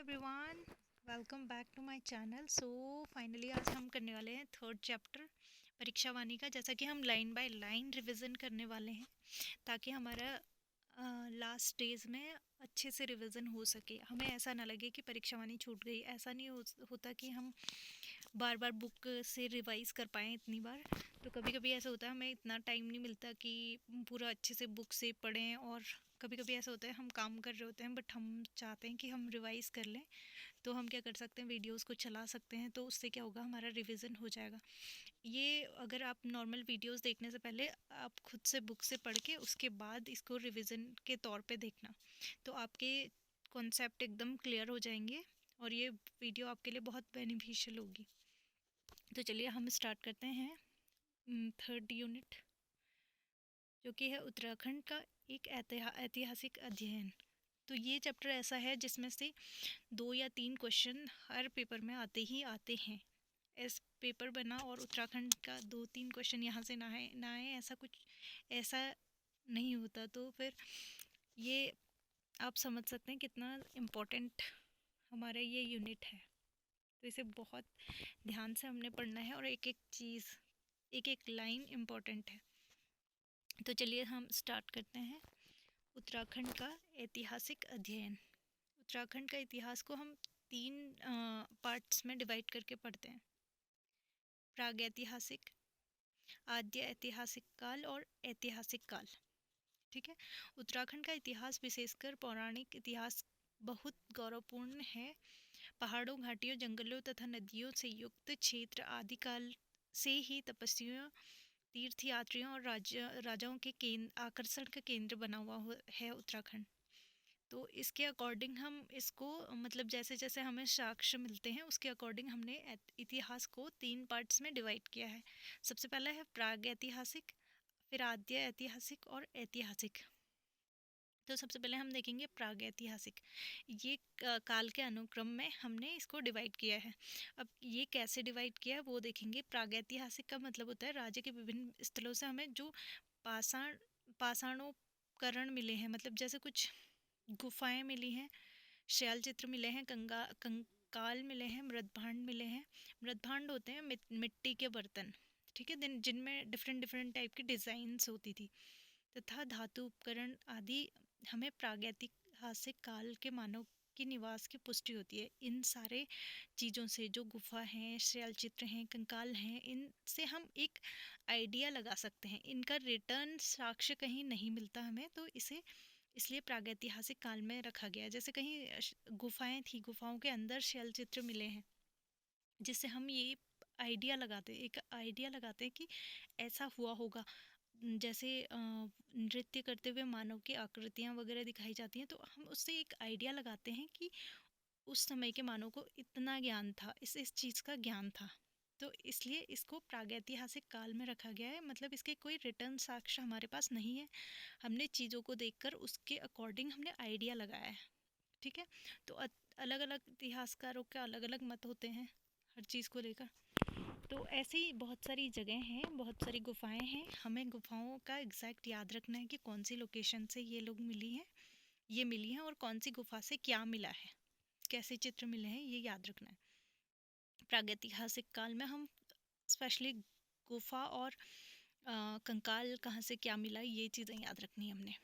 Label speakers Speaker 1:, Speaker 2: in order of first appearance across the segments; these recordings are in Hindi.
Speaker 1: Everyone, welcome back to my channel. So finally आज हम करने वाले हैं थर्ड चैप्टर परीक्षा वाणी का। जैसा कि हम लाइन बाय लाइन रिवीजन करने वाले हैं ताकि हमारा लास्ट डेज में अच्छे से रिवीजन हो सके, हमें ऐसा ना लगे कि परीक्षा वाणी छूट गई। ऐसा नहीं होता कि हम बार बार बुक से रिवाइज़ कर पाएँ इतनी बार। तो कभी कभी ऐसा होता है हमें इतना टाइम नहीं मिलता कि पूरा अच्छे से बुक से पढ़ें, और कभी कभी ऐसा होता है हम काम कर रहे होते हैं बट हम चाहते हैं कि हम रिवाइज़ कर लें। तो हम क्या कर सकते हैं, वीडियोस को चला सकते हैं, तो उससे क्या होगा, हमारा रिवीजन हो जाएगा। ये अगर आप नॉर्मल वीडियोस देखने से पहले आप खुद से बुक से पढ़ के उसके बाद इसको रिवीजन के तौर पे देखना, तो आपके कॉन्सेप्ट एकदम क्लियर हो जाएंगे और ये वीडियो आपके लिए बहुत बेनिफिशियल होगी। तो चलिए हम स्टार्ट करते हैं थर्ड यूनिट, जो कि है उत्तराखंड का एक ऐतिहासिक अध्ययन। तो ये चैप्टर ऐसा है जिसमें से 2 या 3 क्वेश्चन हर पेपर में आते ही आते हैं। इस पेपर बना और उत्तराखंड का 2-3 क्वेश्चन यहाँ से ना आए, ऐसा कुछ ऐसा नहीं होता। तो फिर ये आप समझ सकते हैं कितना इम्पोर्टेंट हमारा ये यूनिट है। तो इसे बहुत ध्यान से हमने पढ़ना है और एक एक चीज़, एक एक लाइन इम्पोर्टेंट है। तो चलिए हम स्टार्ट करते हैं उत्तराखंड का ऐतिहासिक अध्ययन। उत्तराखंड का इतिहास को हम 3 पार्ट्स में डिवाइड करके पढ़ते हैं: प्रागैतिहासिक, आद्य ऐतिहासिक काल और ऐतिहासिक काल। ठीक है। उत्तराखंड का इतिहास, विशेषकर पौराणिक इतिहास, बहुत गौरवपूर्ण है। पहाड़ों, घाटियों, जंगलों तथा नदियों से युक्त क्षेत्र आदिकाल से ही तपस्वियों, तीर्थयात्रियों और राजाओं के आकर्षण का केंद्र बना हुआ है उत्तराखंड। तो इसके अकॉर्डिंग हम इसको, मतलब जैसे जैसे हमें साक्ष्य मिलते हैं उसके अकॉर्डिंग हमने इतिहास को 3 पार्ट्स में डिवाइड किया है। सबसे पहला है प्रागैतिहासिक, फिर आद्य ऐतिहासिक और ऐतिहासिक। तो सबसे पहले हम देखेंगे प्रागैतिहासिक। ये काल के अनुक्रम में हमने इसको डिवाइड किया है। अब ये कैसे डिवाइड किया है वो देखेंगे। प्रागैतिहासिक का मतलब होता है राज्य के विभिन्न स्थलों से हमें जो पाषाणोकरण मिले हैं, मतलब जैसे कुछ गुफाएं मिली हैं, शैल चित्र मिले हैं, कंकाल मिले हैं, मृदभांड मिले हैं। मृदभांड होते हैं मिट्टी के बर्तन, ठीक है, जिनमें डिफरेंट डिफरेंट टाइप की डिज़ाइंस होती थी, तथा धातु उपकरण आदि। हमें प्रागैतिहासिक काल के मानव की निवास की पुष्टि होती है इन सारे चीज़ों से। जो गुफा हैं, शैल चित्र हैं, कंकाल हैं, इनसे हम एक आइडिया लगा सकते हैं। इनका रिटर्न साक्ष्य कहीं नहीं मिलता हमें, तो इसे इसलिए प्रागैतिहासिक काल में रखा गया है। जैसे कहीं गुफाएं थी, गुफाओं के अंदर शैल चित्र मिले हैं, जिससे हम ये एक आइडिया लगाते हैं कि ऐसा हुआ होगा। जैसे नृत्य करते हुए मानव की आकृतियाँ वगैरह दिखाई जाती हैं, तो हम उससे एक आइडिया लगाते हैं कि उस समय के मानव को इतना ज्ञान था, इस चीज़ का ज्ञान था। तो इसलिए इसको प्रागैतिहासिक काल में रखा गया है, मतलब इसके कोई रिटर्न साक्ष्य हमारे पास नहीं है। हमने चीज़ों को देखकर उसके अकॉर्डिंग हमने आइडिया लगाया है। ठीक है। तो अलग अलग इतिहासकारों के अलग अलग मत होते हैं हर चीज़ को लेकर। तो ऐसे ही बहुत सारी जगह हैं, बहुत सारी गुफाएं हैं। हमें गुफाओं का एग्जैक्ट याद रखना है कि कौन सी लोकेशन से ये मिली हैं और कौन सी गुफा से क्या मिला है, कैसे चित्र मिले हैं, ये याद रखना है। प्रागैतिहासिक काल में हम स्पेशली गुफा और कंकाल कहाँ से क्या मिला, ये चीज़ें याद रखनी है हमने।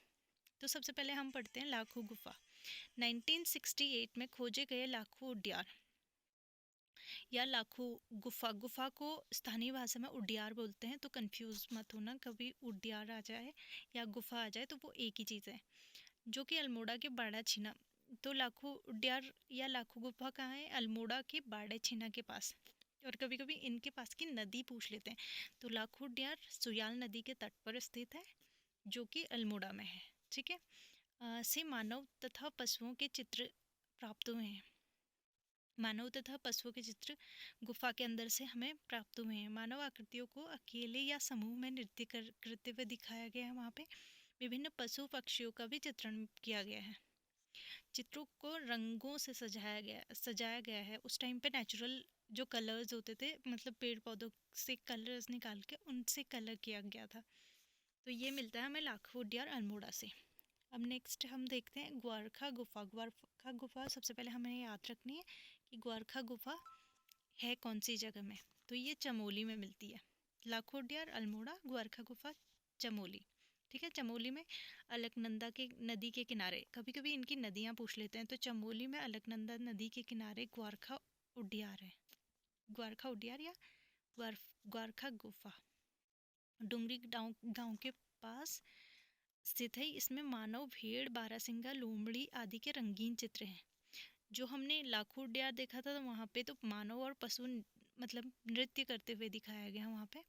Speaker 1: तो सबसे पहले हम पढ़ते हैं लाखों गुफा। 1968 में खोजे गए लाखों उड्यार या लाखों गुफा को स्थानीय भाषा में उड्यार बोलते हैं। तो कंफ्यूज मत होना, कभी उड्यार आ जाए या गुफा आ जाए तो वो एक ही चीज़ है। जो कि अल्मोड़ा के बाड़ा छीना। तो लाखों उड्यार या लाखों गुफा कहाँ है? अल्मोड़ा के बाड़ा छीना के पास। और कभी कभी इनके पास की नदी पूछ लेते हैं। तो लाखों उड्यार सुयाल नदी के तट पर स्थित है, जो कि अल्मोड़ा में है। ठीक है। से मानव तथा पशुओं के चित्र प्राप्त हुए हैं। मानव तथा पशुओं के चित्र गुफा के अंदर से हमें प्राप्त हुए हैं। मानव आकृतियों को अकेले या समूह में नृत्य करते हुए दिखाया गया है। वहाँ पे विभिन्न पशु पक्षियों का भी चित्रण किया गया है। चित्रों को रंगों से सजाया गया है। उस टाइम पे नेचुरल जो कलर्स होते थे, मतलब पेड़ पौधों से कलर्स निकाल के उनसे कलर किया गया था। तो ये मिलता है हमें लाखों उड्यार अल्मोड़ा से। अब नेक्स्ट हम देखते हैं ग्वारखा गुफा। ग्वारखा गुफा सबसे पहले हमें याद रखनी है कि ग्वारखा गुफा है कौन सी जगह में। तो ये चमोली में मिलती है। लाखोटियार, अल्मोड़ा, ग्वारखा गुफा, चमोली। ठीक है, चमोली में अलकनंदा के नदी के किनारे, कभी कभी इनकी नदियाँ पूछ लेते हैं, तो चमोली में अलकनंदा नदी के किनारे ग्वारखा उड्यार है। ग्वारखा उड्यार या ग्वारखा गुफा डुंगरी गांव के पास स्थित है। इसमें मानव, भेड़, बारहसिंगा, लोमड़ी आदि के रंगीन चित्र हैं। जो हमने लाखों उड्यार देखा था तो वहाँ पे तो मानव और पशु मतलब नृत्य करते हुए दिखाया गया वहाँ पे।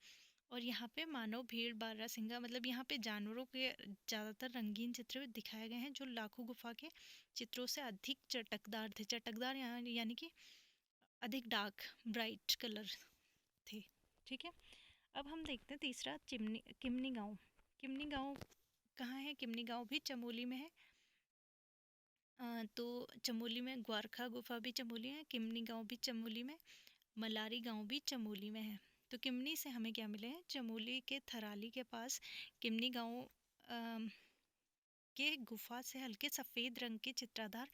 Speaker 1: और यहाँ पे मानव, भेड़, बारहसिंगा मतलब यहाँ पे जानवरों के ज़्यादातर रंगीन चित्र दिखाए गए हैं, जो लाखों गुफा के चित्रों से अधिक चटकदार थे। चटकदार यहाँ यानी कि अधिक डार्क ब्राइट कलर थे। ठीक है, अब हम देखते हैं तीसरा किमनी गांव। किमनी गांव कहाँ है? किमनी गांव भी चमोली में है। तो चमोली में ग्वारखा गुफा भी चमोली है, किमनी गांव भी चमोली में, मलारी गांव भी चमोली में है। तो किमनी से हमें क्या मिले हैं? चमोली के थराली के पास किमनी गांव के गुफा से हल्के सफ़ेद रंग के चित्राधार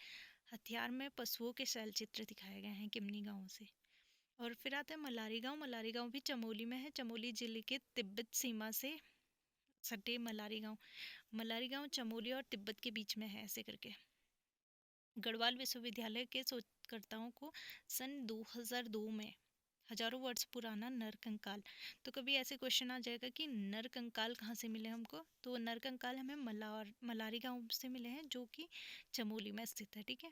Speaker 1: हथियार में पशुओं के शैल चित्र दिखाए गए हैं किमनी गांव से। और फिर आता है मलारी गांव। मलारी गांव भी चमोली में है। चमोली जिले के तिब्बत सीमा से सटे मलारी गांव चमोली और तिब्बत के बीच में है, ऐसे करके। गढ़वाल विश्वविद्यालय के शोधकर्ताओं को सन 2002 में हजारों वर्ष पुराना नरकंकाल, तो कभी ऐसे क्वेश्चन आ जाएगा कि नरकंकाल कहाँ से मिले हमको, तो नरकंकाल हमें मलारी गांव से मिले हैं, जो कि चमोली में स्थित है। ठीक है,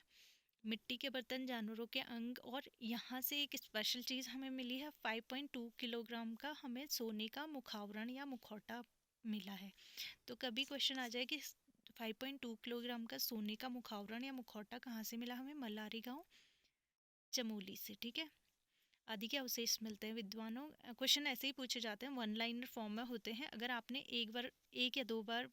Speaker 1: मिट्टी के बर्तन, जानवरों के अंग, और यहाँ से एक स्पेशल चीज़ हमें मिली है, 5.2 किलोग्राम का हमें सोने का मुखावरण या मुखौटा मिला है। तो कभी क्वेश्चन आ जाए कि 5.2 किलोग्राम का सोने का मुखावरण या मुखौटा कहाँ से मिला हमें? मलारी गांव चमोली से। ठीक है, आदि के अवशेष मिलते हैं विद्वानों। क्वेश्चन ऐसे ही पूछे जाते हैं, वन लाइनर फॉर्म में होते हैं। अगर आपने एक या दो बार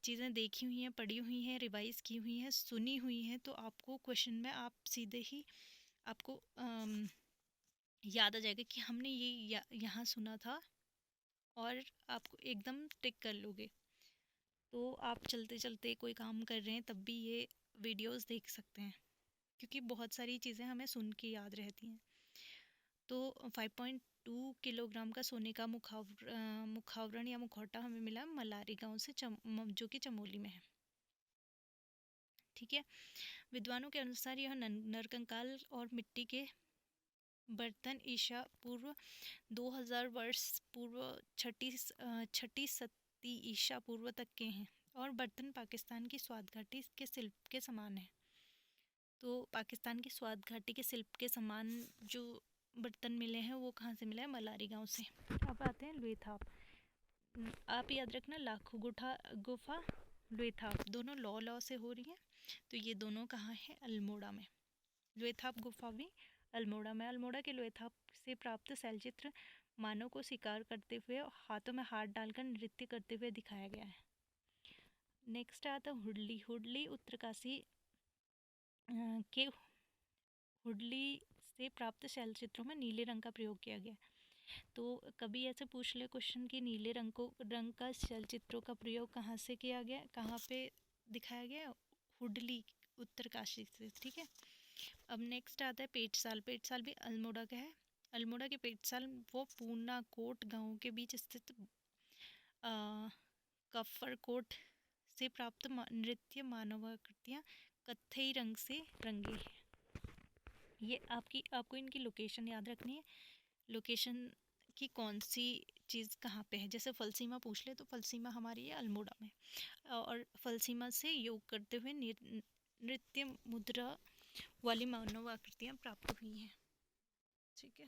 Speaker 1: चीज़ें देखी हुई हैं, पढ़ी हुई हैं, रिवाइज की हुई हैं, सुनी हुई हैं, तो आपको क्वेश्चन में आप सीधे ही आपको याद आ जाएगा कि हमने ये यहाँ सुना था, और आपको एकदम टिक कर लोगे। तो आप चलते चलते कोई काम कर रहे हैं तब भी ये वीडियोस देख सकते हैं, क्योंकि बहुत सारी चीज़ें हमें सुन के याद रहती हैं। तो 5.2 किलोग्राम का सोने का मुखावरण या मुखौटा हमें मिला मलारी गांव से, जो कि चमोली में है। ठीक है, विद्वानों के अनुसार यह नरकंकाल और मिट्टी के बर्तन ईसा पूर्व 2000 वर्ष पूर्व छठी सदी ईसा पूर्व तक के हैं, और बर्तन पाकिस्तान की स्वाद घाटी के शिल्प के समान है। तो पाकिस्तान की स्वाद घाटी के शिल्प के समान जो बर्तन मिले हैं वो कहाँ से मिला है? मलारी गांव से। अब आते हैं लुएथाप। आप याद रखना, लाखों गुफा लुएथाप दोनों लॉ से हो रही हैं। तो ये दोनों कहाँ है? अल्मोड़ा में। लुएथाप गुफा भी अल्मोड़ा में। अल्मोड़ा के लुएथाप से प्राप्त शैलचित्र मानव को शिकार करते हुए हाथों में हाथ डालकर नृत्य करते हुए दिखाया गया है। नेक्स्ट आता है हुडली। हुडली उत्तरकाशी के हुडली से प्राप्त शैलचित्रों में नीले रंग का प्रयोग किया गया। तो कभी ऐसे पूछ ले क्वेश्चन कि नीले रंग का शैलचित्रों का प्रयोग कहाँ से किया गया, कहाँ पे दिखाया गया? हुडली उत्तरकाशी से। ठीक है, अब नेक्स्ट आता है पेटसाल। पेटसाल भी अल्मोड़ा का है। अल्मोड़ा के पेटसाल वो पूना कोट गाँव के बीच स्थित कफरकोट से प्राप्त नृत्य मानवाकृतियाँ कत्थई रंग से रंगी है। ये आपको इनकी लोकेशन याद रखनी है। लोकेशन की कौन सी चीज़ कहाँ पे है, जैसे फलसीमा पूछ ले तो फलसीमा हमारी है अल्मोड़ा में, और फलसीमा से योग करते हुए नृत्य मुद्रा वाली मानव आकृतियाँ प्राप्त हुई हैं। ठीक है,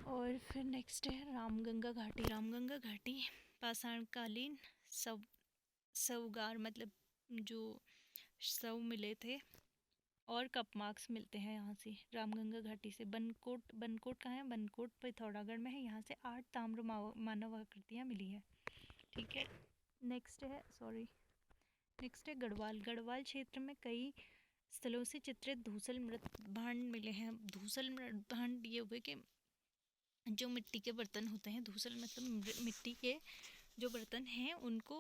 Speaker 1: और फिर नेक्स्ट है रामगंगा घाटी। रामगंगा घाटी पाषाणकालीन शवगार मतलब जो शव मिले थे और कप मार्क्स मिलते हैं यहाँ से रामगंगा घाटी से। बनकोट कहाँ है? बनकोट पिथौरागढ़ में है। यहाँ से 8 ताम्र मानव आकृतियाँ मिली है। ठीक है, नेक्स्ट है गढ़वाल। गढ़वाल क्षेत्र में कई स्थलों से चित्रित धूसल मृत भांड मिले हैं। धूसल मृत भांड ये हुए कि जो मिट्टी के बर्तन होते हैं, धूसल मतलब मिट्टी के जो बर्तन हैं उनको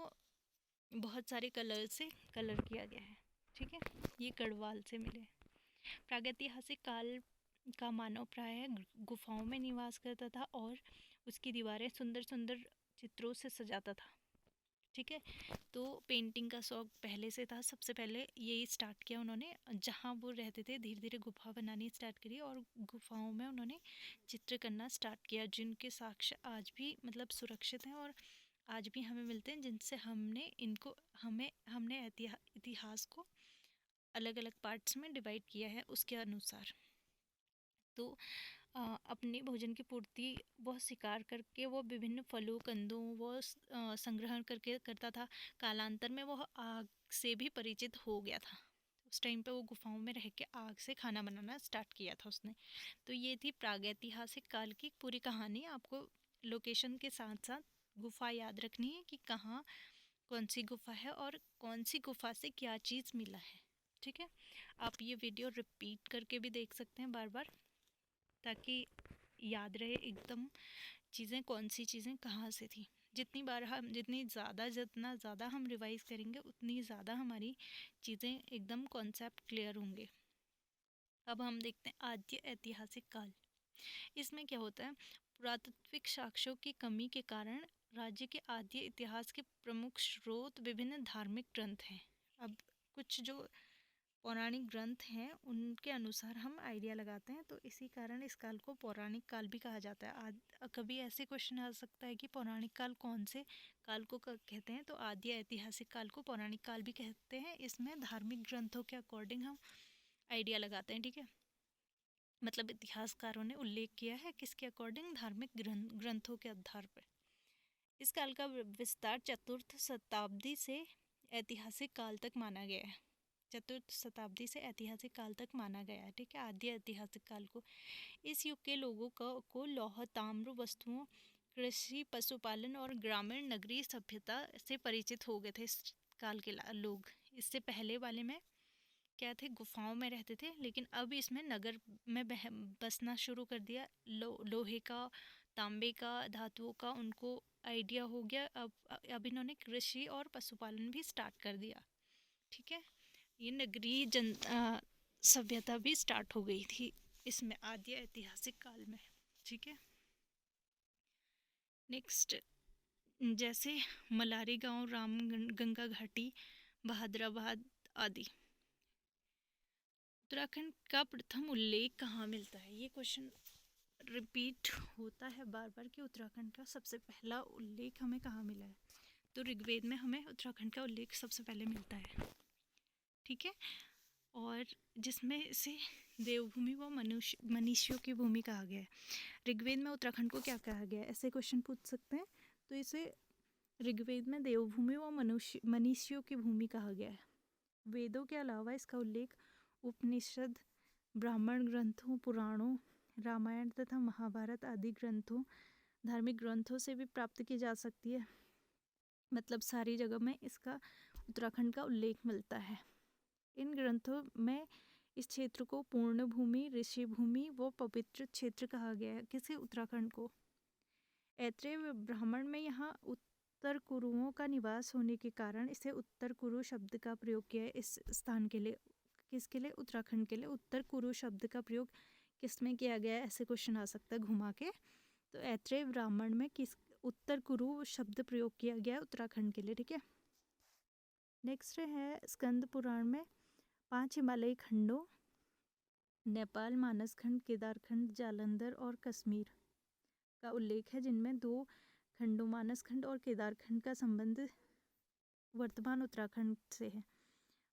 Speaker 1: बहुत सारे कलर से कलर किया गया है। ठीक है, ये गढ़वाल से मिले। प्रागैतिहासिक काल का मानव प्रायः गुफाओं में निवास करता था और उसकी दीवारें सुंदर सुंदर चित्रों से सजाता था। ठीक है, तो पेंटिंग का शौक पहले से था। सबसे पहले यही स्टार्ट किया उन्होंने, जहाँ वो रहते थे धीरे धीरे गुफा बनानी स्टार्ट करी और गुफाओं में उन्होंने चित्र करना स्टार्ट किया, जिनके साक्ष्य आज भी मतलब सुरक्षित हैं और आज भी हमें मिलते हैं, जिनसे हमने इनको हमने इतिहास को अलग अलग पार्ट्स में डिवाइड किया है उसके अनुसार। तो अपने भोजन की पूर्ति वह शिकार करके वो विभिन्न फलों कंदों वो संग्रहण करके करता था। कालांतर में वह आग से भी परिचित हो गया था। उस टाइम पे वो गुफाओं में रह के आग से खाना बनाना स्टार्ट किया था उसने। तो ये थी प्रागैतिहासिक काल की पूरी कहानी। आपको लोकेशन के साथ साथ गुफा याद रखनी है कि कहाँ कौन सी गुफा है और कौन सी गुफा से क्या चीज़ मिला है। ठीक है, आप ये वीडियो रिपीट करके भी देख सकते हैं बार बार, ताकि याद रहे एकदम चीज़ें कौन सी चीज़ें कहाँ से थी। जितना ज़्यादा हम रिवाइज करेंगे उतनी ज़्यादा हमारी चीज़ें एकदम कॉन्सेप्ट क्लियर होंगे। अब हम देखते हैं आद्य ऐतिहासिक काल। इसमें क्या होता है, पुरातात्विक साक्ष्यों की कमी के कारण राज्य के आद्य इतिहास के प्रमुख स्रोत विभिन्न धार्मिक ग्रंथ हैं। अब कुछ जो पौराणिक ग्रंथ हैं उनके अनुसार हम आइडिया लगाते हैं, तो इसी कारण इस काल को पौराणिक काल भी कहा जाता है। कभी ऐसे क्वेश्चन आ सकता है कि पौराणिक काल कौन से काल को कहते हैं, तो आदि ऐतिहासिक काल को पौराणिक काल भी कहते हैं। इसमें धार्मिक ग्रंथों के अकॉर्डिंग हम आइडिया लगाते हैं। ठीक है, मतलब इतिहासकारों ने उल्लेख किया है किसके अकॉर्डिंग, धार्मिक ग्रंथों के आधार पर। इस काल का विस्तार चतुर्थ शताब्दी से ऐतिहासिक काल तक माना गया है। चतुर्थ शताब्दी से ऐतिहासिक काल तक माना गया है। ठीक है, आद्य ऐतिहासिक काल को। इस युग के लोगों को लौह ताम्र वस्तुओं, कृषि, पशुपालन और ग्रामीण नगरीय सभ्यता से परिचित हो गए थे इस काल के लोग। इससे पहले वाले में क्या थे, गुफाओं में रहते थे, लेकिन अब इसमें नगर में बसना शुरू कर दिया। लोहे का, तांबे का, धातुओं का उनको आइडिया हो गया। अब इन्होंने कृषि और पशुपालन भी स्टार्ट कर दिया। ठीक है, ये नगरीय सभ्यता भी स्टार्ट हो गई थी इसमें आद्य ऐतिहासिक काल में। ठीक है, नेक्स्ट जैसे मलारी गांव, राम गंगा घाटी, बहादुराबाद आदि। उत्तराखंड का प्रथम उल्लेख कहाँ मिलता है, ये क्वेश्चन रिपीट होता है बार बार कि उत्तराखंड का सबसे पहला उल्लेख हमें कहाँ मिला है। तो ऋग्वेद में हमें उत्तराखंड का उल्लेख सबसे पहले मिलता है। ठीक है, और जिसमें इसे देवभूमि व मनुष्यों की भूमि कहा गया है। ऋग्वेद में उत्तराखंड को क्या कहा गया है, ऐसे क्वेश्चन पूछ सकते हैं। तो इसे ऋग्वेद में देवभूमि व मनुष्यों की भूमि कहा गया है। वेदों के अलावा इसका उल्लेख उपनिषद, ब्राह्मण ग्रंथों, पुराणों, रामायण तथा महाभारत आदि ग्रंथों, धार्मिक ग्रंथों से भी प्राप्त की जा सकती है। मतलब सारी जगह में इसका उत्तराखंड का उल्लेख मिलता है। इन ग्रंथों में इस क्षेत्र को पूर्ण भूमि, ऋषि भूमि व पवित्र क्षेत्र कहा गया है। किसे, उत्तराखंड को। ऐत्रेय ब्राह्मण में यहाँ उत्तर कुरुओं का निवास होने के कारण इसे उत्तर कुरु शब्द का प्रयोग किया है इस स्थान के लिए। किसके लिए, उत्तराखंड के लिए उत्तर कुरु शब्द का प्रयोग किस में किया गया है, ऐसे क्वेश्चन आ सकता है घुमा के। तो ऐत्रेय ब्राह्मण में किस उत्तर कुरु शब्द प्रयोग किया गया है उत्तराखंड के लिए। ठीक है, नेक्स्ट है स्कंद पुराण में 5 हिमालयी खंडों, नेपाल, मानसखंड, केदारखंड, जालंधर और कश्मीर का उल्लेख है, जिनमें 2 खंडों मानसखंड और केदारखंड का संबंध वर्तमान उत्तराखंड से है।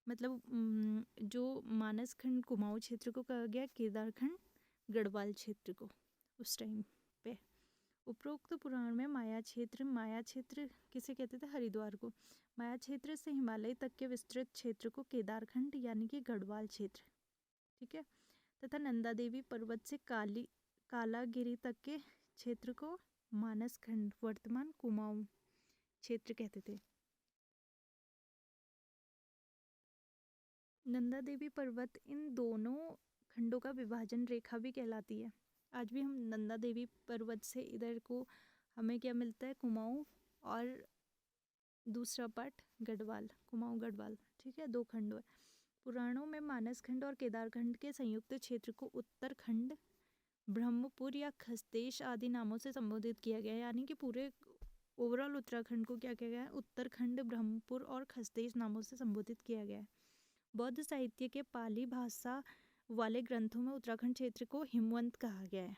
Speaker 1: मतलब जो मानसखंड कुमाऊं क्षेत्र को कहा गया, केदारखंड गढ़वाल क्षेत्र को उस टाइम पे। उपरोक्त पुराण में माया क्षेत्र किसे कहते थे, हरिद्वार को। माया क्षेत्र से हिमालय तक के विस्तृत क्षेत्र को केदारखंड यानी कि गढ़वाल क्षेत्र। ठीक है, तथा नंदा देवी पर्वत से कालागिरी तक के क्षेत्र को मानसखंड वर्तमान कुमाऊं क्षेत्र कहते थे। नंदा देवी पर्वत इन दोनों खंडों का विभाजन रेखा भी कहलाती है। आज भी हम नंदा देवी पर्वत से इधर को हमें क्या मिलता है, कुमाऊं, और दूसरा पार्ट गढ़वाल, कुमाऊं गढ़वाल, ठीक है, 2 खंड है। पुराणों में मानस खंड और केदार खंड के संयुक्त क्षेत्र को उत्तरखंड, ब्रह्मपुर या खसतेश आदि नामों से संबोधित किया गया है। यानी कि पूरे ओवरऑल उत्तराखंड को क्या किया गया है, उत्तरखंड, ब्रह्मपुर और खसतेश नामों से संबोधित किया गया है। बौद्ध साहित्य के पाली भाषा वाले ग्रंथों में उत्तराखंड क्षेत्र को हिमवंत कहा गया है।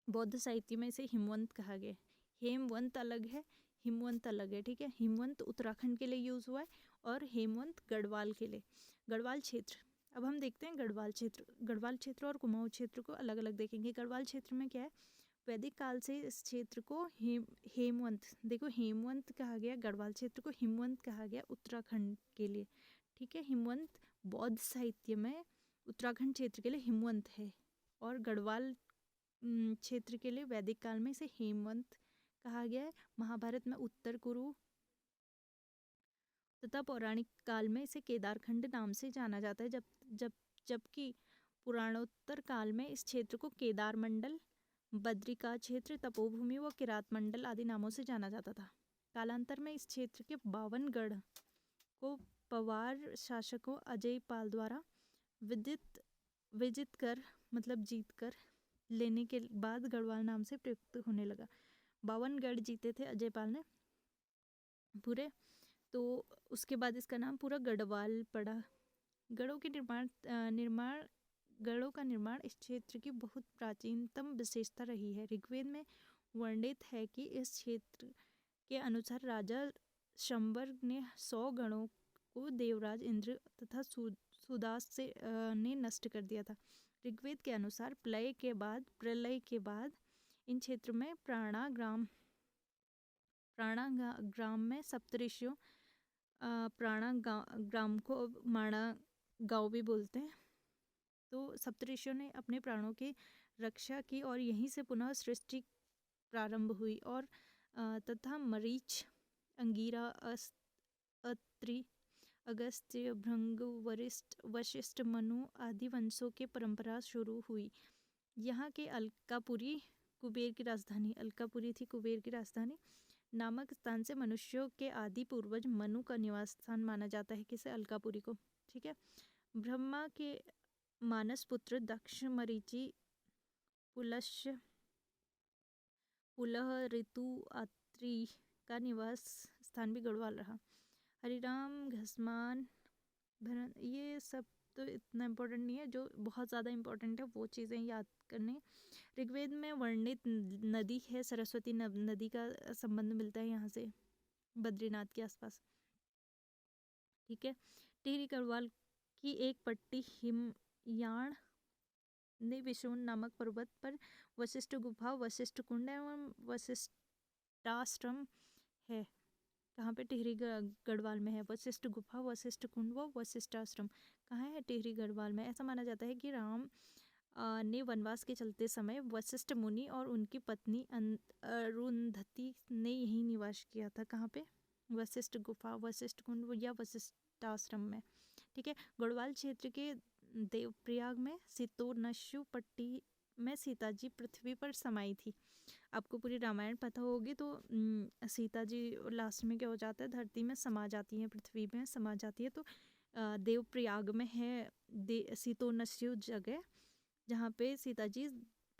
Speaker 1: बौद्ध साहित्य में इसे हिमवंत कहा गया है। हेमवंत अलग है, हिमवंत अलग है, ठीक है। हिमवंत उत्तराखंड के लिए यूज हुआ है और हेमवंत गढ़वाल के लिए। गढ़वाल क्षेत्र, अब हम देखते हैं गढ़वाल क्षेत्र और कुमाऊं क्षेत्र को अलग अलग देखेंगे। गढ़वाल क्षेत्र में क्या है, वैदिक काल से इस क्षेत्र को हेमवंत, देखो हेमवंत कहा गया, गढ़वाल क्षेत्र को हिमवंत कहा गया उत्तराखंड के लिए, ठीक है। हिमवंत बौद्ध साहित्य में उत्तराखंड क्षेत्र के लिए हिमवंत है और गढ़वाल क्षेत्र के लिए वैदिक काल में इसे हेमवंत कहा गया है। महाभारत में उत्तर कुरु तथा पौराणिक काल में इसे केदारखंड नाम से जाना जाता है, जबकि पुराणोत्तर काल में इस क्षेत्र को केदार मंडल, बद्रिका क्षेत्र, तपोभूमि व किरात मंडल आदि नामों से जाना जाता था। कालांतर में इस क्षेत्र के 52 गढ़ को पवार शासकों अजय पाल द्वारा विजित कर मतलब जीत कर लेने के बाद गढ़वाल नाम से प्रयुक्त होने लगा। 52 गढ़ जीते थे अजय पाल ने पूरे, तो उसके बाद इसका नाम पूरा गढ़वाल पड़ा। गढ़ों के गढ़ों का निर्माण इस क्षेत्र की बहुत प्राचीनतम विशेषता रही है। ऋग्वेद में वर्णित है कि इस क्षेत्र के अनुसार राजा शंबर ने 100 गढ़ों को देवराज इंद्र तथा सुदास ने नष्ट कर दिया था। ऋग्वेद के अनुसार प्रलय के बाद इन क्षेत्र में प्राणाग्राम में सप्तऋषियों, प्राणाग्राम को माणा गांव भी बोलते हैं, तो सप्तऋषियों ने अपने प्राणों की रक्षा की और यहीं से पुनः सृष्टि प्रारंभ हुई और तथा मरीच, अंगिरा, अत्रि, अगस्त्य, भृंग, वशिष्ठ, मनु आदि वंशों की परंपरा शुरू हुई। यहाँ के अलकापुरी, कुबेर की राजधानी अलकापुरी थी, कुबेर की राजधानी नामक स्थान से मनुष्यों के आदि पूर्वज मनु का निवास स्थान माना जाता है, किसे, अलकापुरी को, ठीक है। ब्रह्मा के मानस पुत्र दक्ष, मरीचि, पुलह, ऋतु, अत्रि का निवास स्थान भी गढ़वाल रहा। हरिराम, घसमान, भरन, ये सब तो इतना इम्पोर्टेंट नहीं है, जो बहुत ज़्यादा इम्पोर्टेंट है वो चीज़ें याद करने। ऋग्वेद में वर्णित नदी है सरस्वती नदी का संबंध मिलता है यहाँ से बद्रीनाथ के आसपास, ठीक है। टिहरी गढ़वाल की एक पट्टी हिमयाण ने विशोन नामक पर्वत पर वशिष्ठ गुफा, वशिष्ठ कुंड एवं वशिष्ठाश्रम है। कहाँ पे, टिहरी गढ़वाल में है वशिष्ठ गुफा, वशिष्ठ कुंड व वशिष्ठाश्रम। कहाँ है, टिहरी गढ़वाल में। ऐसा माना जाता है कि राम ने वनवास के चलते समय वशिष्ठ मुनि और उनकी पत्नी अरुंधति ने यही निवास किया था। कहाँ पे, वशिष्ठ गुफा, वशिष्ठ कुंड या वशिष्ठाश्रम में, ठीक है। गढ़वाल क्षेत्र के देवप्रयाग में सितोनस्यु पट्टी में सीता जी पृथ्वी पर समाई थी। आपको पूरी रामायण पता होगी, तो सीता जी लास्ट में क्या हो जाता है, धरती में समा जाती है, पृथ्वी में समा जाती है। तो देवप्रयाग में है सितोनस्यु जगह, जहाँ पे सीता जी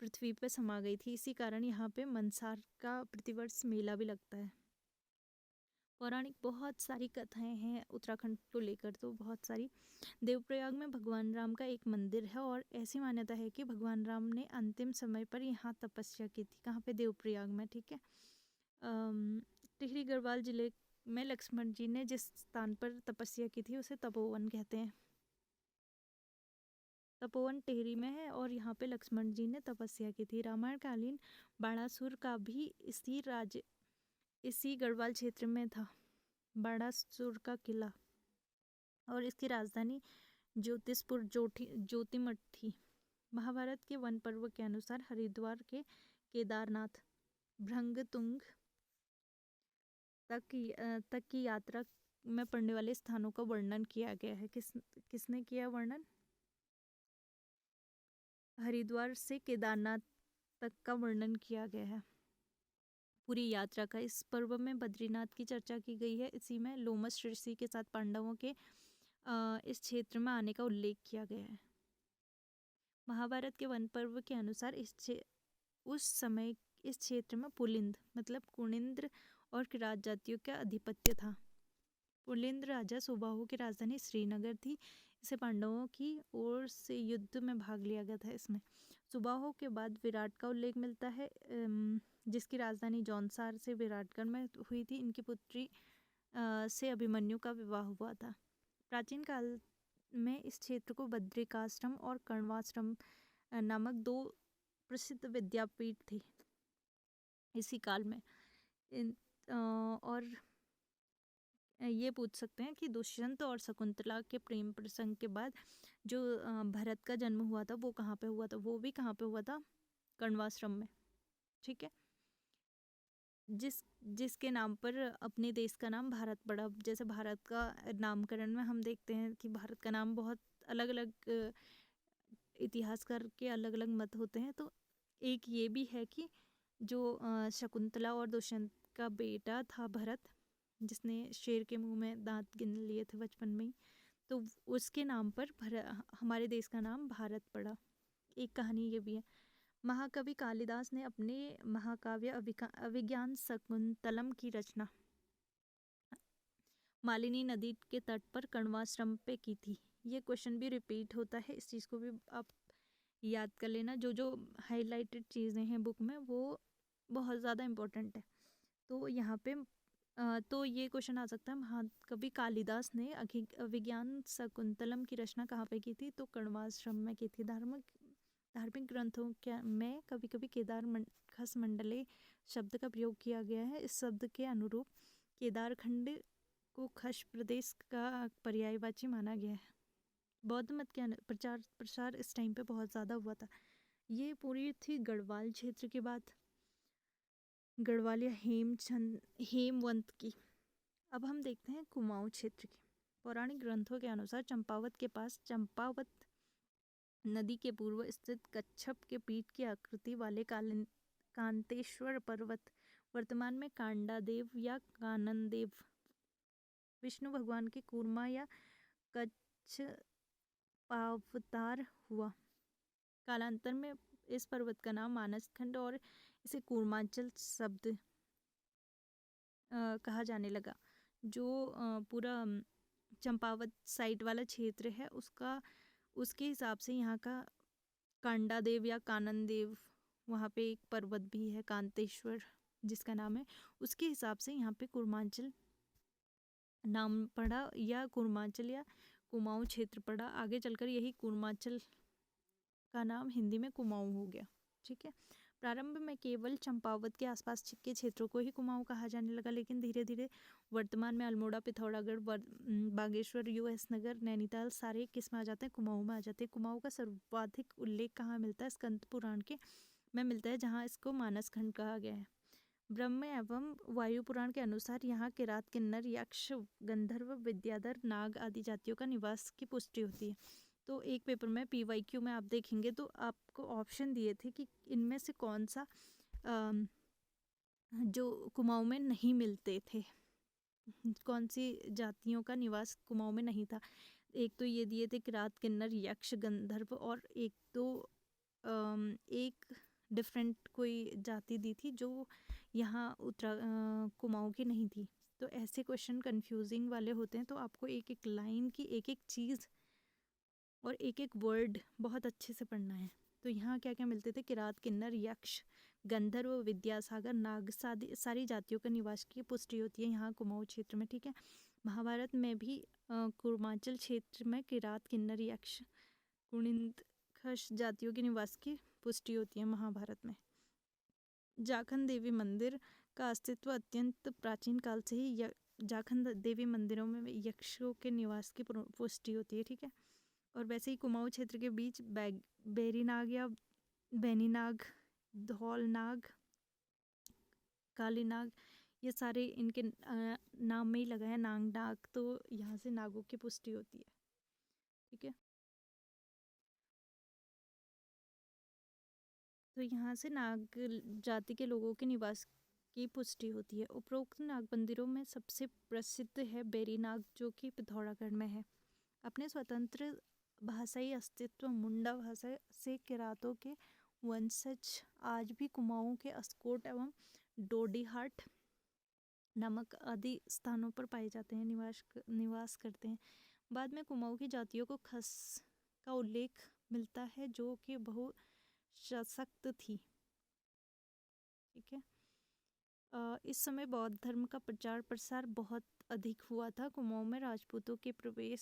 Speaker 1: पृथ्वी पे समा गई थी। इसी कारण यहाँ पे मनसार का प्रतिवर्ष मेला भी लगता है। पौराणिक बहुत सारी कथाएं हैं उत्तराखंड को लेकर, तो बहुत सारी। देवप्रयाग में भगवान राम का एक मंदिर है और ऐसी मान्यता है कि भगवान राम ने अंतिम समय पर यहाँ तपस्या की थी। कहाँ पे, देवप्रयाग में, ठीक है। टिहरी गढ़वाल जिले में लक्ष्मण जी ने जिस स्थान पर तपस्या की थी उसे तपोवन कहते हैं। तपोवन टिहरी में है और यहाँ पे लक्ष्मण जी ने तपस्या की थी। रामायण कालीन बाणासुर का भी इसी गढ़वाल क्षेत्र में था, बाणासुर का किला, और इसकी राजधानी ज्योतिषपुर ज्योतिमठ थी। महाभारत के वन पर्व के अनुसार हरिद्वार के केदारनाथ, भृंगतुंग तक की यात्रा में पड़ने वाले स्थानों का वर्णन किया गया है। किसने किया वर्णन, हरिद्वार से केदारनाथ तक का वर्णन किया गया है। पूरी यात्रा का। इस पर्व में बद्रीनाथ की चर्चा की गई है। इसी में लोमस ऋषि के साथ पांडवों के इस क्षेत्र में आने का उल्लेख किया गया है। महाभारत के वन पर्व के अनुसार उस समय इस क्षेत्र में पुलिंद मतलब कुनिंद्र और किरात जातियों का अधिपत्य था। पुलिंद राजा सुबाहु की राजधानी श्रीनगर थी। इसे पांडवों की ओर से युद्ध में भाग लिया गया था। इसमें सुबाहु के बाद विराट का उल्लेख मिलता है, जिसकी राजधानी जौनसार से विराटगढ़ में हुई थी। इनकी पुत्री से अभिमन्यु का विवाह हुआ था। प्राचीन काल में इस क्षेत्र को बद्रिकाश्रम और कर्णवाश्रम नामक दो प्रसिद्ध विद्यापीठ थे इसी काल में। और ये पूछ सकते हैं कि दुष्यंत और शकुंतला के प्रेम प्रसंग के बाद जो भरत का जन्म हुआ था वो कहाँ पे हुआ था? वो भी कहाँ पे हुआ था? कर्णवाश्रम में। ठीक है, जिसके नाम पर अपने देश का नाम भारत पड़ा। जैसे भारत का नामकरण में हम देखते हैं कि भारत का नाम बहुत अलग अलग इतिहासकार के अलग अलग मत होते हैं। तो एक ये भी है कि जो शकुंतला और दुष्यंत का बेटा था भरत, जिसने शेर के मुंह में दांत गिन लिए थे बचपन में ही, तो उसके नाम पर हमारे देश का नाम भारत पड़ा। एक कहानी ये भी है। महाकवि कालिदास ने अपने महाकाव्य अभिज्ञान शकुंतलम की रचना मालिनी नदी के तट पर कर्णवाश्रम पे की थी। ये क्वेश्चन भी रिपीट होता है, इस चीज़ को भी आप याद कर लेना। जो जो हाईलाइटेड चीज़ें हैं बुक में वो बहुत ज़्यादा इम्पोर्टेंट है। तो यहाँ पे तो ये क्वेश्चन आ सकता है, महाकवि कालिदास ने अभिज्ञान शकुंतलम की रचना कहाँ पे की थी? तो कर्णवाश्रम में की थी। धार्मिक ग्रंथों के में कभी कभी खस मंडले शब्द का प्रयोग किया गया है। इस शब्द के अनुरूप केदारखंड को खस प्रदेश का पर्यायवाची माना गया है। बौद्ध मत के प्रसार इस टाइम पे बहुत ज़्यादा हुआ था। ये पूरी थी गढ़वाल क्षेत्र की बात, गढ़वाल या हेमवंत की। अब हम देखते हैं कुमाऊं क्षेत्र की। पौराणिक ग्रंथों के अनुसार चंपावत के पास चंपावत नदी के पूर्व स्थित कच्छप के पीठ की आकृति वाले कांतेश्वर पर्वत वर्तमान में कांडादेव या काननदेव विष्णु भगवान के कूर्मा या कच्छ पावतार हुआ। कालांतर में इस पर्वत का नाम मानसखंड और इसे कूर्मांचल शब्द कहा जाने लगा। जो पूरा चंपावत साइड वाला क्षेत्र है उसके हिसाब से यहाँ का कांडादेव या काननदेव, वहाँ पे एक पर्वत भी है कांतेश्वर जिसका नाम है, उसके हिसाब से यहाँ पे कूर्मांचल नाम पड़ा या कूर्मांचल या कुमाऊं क्षेत्र पड़ा। आगे चलकर यही कूर्मांचल का नाम हिंदी में कुमाऊं हो गया। ठीक है, प्रारंभ में केवल चंपावत के आसपास के क्षेत्रों को ही कुमाऊं कहा जाने लगा, लेकिन धीरे धीरे वर्तमान में अल्मोड़ा, पिथौरागढ़, बागेश्वर, यूएस नगर, नैनीताल सारे किस में आ जाते हैं? कुमाऊं में आ जाते हैं। कुमाऊं का सर्वाधिक उल्लेख कहाँ मिलता है? स्कंद पुराण के में मिलता है, जहाँ इसको मानसखंड कहा गया है। ब्रह्म एवं वायु पुराण के अनुसार यहाँ किरात, किन्नर, यक्ष, गंधर्व, विद्याधर, नाग आदि जातियों का निवास की पुष्टि होती है। तो एक पेपर में PYQ में आप देखेंगे तो आपको ऑप्शन दिए थे कि इनमें से कौन सा जो कुमाऊं में नहीं मिलते थे, कौन सी जातियों का निवास कुमाऊं में नहीं था। एक तो ये दिए थे किरात, किन्नर, यक्ष, गंधर्व, और एक तो एक डिफरेंट कोई जाति दी थी जो यहाँ कुमाऊं की नहीं थी। तो ऐसे क्वेश्चन कंफ्यूजिंग वाले होते हैं, तो आपको एक एक लाइन की एक एक चीज़ और एक एक वर्ड बहुत अच्छे से पढ़ना है। तो यहाँ क्या क्या मिलते थे? किरात, किन्नर, यक्ष, गंधर्व, विद्यासागर, नाग सारी जातियों का निवास की पुष्टि होती है यहाँ कुमाऊं क्षेत्र में। ठीक है, महाभारत में भी कूर्मांचल क्षेत्र में किरात, किन्नर, यक्ष, कुणिंद, खश जातियों के निवास की पुष्टि होती है महाभारत में। जाखंड देवी मंदिर का अस्तित्व अत्यंत प्राचीन काल से ही जाखंड देवी मंदिरों में यक्षों के निवास की पुष्टि होती है। ठीक है, और वैसे ही कुमाऊं क्षेत्र के बीच बेरीनाग या बैनीनाग, धौलनाग, कालीनाग, ये सारे इनके नाम में ही लगा है नागनाग, तो यहाँ से नागों की पुष्टि होती है। ठीक है, तो यहाँ से नाग जाति के लोगों के निवास की पुष्टि होती है। उपरोक्त नाग मंदिरों में सबसे प्रसिद्ध है बेरी नाग, जो कि पिथौरागढ़ में है। अपने स्वतंत्र भाषाई अस्तित्व मुंडा भाषा से किरातों के वंशज आज भी कुमाऊं के अस्कोट एवं डोडीहाट नामक आदि स्थानों पर पाए जाते हैं, निवास करते हैं। बाद में कुमाऊं की जातियों को खस का उल्लेख मिलता है, जो कि बहु सशक्त थी। ठीक है। इस समय बौद्ध धर्म का प्रचार प्रसार बहुत अधिक हुआ था। कुमाऊं में राजपूतों के प्रवेश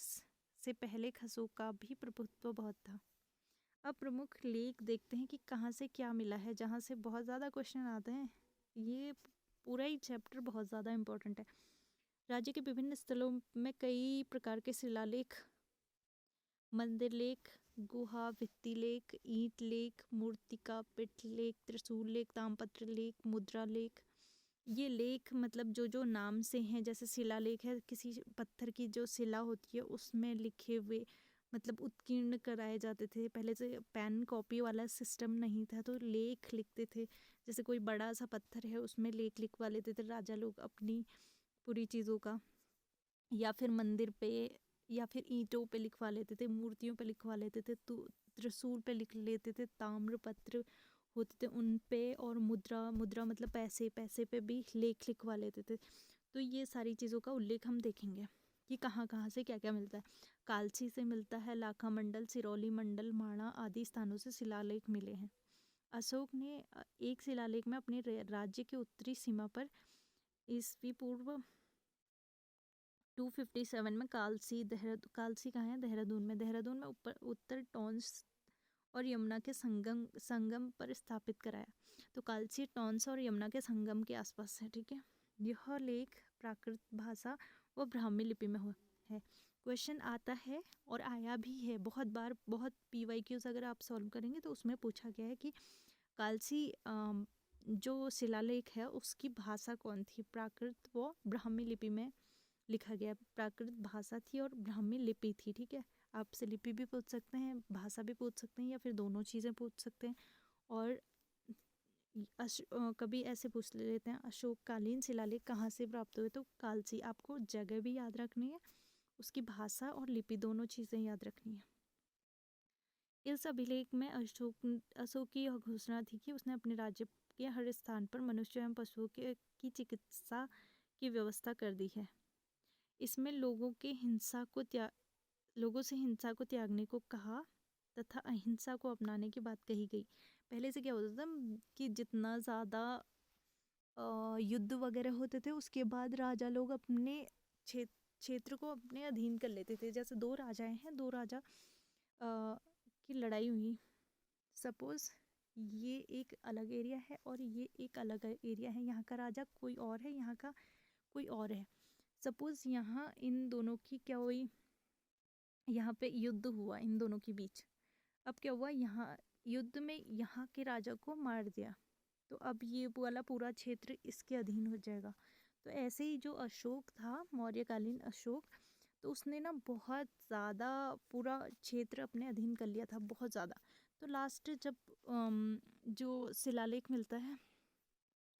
Speaker 1: से पहले खसों का भी प्रभुत्व बहुत था। अब प्रमुख लेख देखते हैं कि कहाँ से क्या मिला है, जहाँ से बहुत ज़्यादा क्वेश्चन आते हैं। ये पूरा ही चैप्टर बहुत ज़्यादा इम्पोर्टेंट है। राज्य के विभिन्न स्थलों में कई प्रकार के शिलालेख, मंदिर लेख, गुहा भित्ति लेख, ईंट लेख, मूर्तिका पिट लेख, त्रिशूल लेख, तामपत्र लेख, मुद्रा लेख, ये लेख मतलब जो जो नाम से हैं, जैसे शिलालेख है, किसी पत्थर की जो शिला होती है उसमें लिखे हुए मतलब उत्कीर्ण कराए जाते थे। पहले से पेन कॉपी वाला सिस्टम नहीं था, तो लेख लिखते थे। जैसे कोई बड़ा सा पत्थर है उसमें लेख लिखवा लेते थे राजा लोग अपनी पूरी चीज़ों का, या फिर मंदिर पे या फिर ईंटों पे लिखवा लेते थे, मूर्तियों पे लिखवा लेते थे, तो त्रिशूल पे लिख लेते थे, ताम्रपत्र होते थे उन पे, और मुद्रा मतलब पैसे, पैसे पे भी लेख लिखवा लेते थे। तो ये सारी चीज़ों का उल्लेख हम देखेंगे कि कहाँ कहाँ से क्या क्या मिलता है। कालसी से मिलता है, लाखा मंडल, सिरौली मंडल, माणा आदि स्थानों से शिलालेख मिले हैं। अशोक ने एक शिलालेख में अपने राज्य के उत्तरी सीमा पर ईस्वी पूर्व 257 में कालसी कहाँ है? देहरादून में। देहरादून में उत्तर टॉन्स और यमुना के संगम पर स्थापित कराया। तो कालसी टॉन्स और यमुना के संगम के आसपास है। ठीक है। यह लेख प्राकृत भाषा व ब्राह्मी लिपि में है। क्वेश्चन आता है और आया भी है बहुत बार, बहुत PYQs अगर आप सॉल्व करेंगे तो उसमें पूछा गया है कि कालसी जो शिलालेख है उसकी भाषा कौन थी? प्राकृत व ब्राह्मी लिपि में लिखा गया। प्राकृत भाषा थी और ब्राह्मी लिपि थी। ठीक है। आपसे लिपि भी पूछ सकते हैं, भाषा भी पूछ सकते हैं, या फिर दोनों चीज़ें पूछ सकते हैं। और कभी ऐसे पूछ लेते हैं अशोककालीन शिलालेख कहाँ से प्राप्त हुए, तो कालसी। आपको जगह भी याद रखनी है, उसकी भाषा और लिपि दोनों चीज़ें याद रखनी है। इस अभिलेख में अशोक की यह घोषणा थी कि उसने अपने राज्य के हर स्थान पर मनुष्य एवं पशुओं की चिकित्सा की व्यवस्था कर दी है। इसमें लोगों से हिंसा को त्यागने को कहा तथा अहिंसा को अपनाने की बात कही गई। पहले से क्या होता था कि जितना ज़्यादा युद्ध वगैरह होते थे उसके बाद राजा लोग अपने क्षेत्र को अपने अधीन कर लेते थे। जैसे दो राजाएं हैं, दो राजा की लड़ाई हुई, सपोज ये एक अलग एरिया है और ये एक अलग एरिया है, यहाँ का राजा कोई और है, यहाँ का कोई और है। सपोज यहाँ इन दोनों की क्या हुई, यहाँ पे युद्ध हुआ इन दोनों के बीच। अब क्या हुआ, यहाँ युद्ध में यहाँ के राजा को मार दिया, तो अब ये वाला पूरा क्षेत्र इसके अधीन हो जाएगा। तो ऐसे ही जो अशोक था, मौर्यकालीन अशोक, तो उसने ना बहुत ज़्यादा पूरा क्षेत्र अपने अधीन कर लिया था, बहुत ज़्यादा। तो लास्ट जब जो शिलालेख मिलता है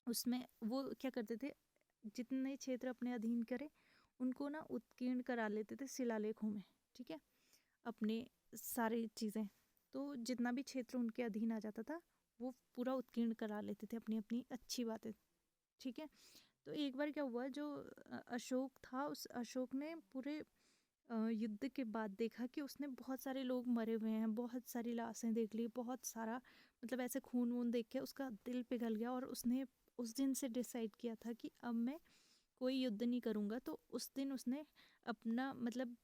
Speaker 1: उसमें वो क्या करते थे, जितने क्षेत्र अपने अधीन करे उनको ना उत्कीर्ण करा लेते थे शिलालेखों में। ठीक है। अपने सारी चीज़ें, तो जितना भी क्षेत्र उनके अधीन आ जाता था वो पूरा उत्कीर्ण करा लेते थे, अपनी अपनी अच्छी बातें। ठीक है। तो एक बार क्या हुआ, जो अशोक था, उस अशोक ने पूरे युद्ध के बाद देखा कि उसने बहुत सारे लोग मरे हुए हैं, बहुत सारी लाशें देख ली, बहुत सारा मतलब ऐसे खून वून देख के उसका दिल पिघल गया, और उसने उस दिन से डिसाइड किया था कि अब मैं कोई युद्ध नहीं करूँगा। तो उस दिन उसने अपना मतलब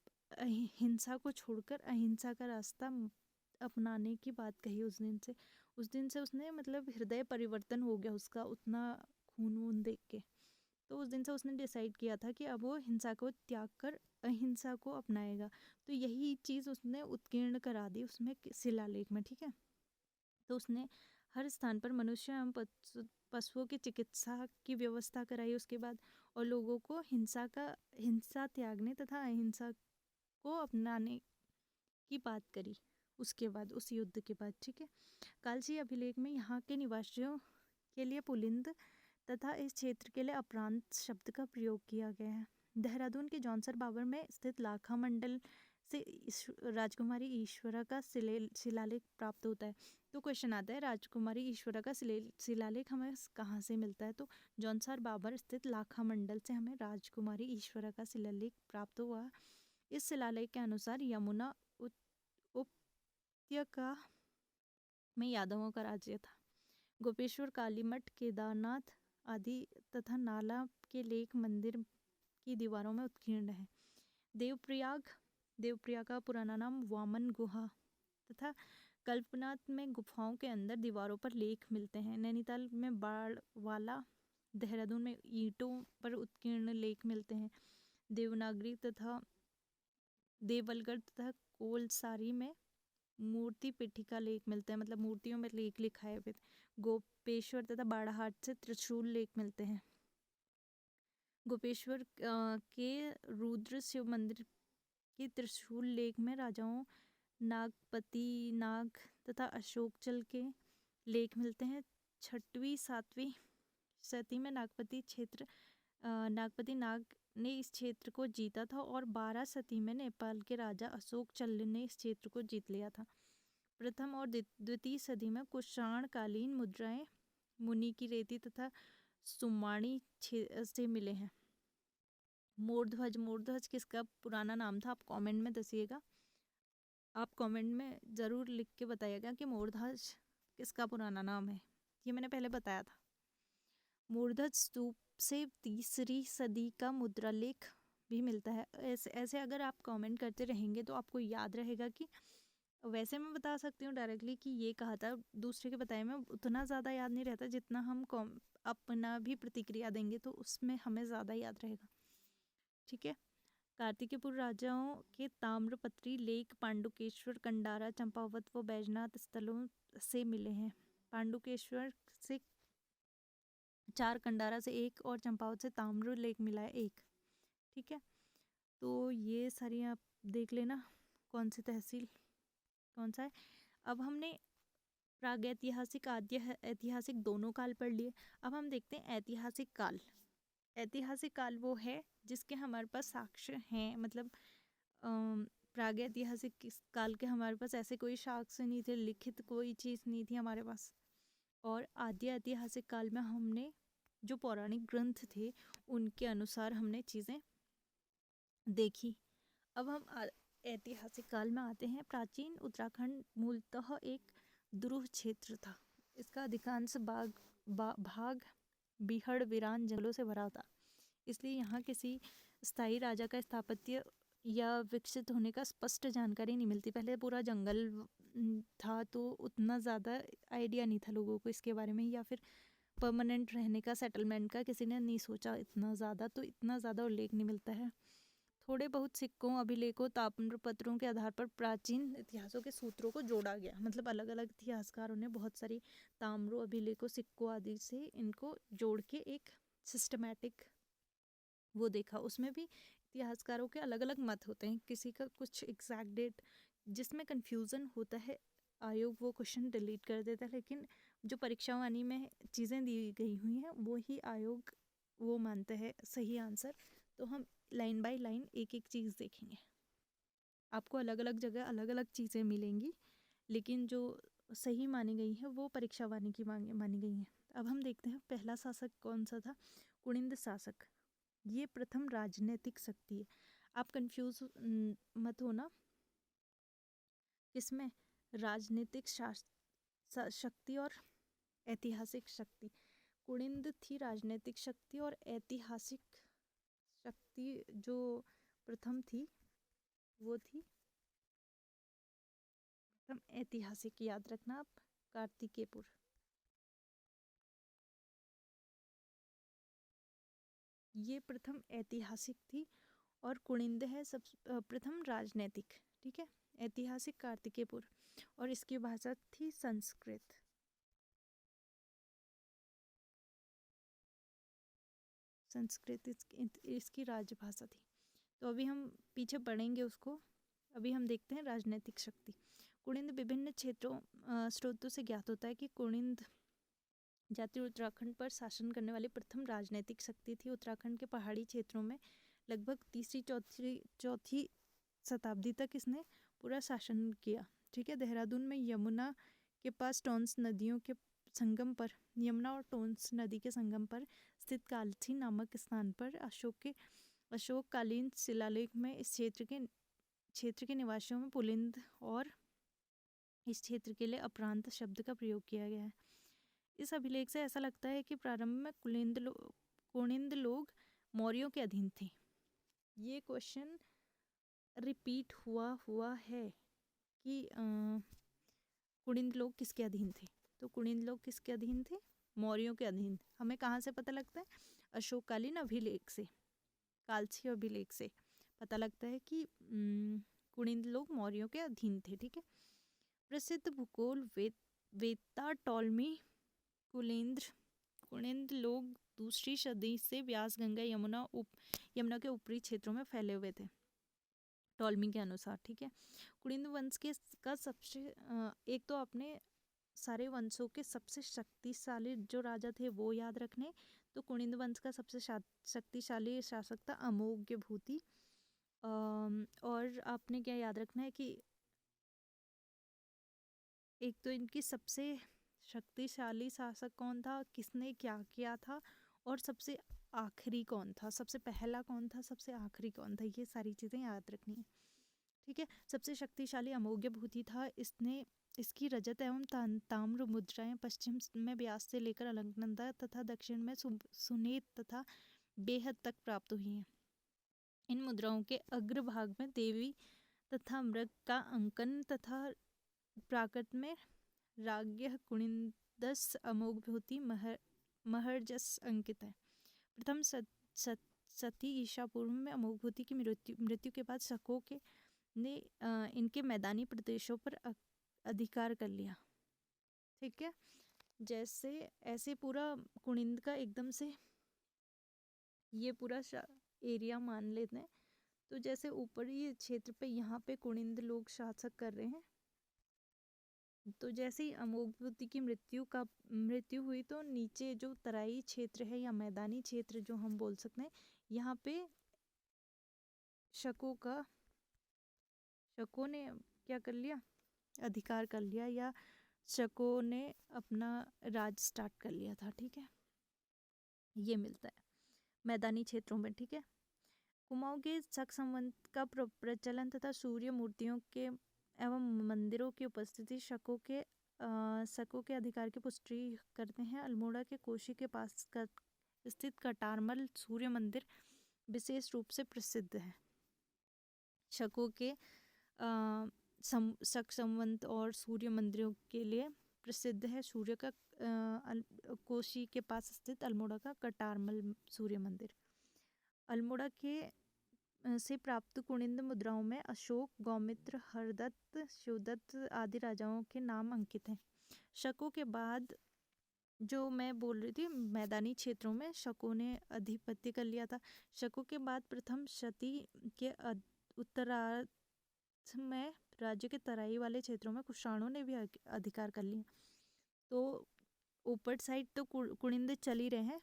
Speaker 1: हिंसा को छोड़कर अहिंसा का रास्ता अपनाने की बात कही। उस दिन से उसने मतलब हृदय परिवर्तन हो गया उसका, उतना खून वून देख के। तो उस दिन से उसने डिसाइड किया था कि अब वो हिंसा को त्याग कर अहिंसा को अपनाएगा। तो यही चीज़ उसने उत्कीर्ण करा दी उसमें शिलालेख में। ठीक है। तो उसने हर स्थान पर मनुष्य एवं पशुओं की चिकित्सा की व्यवस्था कराई उसके बाद, और लोगों को हिंसा त्यागने तथा अहिंसा को अपनाने की बात करी उसके बाद, उस युद्ध के बाद। ठीक है। कालसी अभिलेख में यहाँ के निवासियों के लिए पुलिंद तथा इस क्षेत्र के लिए अपरांत शब्द का प्रयोग किया गया है। देहरादून के जौनसर बावर में स्थित लाखा मंडल से राजकुमारी ईश्वरा का शिलालेख प्राप्त होता है। तो क्वेश्चन आता है राजकुमारी ईश्वरा का शिलालेख हमें कहाँ से मिलता है? तो जौनसर बावर स्थित लाखा मंडल से हमें राजकुमारी ईश्वरा का शिलालेख प्राप्त हुआ। इस शिलालेख के अनुसार यमुना उपत्यका में यादवों का राज्य था। गोपेश्वर, कालीमठ, केदारनाथ आदि तथा नाला के लेख मंदिर की दीवारों में उत्कीर्ण है। देवप्रयाग का पुराना नाम वामन गुहा तथा कल्पनाथ में गुफाओं के अंदर दीवारों पर लेख मिलते हैं। नैनीताल में बाड़वाला, देहरादून में ईंटों पर उत्कीर्ण लेख मिलते हैं। देवनागरी तथा देवलगढ़ तथा कोलसारी में मूर्ति पीठिका लेख मिलते हैं, मतलब मूर्तियों में लेख लिखा है। गोपेश्वर तथा बाड़ाहाट से त्रिशूल लेख मिलते हैं। गोपेश्वर के रुद्र शिव मंदिर के त्रिशूल लेख में राजाओं नागपति नाग तथा अशोकचल के लेख मिलते हैं। 6वीं 7वीं शती में नागपति नाग ने इस क्षेत्र को जीता था और 12 शती में नेपाल के राजा अशोकचल ने इस क्षेत्र को जीत लिया था। प्रथम और द्वितीय सदी में कुषाण कालीन मुद्राएं मुनि की रेती तथा सुमाणी से मिले हैं। मोरध्वज किसका पुराना नाम था? आप कमेंट में दसिएगा। आप कमेंट में ज़रूर लिख के बताइएगा कि मोरध्वज किसका पुराना नाम है। ये मैंने पहले बताया था। मोरध्वज स्तूप से 3री सदी का मुद्रालेख भी मिलता है। ऐसे अगर आप कमेंट करते रहेंगे तो आपको याद रहेगा कि वैसे मैं बता सकती हूँ डायरेक्टली कि ये कहा था, दूसरे के बताए में उतना ज़्यादा याद नहीं रहता जितना हम अपना भी प्रतिक्रिया देंगे तो उसमें हमें ज़्यादा याद रहेगा। ठीक है। कार्तिकेयपुर राजाओं के ताम्रपत्री लेख पांडुकेश्वर, कंडारा, चंपावत व बैजनाथ स्थलों से मिले हैं। पांडुकेश्वर से 4, कंडारा से 1 और चंपावत से ताम्र लेख मिला है 1। ठीक है, तो ये सारी आप देख लेना कौन सी तहसील कौन सा है। अब हमने प्रागैतिहासिक आद्य ऐतिहासिक दोनों काल पढ़ लिए। अब हम देखते हैं ऐतिहासिक काल। ऐतिहासिक काल वो है जिसके हमारे पास साक्ष्य हैं, मतलब प्रागैतिहासिक काल के हमारे पास ऐसे कोई साक्ष्य नहीं थे, लिखित कोई चीज़ नहीं थी हमारे पास। और आद्य ऐतिहासिक काल में हमने जो पौराणिक ग्रंथ थे उनके अनुसार हमने चीज़ें देखी। अब हम ऐतिहासिक काल में आते हैं। प्राचीन उत्तराखंड मूलतः एक ध्रुव क्षेत्र था। इसका अधिकांश भाग बीहड़ वीरान जंगलों से भरा था, इसलिए यहाँ किसी स्थायी राजा का स्थापत्य या विकसित होने का स्पष्ट जानकारी नहीं मिलती। पहले पूरा जंगल था तो उतना ज़्यादा आइडिया नहीं था लोगों को इसके बारे में, या फिर परमानेंट रहने का, सेटलमेंट का किसी ने नहीं सोचा इतना ज़्यादा, तो इतना ज़्यादा उल्लेख नहीं मिलता है। थोड़े बहुत सिक्कों, अभिलेखों, ताम्रपत्रों के आधार पर प्राचीन इतिहासों के सूत्रों को जोड़ा गया, मतलब अलग अलग इतिहासकारों ने बहुत सारी ताम्रों, अभिलेखों, सिक्कों आदि से इनको जोड़ के एक सिस्टमैटिक वो देखा। उसमें भी इतिहासकारों के अलग अलग मत होते हैं, किसी का कुछ एग्जैक्ट डेट जिसमें कन्फ्यूज़न होता है आयोग वो क्वेश्चन डिलीट कर देता है, लेकिन जो परीक्षावाणी में चीज़ें दी गई हुई हैं वो ही आयोग वो मानते हैं सही आंसर। तो हम लाइन बाय लाइन एक एक चीज़ देखेंगे। आपको अलग अलग जगह अलग अलग चीज़ें मिलेंगी, लेकिन जो सही मानी गई है वो परीक्षावाणी की मानी गई है। अब हम देखते हैं पहला शासक कौन सा था। कुनिंद शासक, ये प्रथम राजनीतिक शक्ति है। आप कंफ्यूज मत होना, इसमें राजनीतिक शक्ति और ऐतिहासिक शक्ति। कुनिंद थी राजनीतिक शक्ति, और ऐतिहासिक शक्ति जो प्रथम थी वो थी प्रथम ऐतिहासिक। याद रखना आप, कार्तिकेयपुर। ये प्रथम ऐतिहासिक थी और कुनिंद है सब प्रथम राजनीतिक। ठीक है, ऐतिहासिक कार्तिकेयपुर, और इसकी भाषा थी संस्कृत। संस्कृत इसकी राजभाषा थी। तो अभी हम पीछे पढ़ेंगे उसको। अभी हम देखते हैं राजनीतिक शक्ति। कुनिंद विभिन्न क्षेत्रों स्रोतों से ज्ञात होता है कि कुनिंद जाति उत्तराखंड पर शासन करने वाली प्रथम राजनीतिक शक्ति थी। उत्तराखंड के पहाड़ी क्षेत्रों में लगभग तीसरी चौथी शताब्दी तक इसने पूरा शासन किया। ठीक है। देहरादून में यमुना के पास टोंस नदियों के संगम पर, यमुना और टोंस नदी के संगम पर स्थित कालसी नामक स्थान पर अशोककालीन शिलालेख में इस क्षेत्र के निवासियों में पुलिंद और इस क्षेत्र के लिए अपरांत शब्द का प्रयोग किया गया है। इस अभिलेख से ऐसा लगता है कि प्रारंभ में कुणिंद लोग मौर्यों के अधीन थे। ये क्वेश्चन रिपीट हुआ है कि कुणिंद लोग किसके अधीन थे। तो कुणिंद लोग किसके अधीन थे? मौर्यों के अधीन। हमें कहाँ से पता लगता है? अशोककालीन अभिलेख से, कालसी अभिलेख से पता लगता है कि कुणिंद लोग मौर्यों के अधीन थे। ठीक है। प्रसिद्ध भूगोल वेत्ता टॉलमी कुणिंद लोग दूसरी सदी से व्यास गंगा यमुना के ऊपरी क्षेत्रों में फैले हुए थे, टॉलमी के अनुसार। ठीक है। कुणिंद वंश का सबसे एक तो अपने सारे वंशों के सबसे शक्तिशाली जो राजा थे वो याद रखने। तो कुणिंद वंश का सबसे शक्तिशाली शासक था अमोघ भूति। और आपने क्या याद रखना है कि एक तो इनकी सबसे शक्तिशाली शासक कौन था, किसने क्या किया था, और सबसे आखिरी कौन था, सबसे पहला कौन था, सबसे आखिरी कौन था, ये सारी चीज़ें याद रखनी है। ठीक है। सबसे शक्तिशाली अमोघ भूति था। इसकी रजत एवं ताम्र मुद्राएं पश्चिम में ब्यास से लेकर अलकनंदा तथा दक्षिण में सुनेत तथा बेहद तक प्राप्त हुई हैं। इन मुद्राओं के अग्रभाग में देवी तथा मृग का अंकन तथा प्राकृत में राज्ञ कुणिंदस अमोघ भूति महर्जस अंकित है। प्रथम सती ईसा पूर्व में अमोघ भूति की मृत्यु के बाद शकों ने इनके मैदानी प्रदेशों पर अधिकार कर लिया। ठीक है। जैसे ऐसे पूरा कुणिंद का एकदम से ये पूरा एरिया मान लेते हैं। तो जैसे ऊपरी क्षेत्र पे यहाँ पे कुणिंद लोग शासक कर रहे हैं, तो जैसे ही अमोघ भूति की मृत्यु हुई तो नीचे जो तराई क्षेत्र है या मैदानी क्षेत्र जो हम बोल सकते हैं, यहाँ पे शकों ने क्या कर लिया? अधिकार कर लिया, या शकों ने अपना राज स्टार्ट कर लिया था। ठीक है। ये मिलता है मैदानी क्षेत्रों में। ठीक है। कुमाऊं के शक संवत का प्रचलन तथा सूर्य मूर्तियों के एवं मंदिरों की उपस्थिति शकों के अधिकार की पुष्टि करते हैं। अल्मोड़ा के कोशी के पास स्थित कटारमल सूर्य मंदिर विशेष रूप से प्रसिद्ध है। शकों के शक संवत और सूर्य मंदिरों के लिए प्रसिद्ध है। सूर्य का कोशी के पास स्थित अल्मोड़ा का कटारमल सूर्य मंदिर। अल्मोड़ा के से प्राप्त कुणिंद मुद्राओं में अशोक, गौमित्र, हरदत्त, शिवदत्त आदि राजाओं के नाम अंकित हैं। शकों के बाद जो मैं बोल रही थी, मैदानी क्षेत्रों में शकों ने आधिपत्य कर लिया था। शकों के बाद प्रथम शती के उत्तरार्ध में राज्य के तराई वाले क्षेत्रों में कुषाणों ने भी अधिकार कर लिया। तो ऊपर साइड तो कुणिंद चल ही रहे हैं,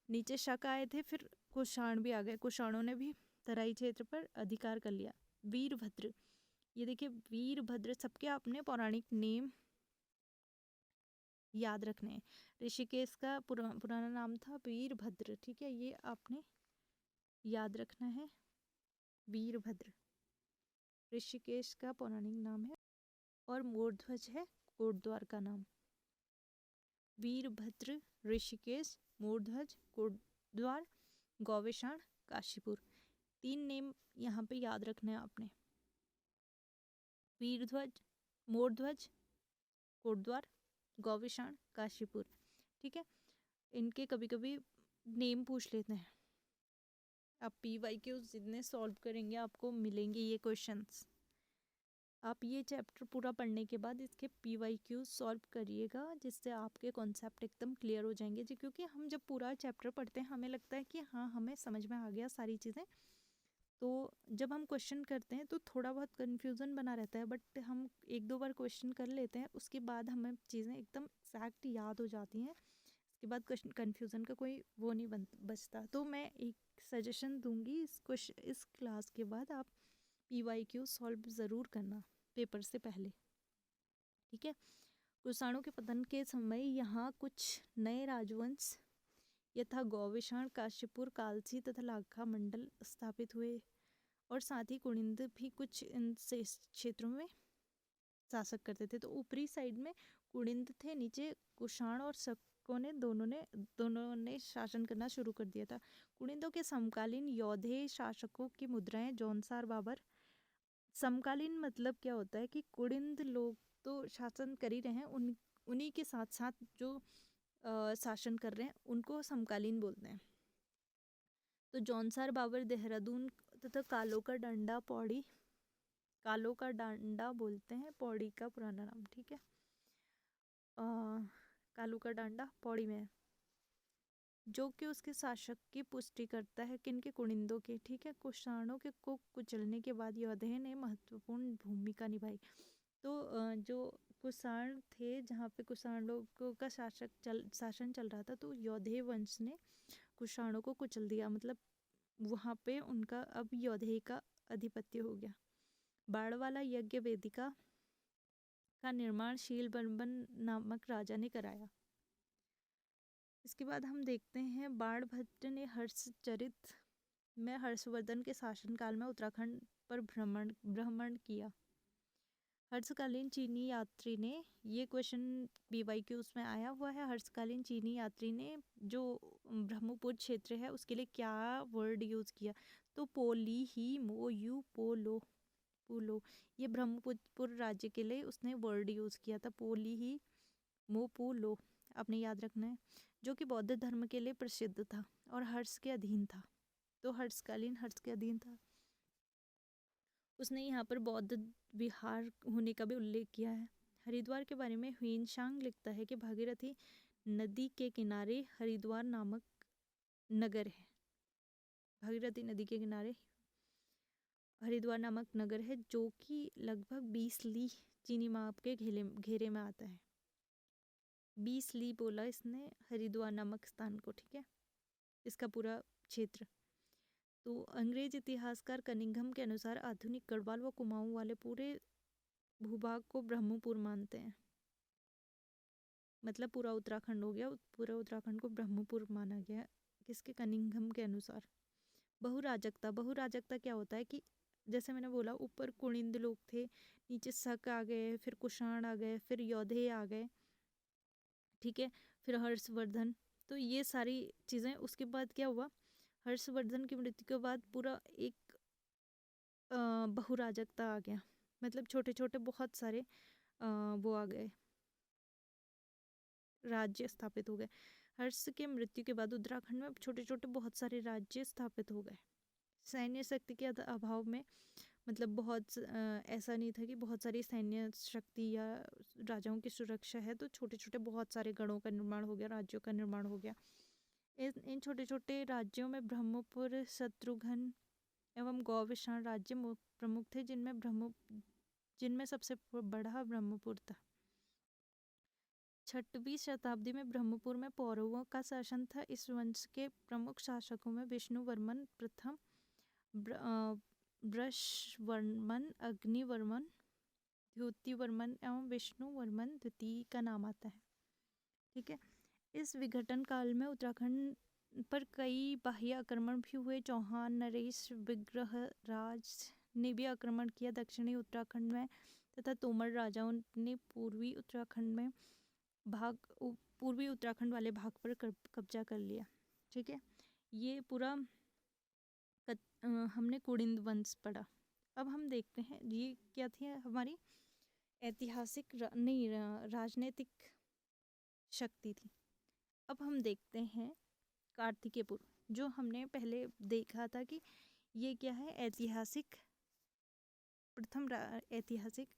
Speaker 1: नीचे शक आए थे, फिर कुषाण भी आ गए। कुषाणों ने भी तराई क्षेत्र पर अधिकार कर लिया। वीरभद्र, ये देखिए वीरभद्र, सबके अपने पौराणिक नेम याद रखने हैं। ऋषिकेश का पुराना नाम था वीरभद्र। ठीक है। ये आपने याद रखना है, वीरभद्र ऋषिकेश का पौराणिक नाम है। और मोरध्वज है कोटद्वार का नाम। वीरभद्र, ऋषिकेश, मोरध्वज, कोटद्वार, गौवेशाण, काशीपुर, 3 नेम यहाँ पे याद रखना है आपने। वीरध्वज, मोरध्वज, कोटद्वार, गौवेशाण, काशीपुर। ठीक है। इनके कभी कभी नेम पूछ लेते हैं। आप PYQs जितने सॉल्व करेंगे आपको मिलेंगे ये क्वेश्चंस। आप ये चैप्टर पूरा पढ़ने के बाद इसके PYQs सॉल्व करिएगा, जिससे आपके कॉन्सेप्ट एकदम क्लियर हो जाएंगे जी। क्योंकि हम जब पूरा चैप्टर पढ़ते हैं हमें लगता है कि हाँ हमें समझ में आ गया सारी चीज़ें, तो जब हम क्वेश्चन करते हैं तो थोड़ा बहुत कन्फ्यूज़न बना रहता है। बट हम 1-2 बार क्वेश्चन कर लेते हैं, उसके बाद हमें चीज़ें एकदम एग्जैक्ट याद हो जाती हैं। इसके बाद कन्फ्यूज़न का कोई वो नहीं बचता। तो मैं एक सजेशन दूंगी, इस क्लास के बाद आप PYQ सॉल्व ज़रूर करना पेपर से पहले, ठीक है। कुषाणों के पतन के समय यहाँ कुछ नए राजवंश यथा गौविषाण, काश्यपुर, कालसी तथा लाखा मंडल स्थापित हुए और साथ ही कुणिंद भी कुछ इन क्षेत्रों में शासक करते थे। तो ऊपरी साइड में कुणिंद थे, नीचे कुषाण और शकों ने दोनों ने शासन करना शुरू कर दिया था। कुणिंदों के समकालीन योधे शासकों की मुद्राएं जौनसार बाबर। समकालीन मतलब क्या होता है कि कुणिंद लोग तो शासन कर ही रहे हैं, उन्हीं के साथ साथ जो शासन कर रहे हैं उनको समकालीन बोलते हैं। तो जौनसार बाबर देहरादून तथा कालो का डांडा पौड़ी, कालो का डांडा बोलते हैं पौड़ी का पुराना नाम, ठीक है। कालो का डांडा पौड़ी में है, जो कि उसके शासक की पुष्टि करता है, किनके, कुणिंदों के, ठीक है। कुषाणों के को कुचलने के बाद योधे ने महत्वपूर्ण भूमिका निभाई। तो जो कुषाण थे, जहाँ पे कुषाण लोगों का शासन चल रहा था, तो योधे वंश ने कुषाणों को कुचल दिया, मतलब वहाँ पे उनका अब योधे का अधिपत्य हो गया। बाड़वाला यज्ञ वेदिका का निर्माण शीलबर्मन नामक राजा ने कराया। इसके बाद हम देखते हैं बाणभट्ट ने हर्षचरित में हर्षवर्धन के शासनकाल में उत्तराखंड पर भ्रमण किया। हर्षकालीन चीनी यात्री ने, ये क्वेश्चन PYQ में आया हुआ है, हर्षकालीन चीनी यात्री ने जो ब्रह्मपुर क्षेत्र है उसके लिए क्या वर्ड यूज़ किया, तो पोली ही मो यू पोलो पोलो, ये ब्रह्मपुर राज्य के लिए उसने वर्ड यूज़ किया था, पोली ही मो पोलो, आपने याद रखना है, जो कि बौद्ध धर्म के लिए प्रसिद्ध था और हर्ष के अधीन था। तो हर्षकालीन हर्ष के अधीन था। उसने यहाँ पर बौद्ध विहार होने का भी उल्लेख किया है। हरिद्वार के बारे में ह्वेनसांग लिखता है कि भागीरथी नदी के किनारे हरिद्वार नामक नगर है। भागीरथी नदी के किनारे हरिद्वार नामक नगर है, जो कि लगभग 20 ली चीनी माप के घेरे में आता है। 20 ली बोला इसने हरिद्वार नामक स्थान को, ठीक है, इसका पूरा क्षेत्र। तो अंग्रेज इतिहासकार कनिंघम के अनुसार आधुनिक गढ़वाल व कुमाऊं वाले पूरे भूभाग को ब्रह्मपुर मानते हैं, मतलब पूरा उत्तराखंड हो गया, पूरा उत्तराखंड को ब्रह्मपुर माना गया किसके, कनिंघम के अनुसार। बहुराजकता क्या होता है कि जैसे मैंने बोला, ऊपर कुणिंद लोग थे, नीचे शक आ गए, फिर कुषाण आ गए, फिर योधे आ गए, ठीक है, फिर हर्षवर्धन। तो ये सारी चीज़ें, उसके बाद क्या हुआ, हर्षवर्धन की मृत्यु के बाद पूरा एक बहुराजकता आ गया, मतलब छोटे छोटे बहुत सारे वो आ गए, राज्य स्थापित हो गए। हर्ष के मृत्यु के बाद उत्तराखंड में छोटे छोटे बहुत सारे राज्य स्थापित हो गए। सैन्य शक्ति के अभाव में, मतलब बहुत ऐसा नहीं था कि बहुत सारी सैन्य शक्ति या राजाओं की सुरक्षा है, तो छोटे छोटे बहुत सारे गढ़ों का निर्माण हो गया, राज्यों का निर्माण हो गया। इन छोटे छोटे राज्यों में ब्रह्मपुर, शत्रुघ्न एवं गौविषाण राज्य प्रमुख थे, जिनमें सबसे बड़ा ब्रह्मपुर था। 6वीं शताब्दी में ब्रह्मपुर में पौरवों का शासन था। इस वंश के प्रमुख शासकों में विष्णुवर्मन प्रथम, वृषवर्मन, अग्निवर्मन, द्युतिवर्मन एवं विष्णुवर्मन द्वितीय का नाम आता है, ठीक है। इस विघटन काल में उत्तराखंड पर कई बाह्य आक्रमण भी हुए। चौहान, नरेश, विग्रहराज ने भी आक्रमण किया दक्षिणी उत्तराखंड में, तथा तोमर राजाओं ने पूर्वी उत्तराखंड वाले भाग पर कब्जा कर लिया, ठीक है। ये पूरा हमने कुणिंद वंश पढ़ा। अब हम देखते हैं ये क्या थी हमारी ऐतिहासिक नहीं राजनीतिक शक्ति थी। अब हम देखते हैं कार्तिकेयपुर, जो हमने पहले देखा था कि ये क्या है, ऐतिहासिक प्रथम ऐतिहासिक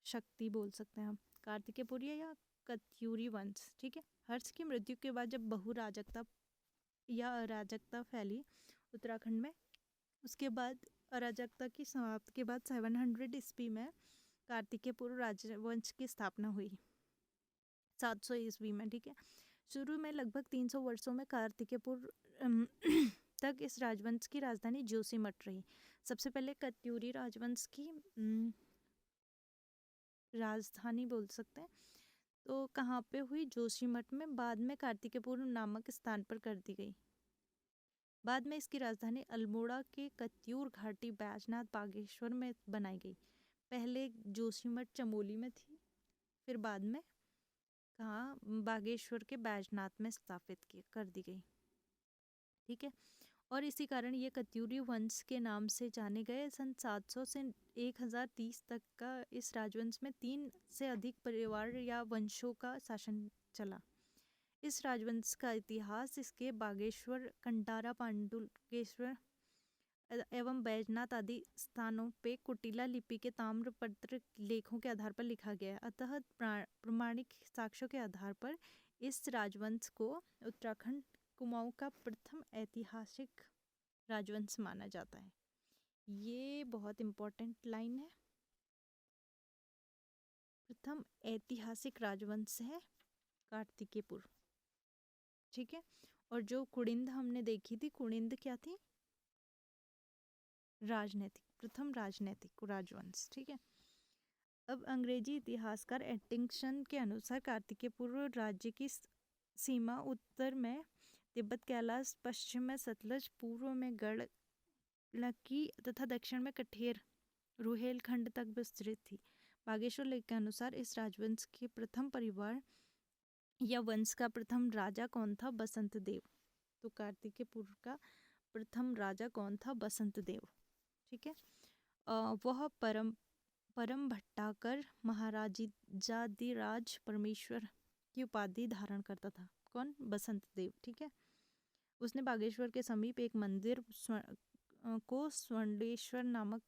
Speaker 1: शक्ति बोल सकते हैं हम, कार्तिकेयपुर या कत्यूरी वंश, ठीक है। हर्ष की मृत्यु के बाद जब बहुराजकता या अराजकता फैली उत्तराखंड में, उसके बाद अराजकता की समाप्ति के बाद 700 ईस्वी में कार्तिकेयपुर राजवंश की स्थापना हुई, 700 ईस्वी में, ठीक है। शुरू में लगभग 300 वर्षों में कार्तिकेयपुर तक इस राजवंश की राजधानी जोशीमठ रही। सबसे पहले कत्यूरी राजवंश की राजधानी बोल सकते हैं, तो कहाँ पे हुई? जोशीमठ में। बाद में कार्तिकेयपुर नामक स्थान पर कर दी गई। बाद में इसकी राजधानी अल्मोड़ा के कत्यूर घाटी बैजनाथ बागेश्वर में बनाई गई। पहले जोशीमठ चमोली में थी, फिर बाद में कहाँ? बागेश्वर के बैजनाथ में स्थापित कर दी गई। ठीक है, और इसी कारण ये कत्यूरी वंश के नाम से जाने गए। सन 700 से 1030 तक का इस राजवंश में 3 से अधिक परिवार या वंशों का शासन चला। इस राजवंश का इतिहास इसके बागेश्वर, कंडारा, पांडुकेश्वर एवं बैजनाथ आदि स्थानों पे कुटिला लिपि के ताम्रपत्र लेखों के आधार पर लिखा गया है। अतः प्रमाणिक साक्ष्यों के आधार पर इस राजवंश को उत्तराखंड कुमाऊं का प्रथम ऐतिहासिक राजवंश माना जाता है। ये बहुत इम्पोर्टेंट लाइन है। प्रथम ऐतिहासिक राजवंश है कार्तिकेयपुर। ठीक है, और जो कुड़िंद हमने देखी थी, कुड़िंद क्या थी? राजनैतिक, प्रथम राजनैतिक राजवंश। ठीक है, अब अंग्रेजी इतिहासकार एटिंगसन के अनुसार कार्तिकेयपुर राज्य की सीमा उत्तर में तिब्बत कैलाश, पश्चिम में सतलज, पूर्व में गढ़की तथा दक्षिण में कठेर रुहेलखंड तक विस्तृत थी। बागेश्वर लेख के अनुसार इस राजवंश के प्रथम परिवार या वंश का प्रथम राजा कौन था? बसंत देव। तो कार्तिकेयपुर का प्रथम राजा कौन था? बसंत देव। ठीक है, वह परम भट्टाकर महाराजाधिराज परमेश्वर की उपाधि धारण करता था। कौन? बसंत देव। ठीक है, उसने बागेश्वर के समीप एक मंदिर को स्वर्णेश्वर नामक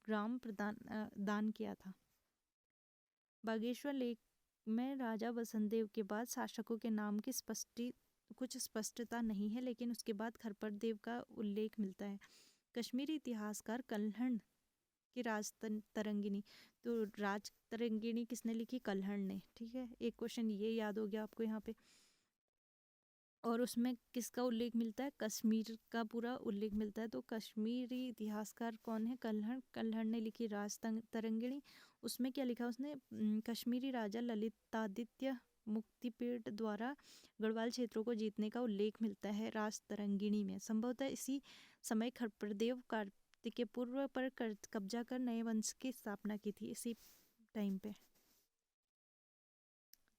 Speaker 1: ग्राम दान किया था। बागेश्वर लेख में राजा बसंत देव के बाद शासकों के नाम की कुछ स्पष्टता नहीं है, लेकिन उसके बाद खरपर देव का उल्लेख मिलता है। कश्मीरी इतिहासकार कल्हण की राज तरंगिणी, तो राज तरंगिणी किसने लिखी? कल्हण ने। ठीक है, एक क्वेश्चन ये याद हो गया आपको यहाँ पे। और उसमें किसका उल्लेख मिलता है? कश्मीर का पूरा उल्लेख मिलता है। तो कश्मीरी इतिहासकार कौन है? कल्हण। कल्हण ने लिखी राज तरंगिणी। उसमें क्या लिखा उसने? कश्मीरी राजा ललितादित्य मुक्तिपेट द्वारा गढ़वाल क्षेत्रों को जीतने का उल्लेख मिलता है राज तरंगिणी में। संभवतः इसी समय खरप्रदेव कार्तिकेयपुर पर कब्जा कर नए वंश की स्थापना की थी, इसी टाइम पे।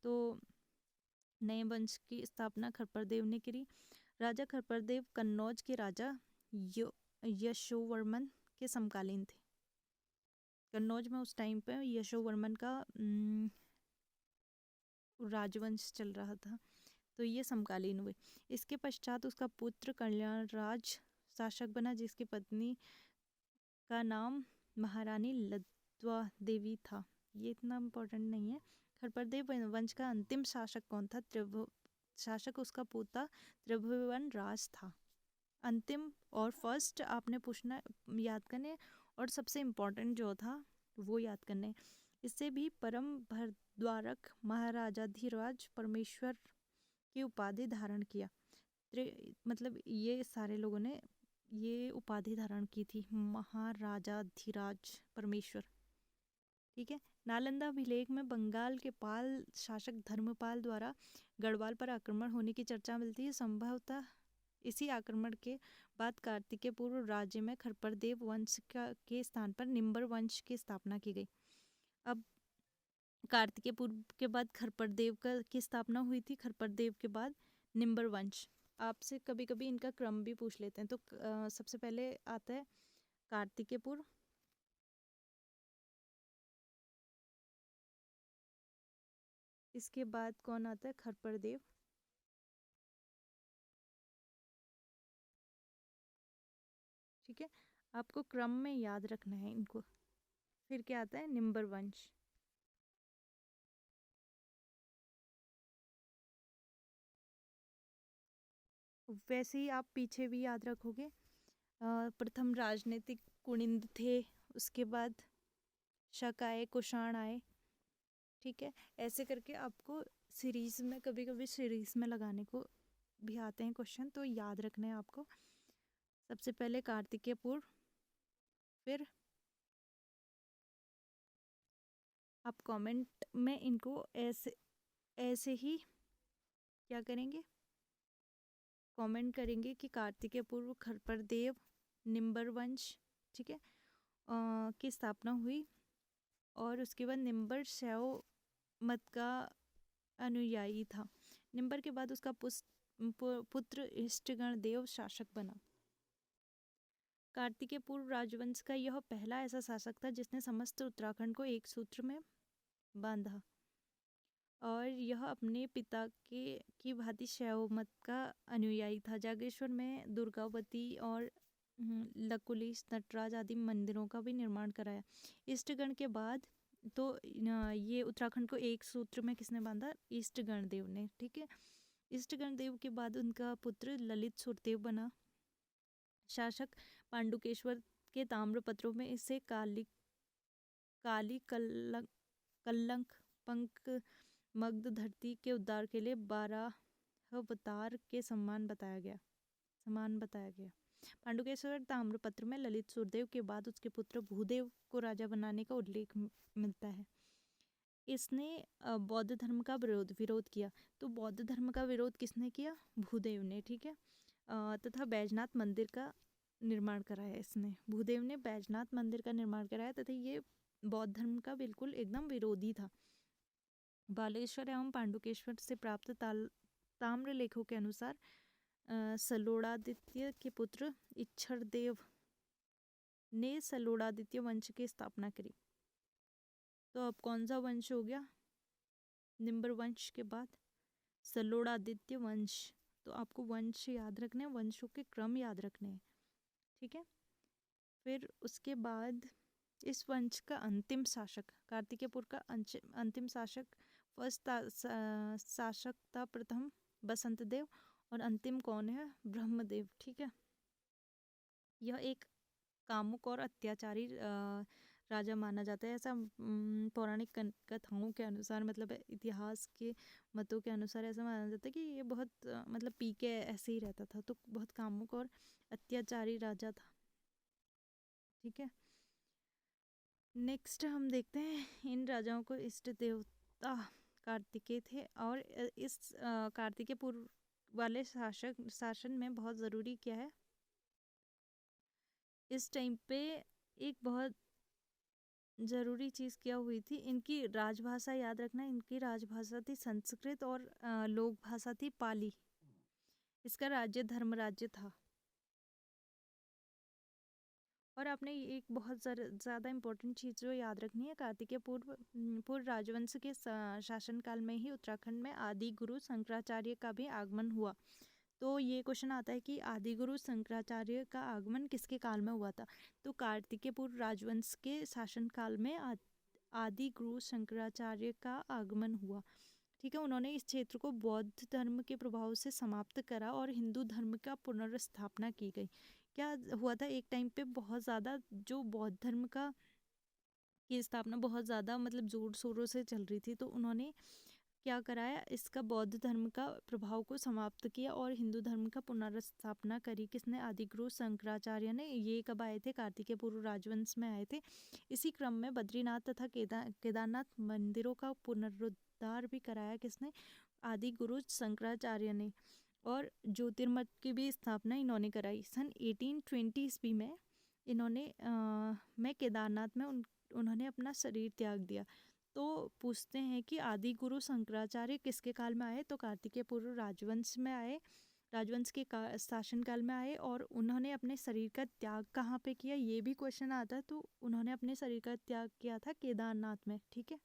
Speaker 1: तो नए वंश की स्थापना खरप्रदेव ने करी। राजा खरप्रदेव कन्नौज के राजा यशोवर्मन के समकालीन थे। कन्नौज में उस टाइम पे यशोवर्मन का राजवंश चल रहा था, तो ये समकालीन हुए। इसके पश्चात उसका पुत्र कल्याण राज शासक बना, जिसकी पत्नी का नाम महारानी लद्वा देवी था। ये इतना इम्पोर्टेंट नहीं है। खरप्रदेव वंश का अंतिम शासक कौन था? शासक उसका पोता त्रिभुवन राज था। अंतिम और फर्स्ट आपने पूछना, याद करने, और सबसे इम्पोर्टेंट जो था वो याद करने। इससे भी परम भरद्वारक महाराजाधिराज परमेश्वर की उपाधि धारण किया। मतलब ये सारे लोगों ने ये उपाधि धारण की थी, महाराजाधिराज परमेश्वर। ठीक है, नालंदा अभिलेख में बंगाल के पाल शासक धर्मपाल द्वारा गढ़वाल पर आक्रमण होने की चर्चा मिलती है। संभवतः इसी आक्रमण के बाद कार्तिकेयपुर राज्य में खरप्रदेव वंश के स्थान पर निम्बर वंश की स्थापना की गई। अब कार्तिकेयपुर के बाद खरप्रदेव की स्थापना हुई थी, खरप्रदेव के बाद निम्बर वंश। आपसे कभी कभी इनका क्रम भी पूछ लेते हैं। तो सबसे पहले आता है कार्तिकेयपुर, इसके बाद कौन आता है? खरप्रदेव, ठीक है, आपको क्रम में याद रखना है इनको। फिर क्या आता है? निम्बर वंश। वैसे ही आप पीछे भी याद रखोगे। प्रथम राजनीतिक कुनिंद थे, उसके बाद शक आए, कुषाण आए, ठीक है, ऐसे करके आपको सीरीज में, कभी कभी सीरीज में लगाने को भी आते हैं क्वेश्चन, तो याद रखना है आपको। सबसे पहले कार्तिकेय पूर्व, फिर आप कमेंट में इनको ऐसे ऐसे ही क्या करेंगे, कमेंट करेंगे कि कार्तिकेय पूर्व खरपरदेव निम्बर वंश, ठीक है, की स्थापना हुई, और उसके बाद निम्बर शैव मत का अनुयायी था। निम्बर के बाद उसका पुत्र इष्टगण देव शासक बना। कार्तिकेय पूर्व राजवंश का यह पहला ऐसा शासक था जिसने समस्त उत्तराखंड को एक सूत्र में बांधा, और यह अपने पिता के की भांति शैव मत का अनुयायी था। जागेश्वर में दुर्गावती और लकुलिश, नटराज आदि मंदिरों का भी निर्माण कराया। इष्टगण के बाद तो ये उत्तराखंड को एक सूत्र में किसने बांधा? इष्टगण देव ने, ठीक है। इष्टगण देव के बाद उनका पुत्र ललित सुरदेव बना शासक। पांडुकेश्वर के ताम्रपत्रों में इसे काली कलंक पंक मगध धरती के उद्धार के लिए 12 अवतार के समान बताया गया। पांडुकेश्वर ताम्रपत्र में ललित सुरदेव के बाद उसके पुत्र भूदेव को राजा बनाने का उल्लेख मिलता है। इसने बौद्ध धर्म का विरोध किया। तो बौद्ध धर्म का विरोध किसने किया? भूदेव ने, ठीक है। तथा बैजनाथ मंदिर का निर्माण कराया इसने। भूदेव ने बैजनाथ मंदिर का निर्माण कराया तथा ये बौद्ध धर्म का बिल्कुल एकदम विरोधी था। बालेश्वर एवं पांडुकेश्वर से प्राप्त ताम्र लेखों के अनुसार सलोड़ादित्य के पुत्र इच्छरदेव ने सलोड़ादित्य वंश की स्थापना करी। तो अब कौन सा वंश हो गया? निम्बर वंश के बाद सलोड़ादित्य वंश। तो आपको वंश याद रखने, वंशों के क्रम याद रखने हैं, ठीक है। फिर उसके बाद इस वंश का अंतिम शासक, कार्तिकेयपुर का अंतिम शासक, फर्स्ट शासक था प्रथम बसंत देव, और अंतिम कौन है? ब्रह्मदेव, ठीक है। यह एक कामुक और अत्याचारी राजा माना जाता है, ऐसा पौराणिक कथाओं के अनुसार, मतलब इतिहास के मतों के अनुसार ऐसा माना जाता है कि ये बहुत मतलब पी के ऐसे ही रहता था, तो बहुत कामुक और अत्याचारी राजा था, ठीक है। नेक्स्ट हम देखते हैं, इन राजाओं को इष्ट देवता कार्तिकेय थे, और इस कार्तिकेय पूर्व वाले शासन में बहुत ज़रूरी क्या है, इस टाइम पे एक बहुत ज़रूरी चीज़ क्या हुई थी, इनकी राजभाषा याद रखना। इनकी राजभाषा थी संस्कृत, और लोक भाषा थी पाली। इसका राज्य धर्म राज्य था। और आपने एक बहुत ज़्यादा इम्पोर्टेंट चीज़ जो याद रखनी है, कार्तिकेय पूर्व राजवंश के शासनकाल में ही उत्तराखंड में आदि गुरु शंकराचार्य का भी आगमन हुआ। तो ये क्वेश्चन आता है कि आदि गुरु शंकराचार्य का आगमन किसके काल में हुआ था? तो कार्तिकेय पूर्व राजवंश के शासनकाल में आदि गुरु शंकराचार्य का आगमन हुआ, ठीक है। उन्होंने इस क्षेत्र को बौद्ध धर्म के प्रभाव से समाप्त करा और हिंदू धर्म का पुनर्स्थापना की गई। क्या हुआ था, एक टाइम पे बहुत ज़्यादा जो बौद्ध धर्म का की स्थापना बहुत ज़्यादा मतलब जोर शोरों से चल रही थी, तो उन्होंने क्या कराया, इसका बौद्ध धर्म का प्रभाव को समाप्त किया और हिंदू धर्म का पुनर्स्थापना करी। किसने? आदिगुरु शंकराचार्य ने। ये कब आए थे? कार्तिकेय पूर्व राजवंश में आए थे। इसी क्रम में बद्रीनाथ तथा केदारनाथ मंदिरों का पुनरुद्धार भी कराया। किसने? आदि गुरु शंकराचार्य ने। और ज्योतिर्मठ की भी स्थापना इन्होंने कराई। सन 1820 ईस्वी में इन्होंने में केदारनाथ में उन्होंने अपना शरीर त्याग दिया। तो पूछते हैं कि आदि गुरु शंकराचार्य किसके काल में आए? तो कार्तिकेय पूर्व राजवंश में आए, राजवंश के शासनकाल में आए। और उन्होंने अपने शरीर का त्याग कहाँ पे किया, ये भी क्वेश्चन आता है। तो उन्होंने अपने शरीर का त्याग किया था केदारनाथ में, ठीक है।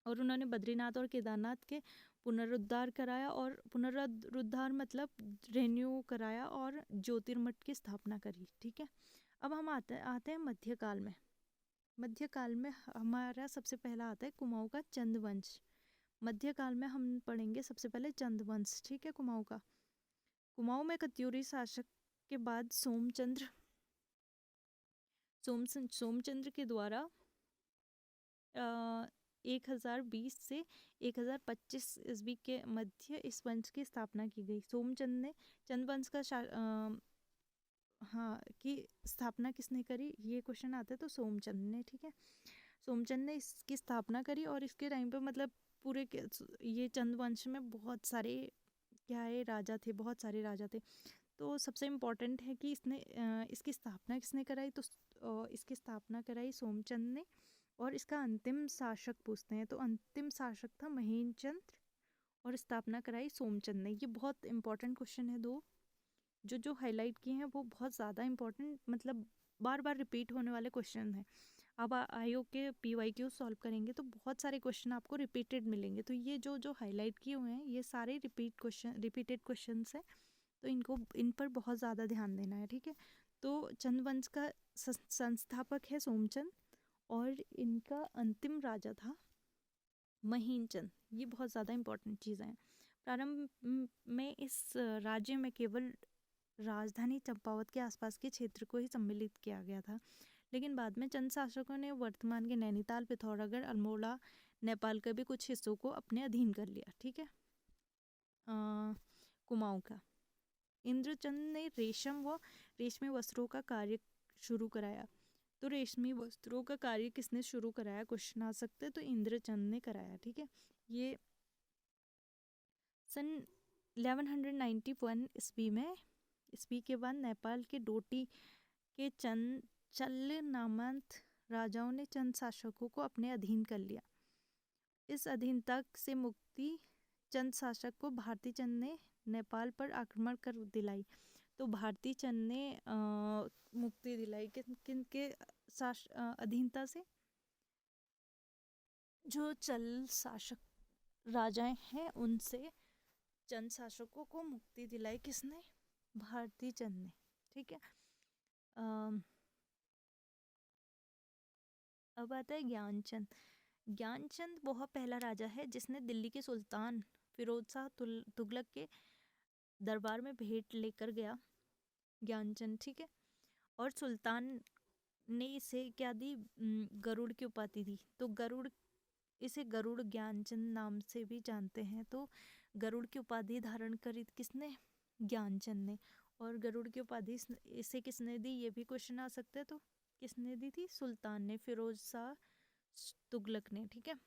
Speaker 1: और उन्होंने बद्रीनाथ और केदारनाथ के पुनरुद्धार कराया, और पुनरुद्धार मतलब रेन्यू कराया, और ज्योतिर्मठ की स्थापना करी, ठीक है। अब हम आते हैं मध्यकाल में। मध्यकाल में हमारा सबसे पहला आता है कुमाऊं का चंदवंश। मध्यकाल में हम पढ़ेंगे सबसे पहले चंदवंश, ठीक है, कुमाऊं का। कुमाऊं में कत्यूरी शासक के बाद सोमचंद्र के द्वारा 1020 से 1025 ईस्वी के मध्य इस वंश की स्थापना की गई। सोमचंद ने चंद वंश का हाँ की स्थापना किसने करी, ये क्वेश्चन आता है तो सोमचंद ने। ठीक है, सोमचंद ने इसकी स्थापना करी और इसके टाइम पे मतलब पूरे ये चंद वंश में बहुत सारे क्या है राजा थे, बहुत सारे राजा थे। तो सबसे इम्पोर्टेंट है कि इसकी स्थापना किसने कराई, तो इसकी स्थापना कराई सोमचंद ने। और इसका अंतिम शासक पूछते हैं तो अंतिम शासक था महेंद्रचंद्र और स्थापना कराई सोमचंद ने। ये बहुत इंपॉर्टेंट क्वेश्चन है, दो जो हाईलाइट किए हैं वो बहुत ज़्यादा इंपॉर्टेंट, मतलब बार बार रिपीट होने वाले क्वेश्चन हैं। अब आयोग के PYQ सॉल्व करेंगे तो बहुत सारे क्वेश्चन आपको रिपीटेड मिलेंगे। तो ये जो हाईलाइट किए हुए हैं ये सारे रिपीटेड क्वेश्चंस हैं, तो इन पर बहुत ज़्यादा ध्यान देना है। ठीक है, तो चंद्रवंश का संस्थापक है सोमचंद और इनका अंतिम राजा था महीनचंद। ये बहुत ज़्यादा इंपॉर्टेंट चीज़ें हैं। प्रारंभ में इस राज्य में केवल राजधानी चंपावत के आसपास के क्षेत्र को ही सम्मिलित किया गया था, लेकिन बाद में चंद शासकों ने वर्तमान के नैनीताल, पिथौरागढ़, अल्मोड़ा, नेपाल के भी कुछ हिस्सों को अपने अधीन कर लिया। ठीक है, कुमाऊं का इंद्रचंद ने रेशमी वस्त्रों का कार्य शुरू कराया। तो रेशमी वस्त्रों का कार्य किसने शुरू कराया, क्वेश्चन आ सकते, तो इंद्रचंद ने कराया। ठीक है, ये सन 1191 ईस्वी के बाद नेपाल के डोटी के चल्ल नामक राजाओं ने चंद शासकों को अपने अधीन कर लिया। इस अधीनता से मुक्ति चंद शासक को भारती चंद ने नेपाल पर आक्रमण कर दिलाई। तो भारती चंद ने मुक्ति दिलाई किन के अधीनता से, जो चल शासक राजाएं हैं उनसे चंद शासकों को मुक्ति दिलाई किसने, भारती चंद ने। ठीक है, अब आता है ज्ञानचंद। ज्ञानचंद वह पहला राजा है जिसने दिल्ली के सुल्तान फिरोज शाह तुगलक के दरबार में भेंट लेकर गया, ज्ञानचंद। ठीक है, और सुल्तान ने इसे क्या दी, गरुड़ की उपाधि दी। तो इसे गरुड़ ज्ञानचंद नाम से भी जानते हैं। तो गरुड़ की उपाधि धारण करी किसने, ज्ञानचंद ने। और गरुड़ की उपाधि इसे किसने दी, ये भी क्वेश्चन आ सकता है, तो किसने दी थी, सुल्तान ने, फिरोज शाह तुगलक ने। ठीक है,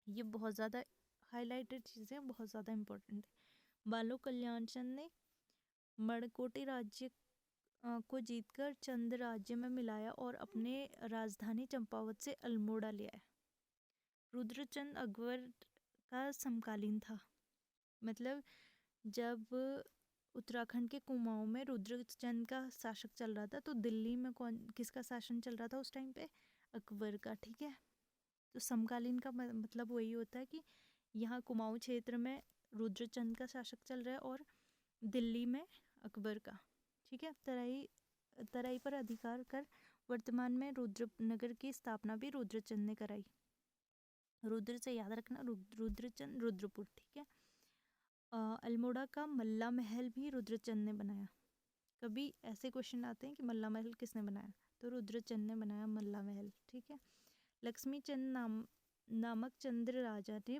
Speaker 1: ये बहुत ज़्यादा हाईलाइटेड चीज़ें, बहुत ज़्यादा इंपॉर्टेंट है। बालो कल्याण चंद ने मणकोटी राज्य को जीतकर चंद राज्य में मिलाया और अपने राजधानी चंपावत से अल्मोड़ा ले आया। रुद्रचंद अकबर का समकालीन था, मतलब जब उत्तराखंड के कुमाऊं में रुद्रचंद का शासक चल रहा था, तो दिल्ली में किसका शासन चल रहा था उस टाइम पे, अकबर का। ठीक है, तो समकालीन का मतलब वही होता है कि यहाँ कुमाऊं क्षेत्र में रुद्रचंद का शासक चल रहा है और दिल्ली में अकबर का। ठीक है, तराई पर अधिकार कर वर्तमान में रुद्रनगर की स्थापना भी रुद्रचंद ने कराई। रुद्र से याद रखना, रुद्रचंद, रुद्रपुर। ठीक है, अल्मोड़ा का मल्ला महल भी रुद्रचंद ने बनाया। कभी ऐसे क्वेश्चन आते हैं कि मल्ला महल किसने बनाया, तो रुद्रचंद ने बनाया मल्ला महल। ठीक है, लक्ष्मी चंद नामक चंद्र राजा ने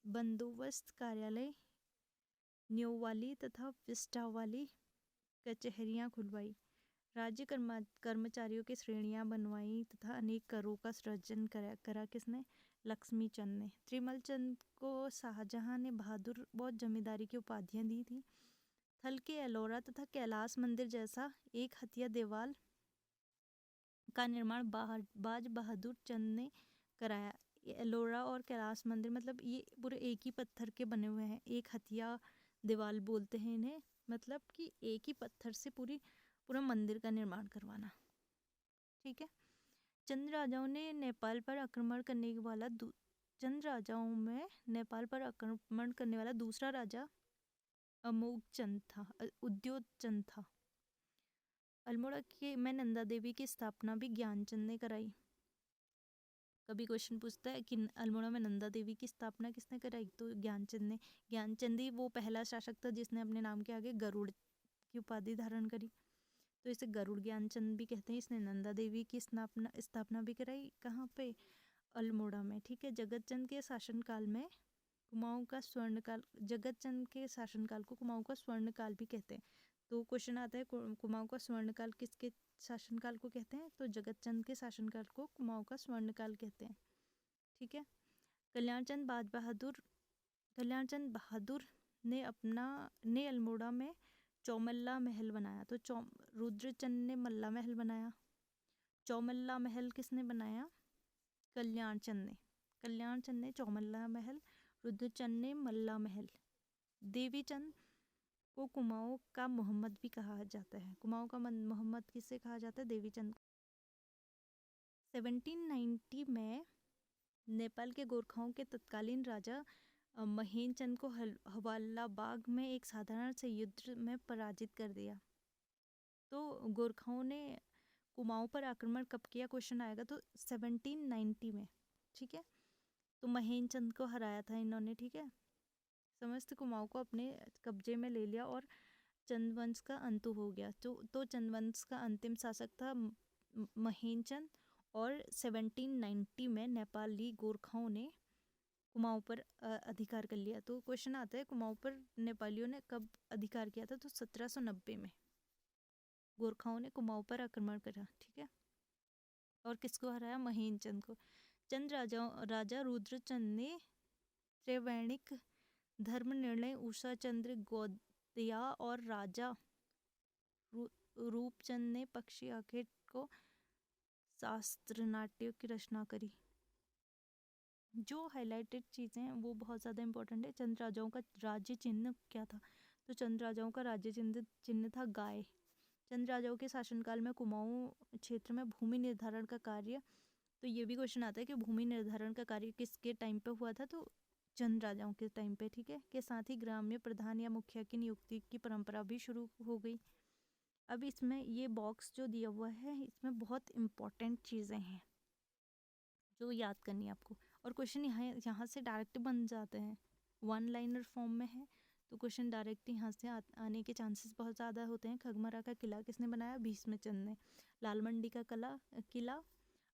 Speaker 1: बंदोबस्त कार्यालय, न्योवाली तथा विस्टावाली कचहरियाँ खुलवाई। राज्य कर्मचारियों की श्रेणियाँ बनवाई तथा अनेक करों का सृजन करा किसने, लक्ष्मी चंद ने। त्रिमल चंद को शाहजहां ने बहादुर व जमींदारी की उपाधियाँ दी थी। थल के एलोरा तथा कैलाश मंदिर जैसा एक हथिया देवाल का निर्माण बाज बहादुर चंद ने कराया। एलोरा और कैलाश मंदिर मतलब ये पूरे एक ही पत्थर के बने हुए हैं, एक हथिया दीवाल बोलते हैं इन्हें, मतलब कि एक ही पत्थर से पूरा मंदिर का निर्माण करवाना। ठीक है, चंद राजाओं में नेपाल पर आक्रमण करने वाला दूसरा राजा अमोघ चंद था, उद्योग चंद था। अल्मोड़ा में नंदा देवी की स्थापना भी ज्ञानचंद ने कराई। कभी क्वेश्चन पूछता है कि अल्मोड़ा में नंदा देवी की स्थापना किसने कराई, तो ज्ञानचंद ने। ज्ञानचंद ही वो पहला शासक था जिसने अपने नाम के आगे गरुड़ की उपाधि धारण करी, तो इसे गरुड़ ज्ञानचंद भी कहते हैं। इसने नंदा देवी की स्थापना भी कराई। कहाँ पे, अल्मोड़ा में, ठीक है। जगतचंद के शासनकाल में कुमाऊं का स्वर्णकाल, जगतचंद के शासनकाल को कुमाऊं का स्वर्णकाल भी कहते हैं। तो क्वेश्चन आता है कुमाऊं का स्वर्णकाल किसके शासनकाल को कहते हैं? तो जगतचंद के शासनकाल को कुमाऊं का स्वर्णकाल कहते हैं, ठीक है। कल्याणचंद बहादुर ने अल्मोड़ा में चौमल्ला महल बनाया। तो रुद्रचंद ने मल्ला महल बनाया। चौमल्ला महल किसने बनाया? कल्याणचंद ने चौमल्ला महल, रुद्रचंद ने मल्ला महल। देवीचंद को कुमाऊं का मोहम्मद भी कहा जाता है। कुमाऊं का मोहम्मद किसे कहा जाता है? देवीचंद। 1790 में नेपाल के गोरखाओं के तत्कालीन राजा महेंद्रचंद को हवाला बाग में एक साधारण से युद्ध में पराजित कर दिया। तो गोरखाओं ने कुमाऊं पर आक्रमण कब किया? क्वेश्चन आएगा तो 1790 में, ठीक है। तो महेंद्रचंद को हराया था इन्होंने, ठीक है। समस्त कुमाऊं को अपने कब्जे में ले लिया और चंदवंश का अंत हो गया। तो चंदवंश का अंतिम शासक था महेंद्रचंद, और 1790 में नेपाली गोरखाओं ने कुमाऊं पर अधिकार कर लिया। तो क्वेश्चन आता है कुमाऊं पर नेपालियों ने कब अधिकार किया था? तो 1790 में गोरखाओं ने कुमाऊं पर आक्रमण करा, ठीक है। और किसको हराया? महेंद्रचंद को। राजा रुद्रचंद ने त्रैवणिक धर्म निर्णय उषा चंद्र गोदिया और राजा रूपचंद ने पक्षी आखेट को शास्त्र नाट्यों की रचना करी। जो हाईलाइटेड चीज़ें हैं वो बहुत ज़्यादा इंपॉर्टेंट है। चंद राजाओं का राज्य चिन्ह क्या था? तो चंद राजाओं का राज्य चिन्ह था गाय। चंद राजाओं के शासनकाल में कुमाऊं क्षेत्र में भूमि निर्धारण का कार्य, तो ये भी क्वेश्चन आता है कि भूमि निर्धारण का कार्य किसके टाइम पे हुआ था? तो चंद राजाओं के टाइम पे, ठीक है। के साथ ही ग्राम्य प्रधान या मुखिया की नियुक्ति की परंपरा भी शुरू हो गई। अब इसमें ये बॉक्स जो दिया हुआ है इसमें बहुत इम्पोर्टेंट चीज़ें हैं जो याद करनी है आपको, और क्वेश्चन यहाँ से डायरेक्ट बन जाते हैं, वन लाइनर फॉर्म में है। तो क्वेश्चन डायरेक्ट यहाँ से आने के चांसेस बहुत ज़्यादा होते हैं। खगमरा का किला किसने बनाया? भीष्मचंद ने। लाल मंडी का किला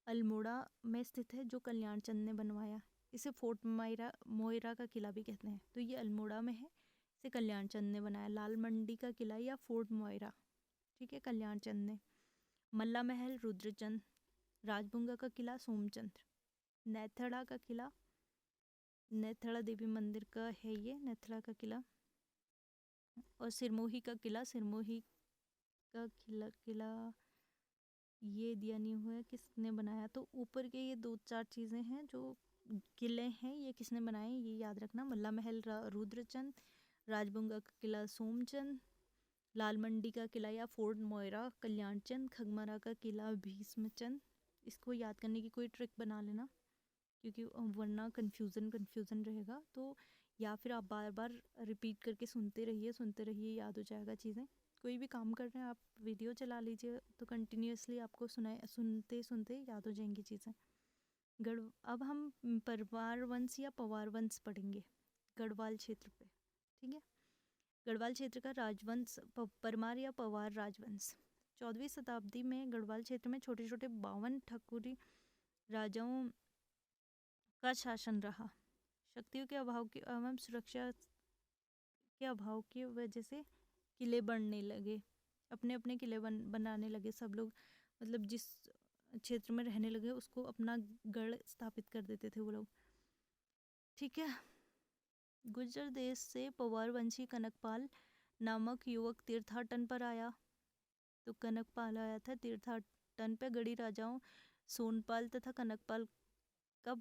Speaker 1: अल्मोड़ा में स्थित है जो कल्याणचंद ने बनवाया। इसे फोर्ट मोइरा का किला भी कहते हैं। तो ये अल्मोड़ा में है, इसे कल्याणचंद ने बनाया। लाल मंडी का किला या फोर्ट मोइरा, ठीक है, कल्याणचंद ने। मल्ला महल रुद्रचंद। राजभुंगा का किला सोमचंद्र। नेथड़ा का किला, नेथड़ा देवी मंदिर का है ये नेथड़ा का किला। और सिरमोही का किला ये दिया नहीं हुआ है किसने बनाया। तो ऊपर के ये 2-4 चीज़ें हैं जो किले हैं, ये किसने बनाए ये याद रखना। मल्ला महल रुद्रचंद, राजभुंगा का किला सोमचंद, लाल मंडी का किला या फोर्ट मोइरा कल्याणचंद, खगमरा का किला भीष्मचंद। इसको याद करने की कोई ट्रिक बना लेना क्योंकि वरना कन्फ्यूज़न रहेगा। तो या फिर आप बार बार रिपीट करके सुनते रहिए, याद हो जाएगा चीज़ें। कोई भी काम कर रहे हैं आप वीडियो चला लीजिए तो कंटिन्यूअसली आपको सुनते याद हो जाएंगी चीज़ें। अब हम परवार वंश या पवार वंश पढ़ेंगे गढ़वाल क्षेत्र पे, ठीक है। गढ़वाल क्षेत्र का राजवंश परमार या पवार राजवंश। 14वीं शताब्दी में गढ़वाल क्षेत्र में छोटे छोटे 52 ठकुरी राजाओं का शासन रहा। शक्तियों के अभाव की एवं सुरक्षा के अभाव की वजह से किले बनने लगे, अपने अपने किले बनाने लगे सब लोग। मतलब जिस क्षेत्र में रहने लगे उसको अपना गढ़ स्थापित कर देते थे वो लोग, ठीक है। गुर्जर देश से पवार वंशी कनकपाल नामक युवक तीर्थाटन पर आया। तो कनकपाल आया था तीर्थाटन पे। गढ़ी राजाओं सोनपाल तथा कनकपाल का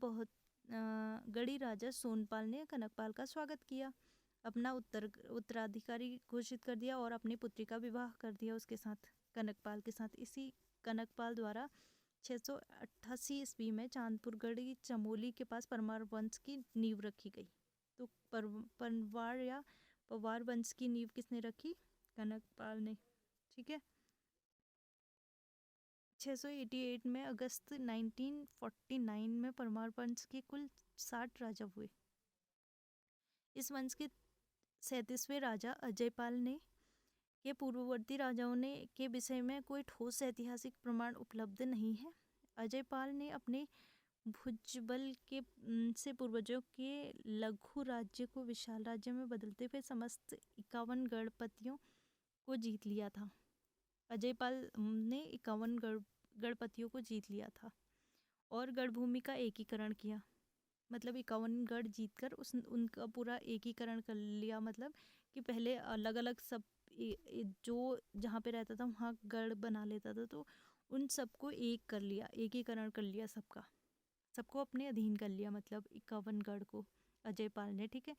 Speaker 1: गढ़ी राजा सोनपाल ने कनकपाल का स्वागत किया, अपना उत्तराधिकारी घोषित कर दिया और अपनी पुत्री का विवाह कर दिया उसके साथ, कनकपाल के साथ। इसी कनकपाल द्वारा 688 ईस्वी में चांदपुर गढ़ी चमोली के पास परमार वंश की नींव रखी गई। तो परवार या पवार वंश की नींव किसने रखी? कनकपाल ने, ठीक है। 688 में अगस्त 1949 में परमार वंश के कुल 60 राजा हुए। इस वंश के 37वें राजा अजयपाल ने के पूर्ववर्ती राजाओं ने के विषय में कोई ठोस ऐतिहासिक प्रमाण उपलब्ध नहीं है। अजयपाल ने अपने भुजबल के से पूर्वजों के लघु राज्य को विशाल राज्य में बदलते हुए समस्त 51 गणपतियों को जीत लिया था। अजयपाल ने 51 गणपतियों को जीत लिया था और गढ़भूमि का एकीकरण किया। मतलब 51 गढ़ जीतकर उनका पूरा एकीकरण कर लिया। मतलब कि पहले अलग अलग सब जो जहाँ पे रहता था वहाँ गढ़ बना लेता था, तो उन सबको एक कर लिया, एकीकरण कर लिया सबका, सबको अपने अधीन कर लिया। मतलब 51 गढ़ को अजयपाल ने, ठीक है।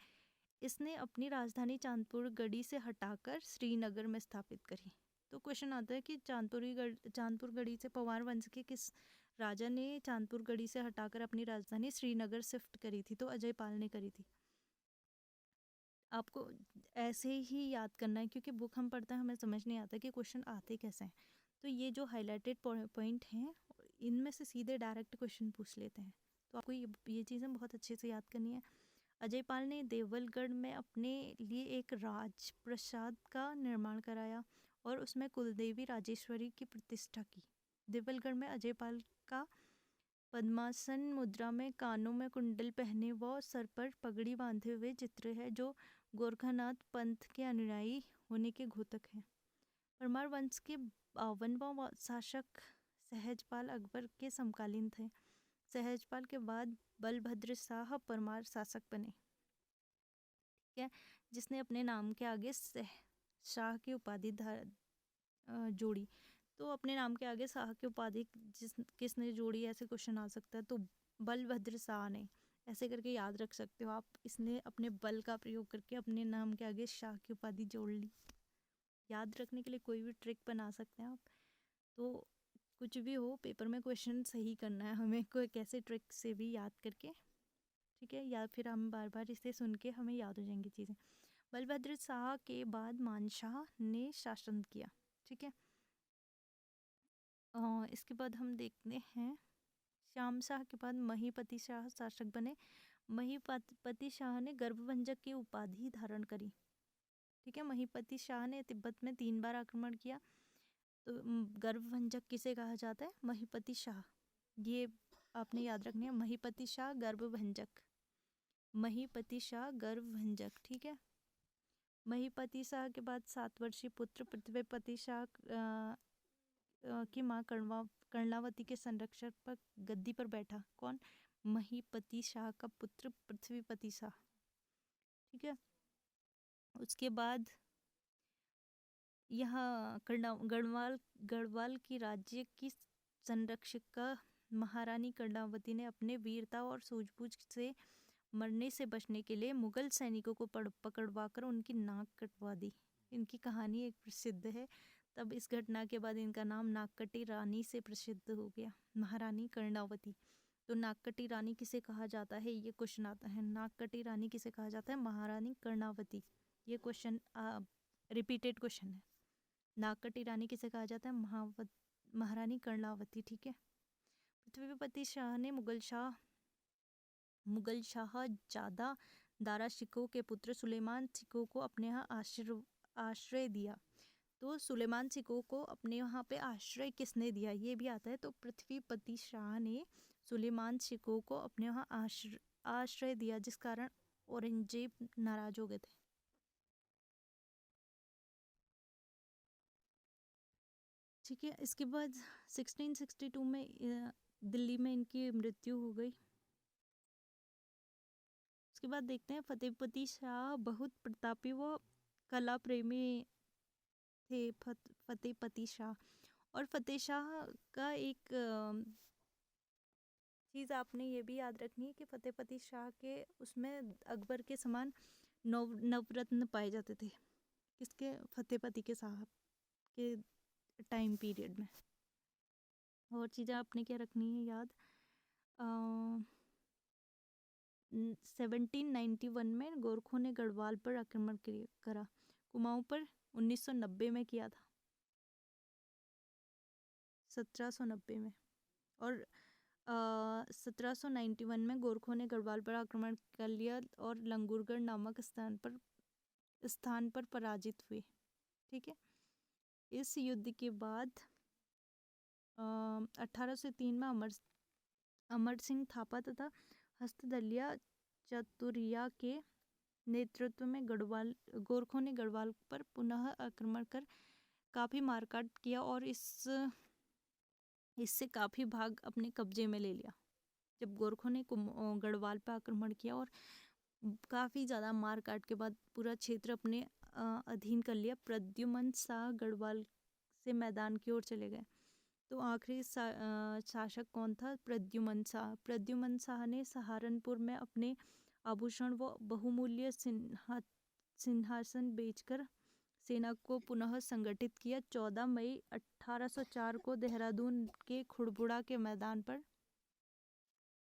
Speaker 1: इसने अपनी राजधानी चांदपुर गढ़ी से हटाकर श्रीनगर में स्थापित करी। तो क्वेश्चन आता है कि चांदपुर गढ़ी से पवार वंश के किस राजा ने चांदपुर गढ़ी से हटाकर अपनी राजधानी श्रीनगर शिफ्ट करी थी? तो अजयपाल ने करी थी। आपको ऐसे ही याद करना है, क्योंकि बुक हम पढ़ते हैं हमें समझ नहीं आता कि क्वेश्चन आते कैसे हैं। तो ये जो हाईलाइटेड पॉइंट हैं इनमें से सीधे डायरेक्ट क्वेश्चन पूछ लेते हैं, तो आपको ये चीज़ें बहुत अच्छे से याद करनी है। अजयपाल ने देवलगढ़ में अपने लिए एक राजप्रसाद का निर्माण कराया और उसमें कुलदेवी राजेश्वरी की प्रतिष्ठा की। देवलगढ़ में अजयपाल का पद्मासन मुद्रा में कानों में कुंडल पहने व सर पर पगड़ी बांधे हुए चित्र है, जो गोरखनाथ पंथ के अनुयायी होने के घोतक हैं। परमार वंश के 52वां शासक सहजपाल अकबर के समकालीन थे। सहजपाल के बाद बलभद्र शाह परमार शासक बने, ठीक है, जिसने अपने नाम के आगे शाह की उपाधि जोड़ी। तो अपने नाम के आगे शाह की उपाधि किसने जोड़ी, ऐसे क्वेश्चन आ सकता है। तो बलभद्र शाह ने, ऐसे करके याद रख सकते हो आप। इसने अपने बल का प्रयोग करके अपने नाम के आगे शाह की उपाधि जोड़ ली। याद रखने के लिए कोई भी ट्रिक बना सकते हैं आप। तो कुछ भी हो, पेपर में क्वेश्चन सही करना है हमें, कोई कैसे ट्रिक से भी याद करके, ठीक है, या फिर हम बार बार इसे सुन के हमें याद हो जाएंगी चीज़ें। बलभद्र शाह के बाद मानशाह ने शासन किया, ठीक है। इसके बाद हम देखते हैं श्याम शाह के बाद महीपति शाह शासक बने। महीपति शाह ने गर्भभंजक की उपाधि धारण करी, ठीक है। महीपति शाह ने तिब्बत में 3 बार आक्रमण किया। तो गर्भभंजक किसे कहा जाता है? महीपति शाह। ये आपने याद रखनी है, महीपति शाह गर्भभंजक, महीपति शाह गर्भभंजक, ठीक है। महीपति शाह के बाद 7 वर्षीय पुत्र पृथ्वीपति शाह की माँ कर्णावती के संरक्षक पर गद्दी पर बैठा। कौन? महीपति शाह का पुत्र पृथ्वीपति शाह, ठीक है। उसके बाद यहाँ गढ़वाल की राज्य की संरक्षिका महारानी कर्णावती ने अपने वीरता और सूझबूझ से मरने से बचने के लिए मुगल सैनिकों को पकड़वाकर उनकी नाक कटवा दी। इनकी कहानी एक प्रसिद्ध है। तब इस घटना के बाद इनका नाम नागकटी रानी से प्रसिद्ध हो गया, महारानी कर्णावती। तो नागकटी रानी किसे कहा जाता है, ये क्वेश्चन आता है। नागकटी रानी किसे कहा जाता है? महारानी कर्णावती। ये क्वेश्चन रिपीटेड क्वेश्चन है। नागकटी रानी किसे कहा जाता है? महारानी कर्णावती, ठीक है। पृथ्वीपति शाह ने मुगल शाह जादा दारा शिकोह के पुत्र सुलेमान शिकोह को अपने यहाँ आश्रय दिया। तो सुलेमान शिकोह को अपने यहाँ पे आश्रय किसने दिया, ये भी आता है। तो पृथ्वीपति शाह ने सुलेमान शिकोह को अपने यहाँ आश्रय दिया, जिस कारण औरंगजेब नाराज हो गए थे। ठीक है। इसके बाद 1662 में दिल्ली में इनकी मृत्यु हो गई। उसके बाद देखते हैं फतेहपति शाह बहुत प्रतापी व कला प्रेमी थे। फतेहपति शाह और फतेह शाह का एक चीज़ आपने ये भी याद रखनी है कि फतेहपति शाह के उसमें अकबर के समान नवरत्न पाए जाते थे। किसके? फतेहपति के साहब के टाइम पीरियड में। और चीज़ें आपने क्या रखनी है याद? 1791 में गोरखों ने गढ़वाल पर आक्रमण करा। कुमाऊं पर 1990 में किया था, 1790 में। और 1791 में गोरखों ने गढ़वाल पर आक्रमण कर लिया और लंगूरगढ़ नामक स्थान पर पराजित हुए, ठीक है। इस युद्ध के बाद 1803 में अमर सिंह थापा तथा हस्तदलिया चतुरिया के नेतृत्व में गोरखों ने गढ़वाल पर पुनः आक्रमण कर काफ़ी मारकाट किया और इससे काफ़ी भाग अपने कब्जे में ले लिया। जब गोरखों ने गढ़वाल पर आक्रमण किया और काफ़ी ज़्यादा मारकाट के बाद पूरा क्षेत्र अपने अधीन कर लिया, प्रद्युमन शाह गढ़वाल से मैदान की ओर चले गए। तो आखिरी शासक कौन था? प्रद्युमन शाह। प्रद्युमन शाह ने सहारनपुर में अपने आभूषण व बहुमूल्य सिंहासन बेचकर सेना को पुनः संगठित किया। 14 मई 1804 को देहरादून के खुड़बुड़ा के मैदान पर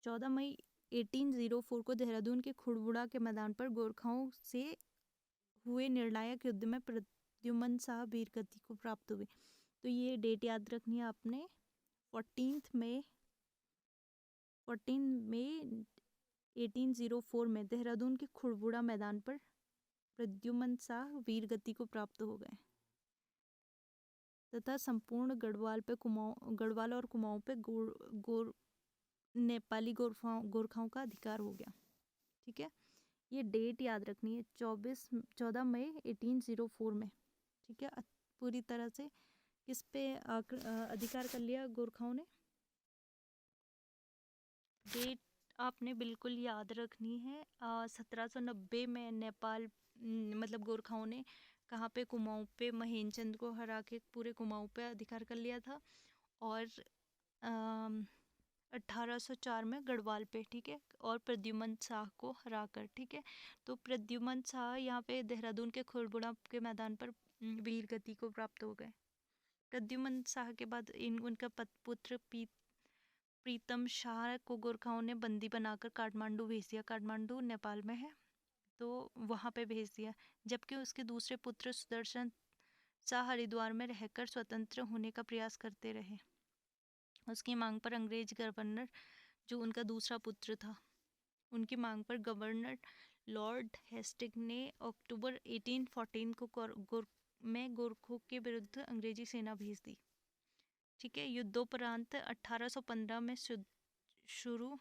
Speaker 1: 14 मई 1804 को देहरादून के खुड़बुड़ा के मैदान पर गोरखाओं से हुए निर्णायक युद्ध में प्रद्युमन शाह वीरगति को प्राप्त हुए। तो ये डेट याद रखनी है आपने, 14 मई 1804 में देहरादून के खुड़बुड़ा मैदान पर प्रद्युमन शाह वीरगति को प्राप्त हो गए तथा संपूर्ण गढ़वाल और कुमाऊं पे नेपाली गोरखाओं का अधिकार हो गया। ठीक है, ये डेट याद रखनी है, 14 मई 1804 में। ठीक है, पूरी तरह से किस पे अधिकार कर लिया गोरखाओं ने? डेट आपने बिल्कुल याद रखनी है। 1790 में नेपाल मतलब गोरखाओं ने कहाँ पे? कुमाऊं पे महेंद्रचंद को हरा के पूरे कुमाऊं पे अधिकार कर लिया था। और 1804 में गढ़वाल पे, ठीक है, और प्रद्युमन शाह को हरा कर। ठीक है, तो प्रद्युमन शाह यहाँ पे देहरादून के खुड़बुड़ा के मैदान पर वीर गति को प्राप्त हो गए। प्रद्युमन शाह के बाद उनका पुत्र प्रीतम शाह को गोरखाओं ने बंदी बनाकर काठमांडू भेज दिया। काठमांडू नेपाल में है, तो वहाँ पे भेज दिया। जबकि उसके दूसरे पुत्र सुदर्शन शाह हरिद्वार में रहकर स्वतंत्र होने का प्रयास करते रहे। उसकी मांग पर अंग्रेज गवर्नर, जो उनका दूसरा पुत्र था, उनकी मांग पर गवर्नर लॉर्ड हेस्टिंग ने अक्टूबर 1814 को गोरखों के विरुद्ध अंग्रेजी सेना भेज दी। ठीक है, युद्धोपरांत 1815 में शुरू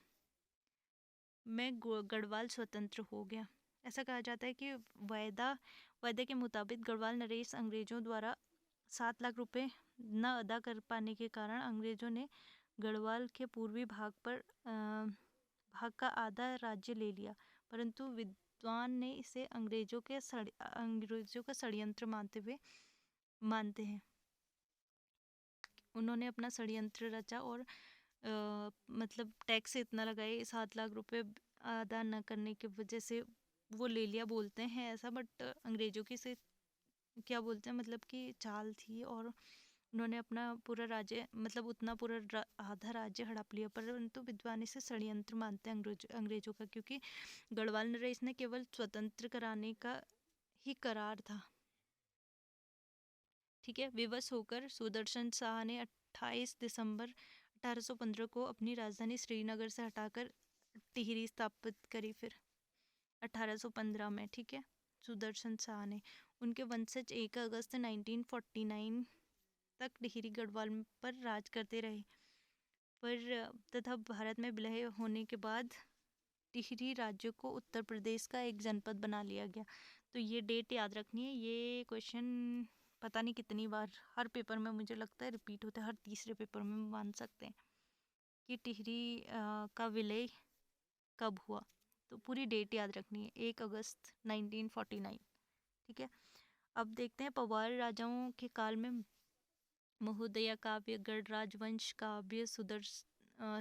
Speaker 1: में गढ़वाल स्वतंत्र हो गया। ऐसा कहा जाता है कि वायदे के मुताबिक गढ़वाल नरेश अंग्रेजों द्वारा 7 लाख रुपए न अदा कर पाने के कारण अंग्रेजों ने गढ़वाल के पूर्वी भाग का आधा राज्य ले लिया, परंतु विद्वान ने इसे अंग्रेजों का षड्यंत्र मानते हैं। उन्होंने अपना षड्यंत्र रचा और मतलब टैक्स इतना लगाए, 7 लाख रुपए अदा न करने की वजह से वो ले लिया, बोलते हैं ऐसा। बट अंग्रेजों की से क्या बोलते हैं, मतलब कि चाल थी, और उन्होंने अपना पूरा राज्य मतलब उतना पूरा आधा राज्य हड़प लिया। परंतु विद्वान इसे षड्यंत्र मानते हैं अंग्रेजों का, क्योंकि गढ़वाल नरेश ने केवल स्वतंत्र कराने का ही करार था। ठीक है, विवश होकर सुदर्शन शाह ने 28 दिसंबर 1815 को अपनी राजधानी श्रीनगर से हटाकर टिहरी स्थापित करी। फिर 1815 में, ठीक है, सुदर्शन शाह ने, उनके वंशज 1 अगस्त 1949 तक टिहरी गढ़वाल पर राज करते रहे। तथा भारत में विलय होने के बाद टिहरी राज्य को उत्तर प्रदेश का एक जनपद बना लिया गया। तो ये डेट याद रखनी है। ये क्वेश्चन पता नहीं कितनी बार हर पेपर में मुझे लगता है रिपीट होता है, हर तीसरे पेपर में मान सकते हैं कि टिहरी का विलय कब हुआ। तो पूरी डेट याद रखनी है, 1 अगस्त 1949। ठीक है, अब देखते हैं पवार राजाओं के काल में महोदया काव्य, गढ़ राजवंश काव्य,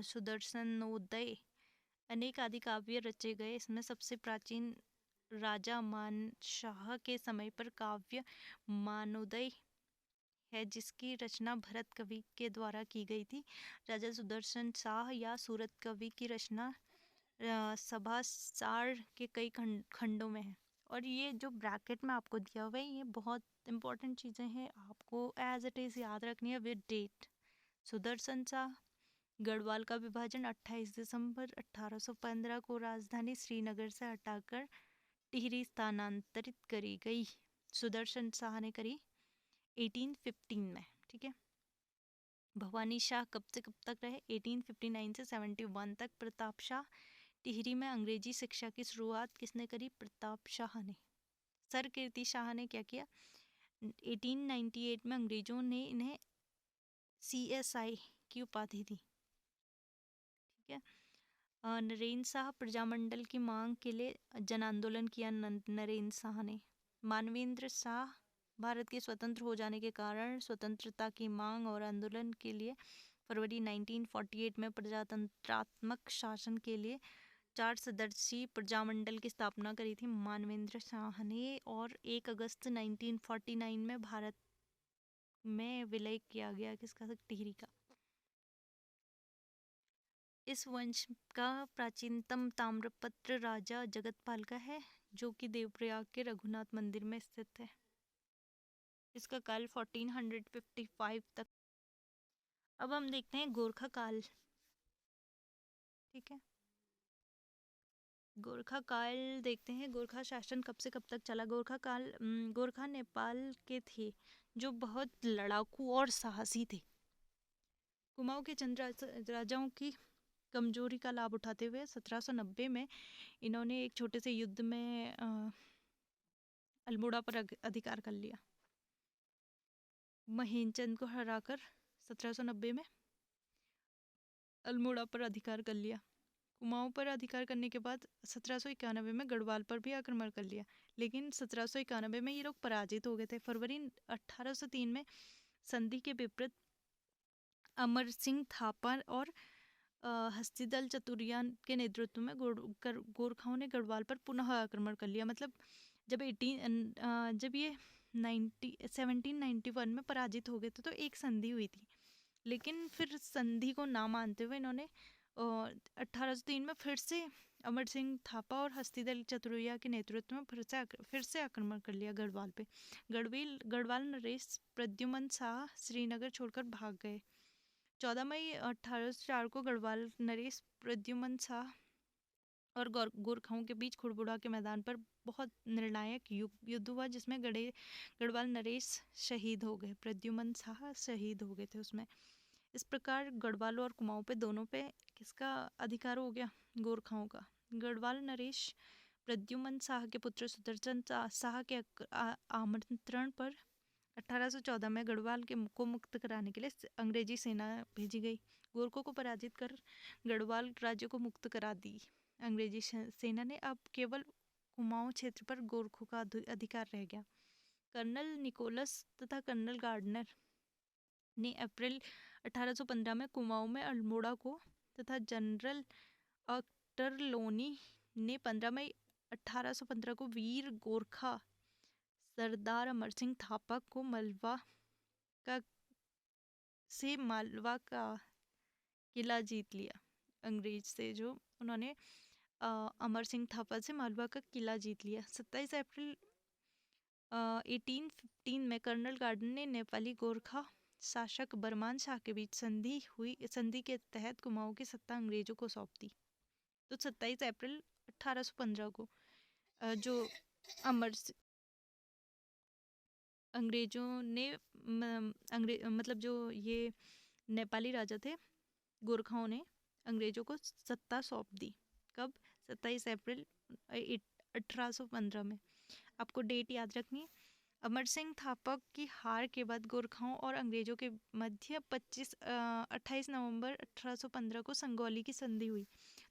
Speaker 1: सुदर्शनोदय, अनेक आदि काव्य रचे गए। इसमें सबसे प्राचीन राजा मानशाह के समय पर काव्य मानोदय है, जिसकी रचना भरत कवि के द्वारा की गई थी। राजा सुदर्शन शाह या सूरत कवि की रचना सभासार के कई खंडों में है। और ये जो ब्रैकेट में आपको दिया हुआ है, ये बहुत इंपॉर्टेंट चीज़ें हैं, आपको एज इट इज़ याद रखनी है विद डेट। सुदर्शन शाह, गढ़वाल का विभाजन 28 दिसंबर 1815 को राजधानी श्रीनगर से हटाकर टिहरी स्थानांतरित करी गई। सुदर्शन शाह ने करी 1815 में। ठीक है, भवानी शाह कब से कब तक रहे? 1859 से 71 तक। प्रताप शाह। टिहरी में अंग्रेजी शिक्षा की शुरुआत किसने करी? प्रताप शाह ने। सर कीर्ति शाह ने क्या किया? 1898 में अंग्रेजों ने इन्हें CSI की उपाधि दी। ठीक है। नरेंद्र शाह। प्रजामंडल की मांग के लिए जन आंदोलन किया नरेंद्र शाह ने। मानवेंद्र शाह। भारत के स्वतंत्र हो जाने के कारण स्वतंत्रता की मांग और आंदोलन के लिए फरवरी 1948 में प्रजातंत्रात्मक शासन के लिए 4 सदस्यीय प्रजामंडल की स्थापना करी थी मानवेंद्र शाह ने। और 1 अगस्त 1949 में भारत में विलय किया गया किसका? टिहरी का। इस वंश का प्राचीनतम ताम्रपत्र राजा जगतपाल का है, जो कि देवप्रयाग के रघुनाथ मंदिर में स्थित है। इसका काल 1455 तक। अब हम देखते हैं गोरखा काल। ठीक है। गोरखा काल देखते हैं। गोरखा शासन कब से कब तक चला? गोरखा काल गोरखा नेपाल के थे जो बहुत लड़ाकू और साहसी थे। कुमाऊं के चंद राजाओं की कमजोरी का लाभ उठाते हुए 1790 में इन्होंने एक छोटे से युद्ध में अल्मोड़ा पर अधिकार कर लिया। महेंद्रचंद को हराकर 1790 में अल्मोड़ा पर अधिकार कर लिया। कुमाऊं पर अधिकार करने के बाद 1791 में गढ़वाल पर भी आक्रमण कर लिया, लेकिन 1791 में ये लोग पराजित हो गए थे। फरवरी 1803 में संधि के विपरीत अमर सिंह थापा और हस्तिदल चतुरिया के नेतृत्व में गोरखाओं ने गढ़वाल पर पुनः आक्रमण कर लिया। मतलब जब ये 1791 में पराजित हो गए थे तो एक संधि हुई थी, लेकिन फिर संधि को ना मानते हुए इन्होंने 1803 में फिर से अमर सिंह थापा और हस्तिदल चतुरिया के नेतृत्व में फिर से आक्रमण कर लिया गढ़वाल पे। गढ़वाल नरेश प्रद्युमन शाह श्रीनगर छोड़कर भाग गए। 14 मई 1804 को गढ़वाल नरेश प्रद्युमन शाह और गोरखाओं के बीच खुड़बुड़ा के मैदान पर बहुत निर्णायक युद्ध हुआ, जिसमें गढ़वाल नरेश शहीद हो गए। प्रद्युमन शाह शहीद हो गए थे उसमें। इस प्रकार गढ़वाल और कुमाऊं पे दोनों पे किसका अधिकार हो गया? गोरखाओं का। गढ़वाल नरेश प्रद्युमन शाह के पुत्र सुदर्शन शाह के आमंत्रण पर 1814 में गढ़वाल को मुक्त कराने के लिए अंग्रेजी सेना भेजी गई। गोरखों को पराजित कर गढ़वाल राज्य को मुक्त करा दी अंग्रेजी सेना ने। अब केवल कुमाऊं क्षेत्र पर गोरखों का अधिकार रह गया। कर्नल निकोलस तथा कर्नल गार्डनर ने अप्रैल 1815 में कुमाऊं में अल्मोड़ा को तथा जनरल अख्तरलोनी ने 15 मई 1815 को वीर गोरखा सरदार अमर सिंह थापा को मालवा का किला जीत लिया। अंग्रेज से जो उन्होंने अमर सिंह थापा से मालवा का किला जीत लिया। 27 अप्रैल 1815 में कर्नल गार्डन ने नेपाली गोरखा शासक बरमान शाह के बीच संधि के तहत कुमाऊं की सत्ता अंग्रेजों को सौंप दी। तो 27 अप्रैल 1815 को जो अंग्रेजों ने मतलब जो ये नेपाली राजा थे गोरखाओं ने अंग्रेजों को सत्ता सौंप दी। कब? 27 अप्रैल 1815 में। आपको डेट याद रखनी है। अमर सिंह थापा की हार के बाद गोरखाओं और अंग्रेजों के मध्य 28 नवंबर 1815 को संगौली की संधि हुई।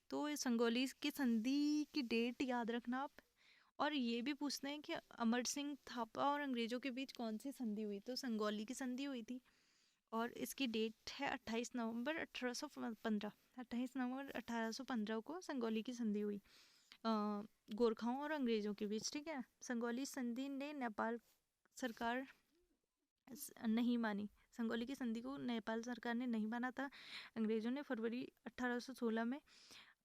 Speaker 1: तो संगौली की संधि की डेट याद रखना आप। और ये भी पूछते हैं कि अमर सिंह थापा और अंग्रेजों के बीच कौन सी संधि हुई? तो संगौली की संधि हुई थी और इसकी डेट है 28 नवंबर 1815। 28 नवंबर 1815 को संगौली की संधि हुई गोरखाओं और अंग्रेजों के बीच। ठीक है। संगौली संधि ने नेपाल सरकार नहीं मानी। संगौली की संधि को नेपाल सरकार ने नहीं माना था। अंग्रेजों ने फरवरी 1816 में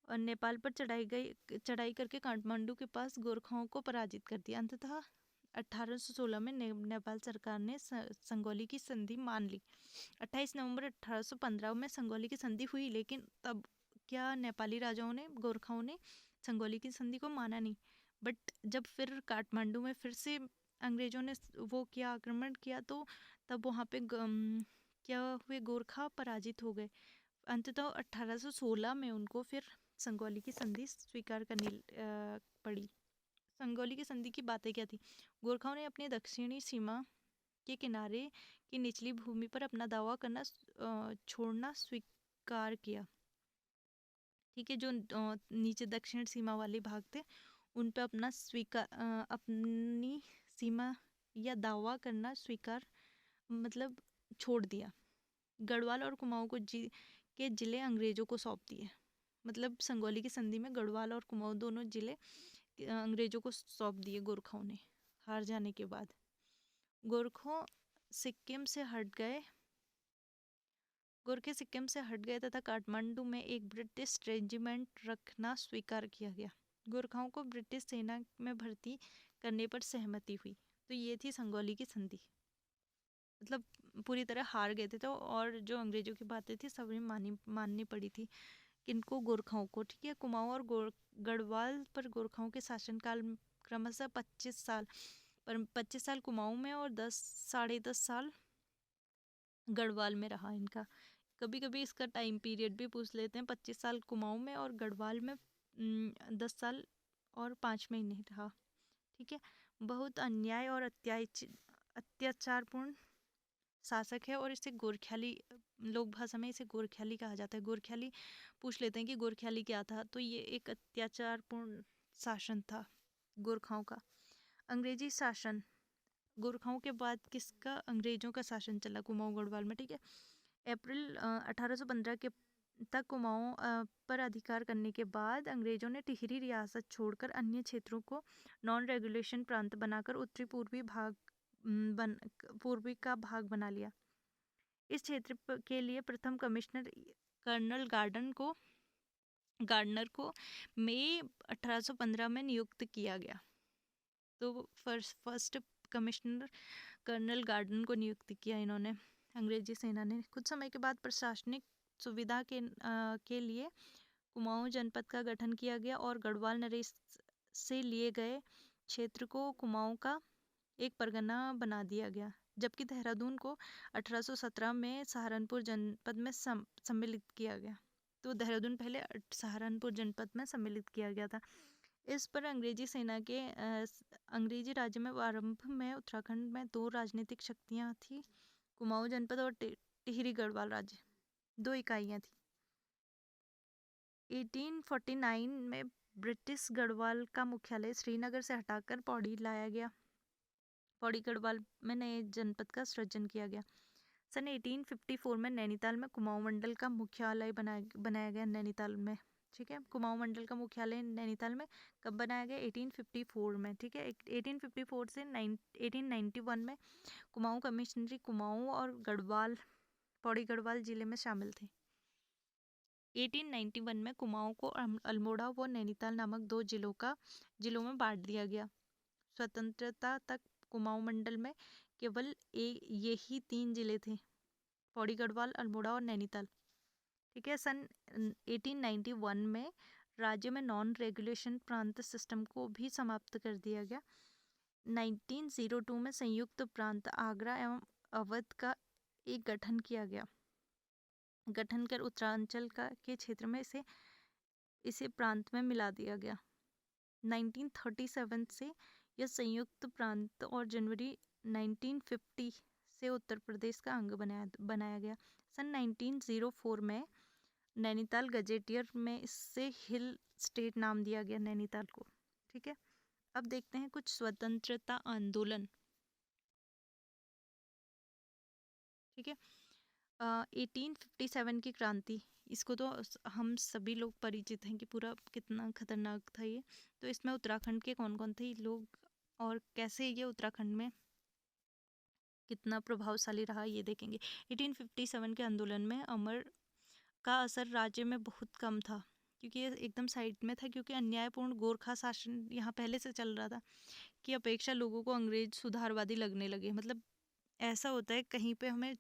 Speaker 1: नेपाल पर चढ़ाई करके काठमांडू के पास गोरखाओं को पराजित कर दिया। अंततः 1816 में नेपाल सरकार ने संगौली की संधि मान ली। 28 नवंबर 1815 में संगौली की संधि हुई, लेकिन तब क्या नेपाली राजाओं ने गोरखाओं ने संगौली की संधि को माना नहीं। बट जब फिर काठमांडू में फिर से अंग्रेजों ने वो किया आक्रमण किया, तो तब वहाँ पे क्या हुए, गोरखा पराजित हो गए। अंततः 1816 में उनको फिर संगौली की संधि स्वीकार करनी पड़ी। संगौली की संधि की बातें क्या थी? गोरखाओं ने अपनी दक्षिणी सीमा के किनारे की निचली भूमि पर अपना दावा करना छोड़ना स्वीकार किया। ठीक है, जो नीचे दक्षिण सीमा वाले भाग थे उन पे अपना अपनी सीमा या दावा करना स्वीकार मतलब छोड़ दिया। गढ़वाल और कुमाऊं के जिले अंग्रेजों को सौंप दिए। मतलब संगौली की संधि में गढ़वाल और कुमाऊं दोनों जिले अंग्रेजों को सौंप दिए गोरखाओं ने हार जाने के बाद। गोरखों सिक्किम से हट गए गोरखे सिक्किम से हट गए तथा काठमांडू में एक ब्रिटिश रेजिमेंट रखना स्वीकार किया गया। गोरखाओं को ब्रिटिश सेना में भर्ती करने पर सहमति हुई। तो ये थी संगौली की संधि। मतलब पूरी तरह हार गए थे तो, और जो अंग्रेजों की बातें थी सभी माननी पड़ी थी किनको, गोरखाओं को। ठीक है, कुमाऊं और गढ़वाल पर गोरखाओं के शासनकाल क्रमशः 25 साल, पर 25 साल कुमाऊं में और 10 साढ़े 10 साल गढ़वाल में रहा इनका। कभी कभी इसका टाइम पीरियड भी पूछ लेते हैं। 25 साल कुमाऊं में और गढ़वाल में 10 साल और 5 महीने रहा। ठीक है, बहुत अन्याय और अत्याचारपूर्ण शासक है और इसे गोरख्याली, लोक भाषा में इसे गोरख्याली कहा जाता है। गोरख्याली पूछ लेते हैं कि गोरख्याली क्या था, तो ये एक अत्याचारपूर्ण शासन था गोरखाओं का। अंग्रेजी शासन, गोरखाओं के बाद किसका, अंग्रेजों का शासन चला कुमाऊं गढ़वाल में। ठीक है, अप्रैल 1815 के तक कुमाऊं पर अधिकार करने के बाद अंग्रेजों ने टिहरी रियासत छोड़कर अन्य क्षेत्रों को नॉन रेगुलेशन प्रांत बनाकर उत्तरी पूर्वी का भाग बना लिया। इस क्षेत्र के लिए प्रथम कमिश्नर कर्नल गार्डनर को मई 1815 में नियुक्त किया गया। तो फर्स्ट कमिश्नर कर्नल गार्डन को नियुक्त किया इन्होंने, अंग्रेजी सेना ने। कुछ समय के बाद प्रशासनिक सुविधा के लिए कुमाऊं जनपद का गठन किया गया और गढ़वाल नरेश से लिए गए क्षेत्र को कुमाऊं का एक परगना बना दिया गया, जबकि देहरादून को 1817 में सहारनपुर जनपद में सम्मिलित किया गया। तो देहरादून पहले सहारनपुर जनपद में सम्मिलित किया गया था। इस पर अंग्रेजी सेना के अंग्रेजी राज्य में आरंभ में उत्तराखंड में 2 राजनीतिक शक्तियां थी, कुमाऊं जनपद और टिहरी गढ़वाल राज्य, 2 इकाइयां थी। 1849 में ब्रिटिश गढ़वाल का मुख्यालय श्रीनगर से हटाकर पौड़ी लाया गया। पौड़ी गढ़वाल में नए जनपद का सृजन किया गया। सन 1854 में नैनीताल में कुमाऊं मंडल का मुख्यालय बनाया गया नैनीताल में। ठीक है, कुमाऊं मंडल का मुख्यालय नैनीताल में कब बनाया गया? 1854 में। ठीक है, 1854 से 1891 में कुमाऊं कमिश्नरी कुमाऊं और गढ़वाल, पौड़ी गढ़वाल जिले में शामिल थे। 1891 में कुमाऊं को अल्मोड़ा व नैनीताल नामक 2 जिलों में बांट दिया गया। स्वतंत्रता तक कुमाऊं मंडल में केवल यही 3 जिले थे, पौड़ी गढ़वाल, अल्मोड़ा और नैनीताल। ठीक है, सन 1891 में राज्य में नॉन रेगुलेशन प्रांत सिस्टम को भी समाप्त कर दिया गया। 1902 में संयुक्त प्रांत आगरा एवं अवध का एक गठन किया गया। गठन कर उत्तरांचल के क्षेत्र में इसे प्रांत में मिला दिया गया। 1937 से यह संयुक्त प्रांत और जनवरी 1950 से उत्तर प्रदेश का अंग बनाया गया। सन 1904 में नैनीताल गजेटियर में इससे हिल स्टेट नाम दिया गया नैनीताल को। ठीक है, अब देखते हैं कुछ स्वतंत्रता आंदोलन। ठीक है, 1857 की क्रांति, इसको तो हम सभी लोग परिचित हैं कि पूरा कितना खतरनाक था ये। तो इसमें उत्तराखंड के कौन कौन थे लोग और कैसे ये उत्तराखंड में कितना प्रभावशाली रहा ये देखेंगे। 1857 के आंदोलन में अमर का असर राज्य में बहुत कम था, क्योंकि ये एकदम साइड में था, क्योंकि अन्यायपूर्ण गोरखा शासन यहाँ पहले से चल रहा था कि अपेक्षा लोगों को अंग्रेज सुधारवादी लगने लगे। मतलब ऐसा होता है, कहीं पे हमें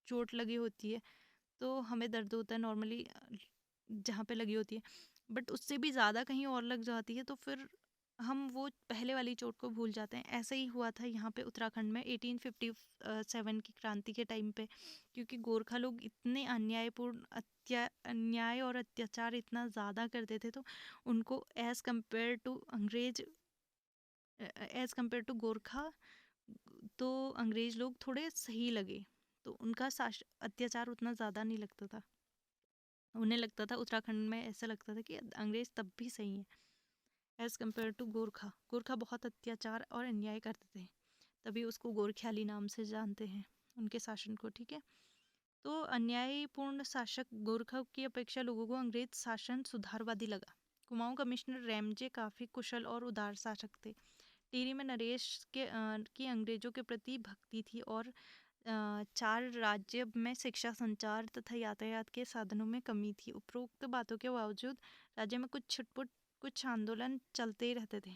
Speaker 1: चोट लगी होती है तो हमें दर्द होता है नॉर्मली जहाँ पे लगी होती है, बट उससे भी ज़्यादा कहीं और लग जाती है तो फिर हम वो पहले वाली चोट को भूल जाते हैं। ऐसा ही हुआ था यहाँ पे उत्तराखंड में 1857 की क्रांति के टाइम पे, क्योंकि गोरखा लोग इतने अन्याय और अत्याचार इतना ज़्यादा करते थे, तो उनको एज़ कम्पेयर टू गोरखा, तो अंग्रेज लोग थोड़े सही लगे, तो उनका अत्याचार उतना ज़्यादा नहीं लगता था। उन्हें लगता था, उत्तराखंड में ऐसा लगता था कि अंग्रेज तब भी सही है as compare to Gorkha. Gorkha बहुत अत्याचार और अन्याय करते थे, तभी उसको गोरख्याली नाम से जानते हैं, उनके शासन को। ठीक है, तो अन्यायपूर्ण शासक गोरखा की अपेक्षा लोगों को अंग्रेज शासन सुधारवादी लगा। कुमाऊं कमिश्नर रैमजे काफ़ी कुशल और उदार शासक थे। टिहरी में नरेश की अंग्रेजों के प्रति भक्ति थी, और चार राज्य में शिक्षा, संचार तथा यातायात के साधनों में कमी थी। उपरोक्त बातों के बावजूद राज्य में कुछ आंदोलन चलते ही रहते थे।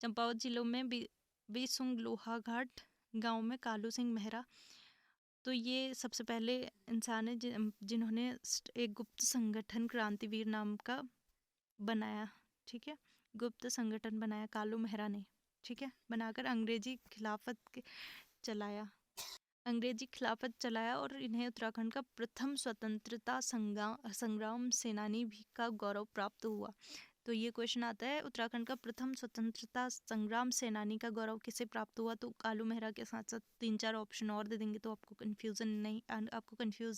Speaker 1: चंपावत जिलों में बीसुंग लोहाघाट गांव में कालू सिंह मेहरा, तो ये सबसे पहले इंसान है जिन्होंने एक गुप्त संगठन क्रांतिवीर नाम का बनाया। ठीक है, गुप्त संगठन बनाया कालू मेहरा ने। ठीक है, बनाकर अंग्रेजी खिलाफत चलाया और इन्हें उत्तराखंड का प्रथम स्वतंत्रता संग्राम सेनानी भी का गौरव प्राप्त हुआ। तो ये क्वेश्चन आता है, उत्तराखंड का प्रथम स्वतंत्रता संग्राम सेनानी का गौरव किसे प्राप्त हुआ? तो कालू मेहरा के साथ साथ 3-4 ऑप्शन और दे देंगे, तो आपको कंफ्यूज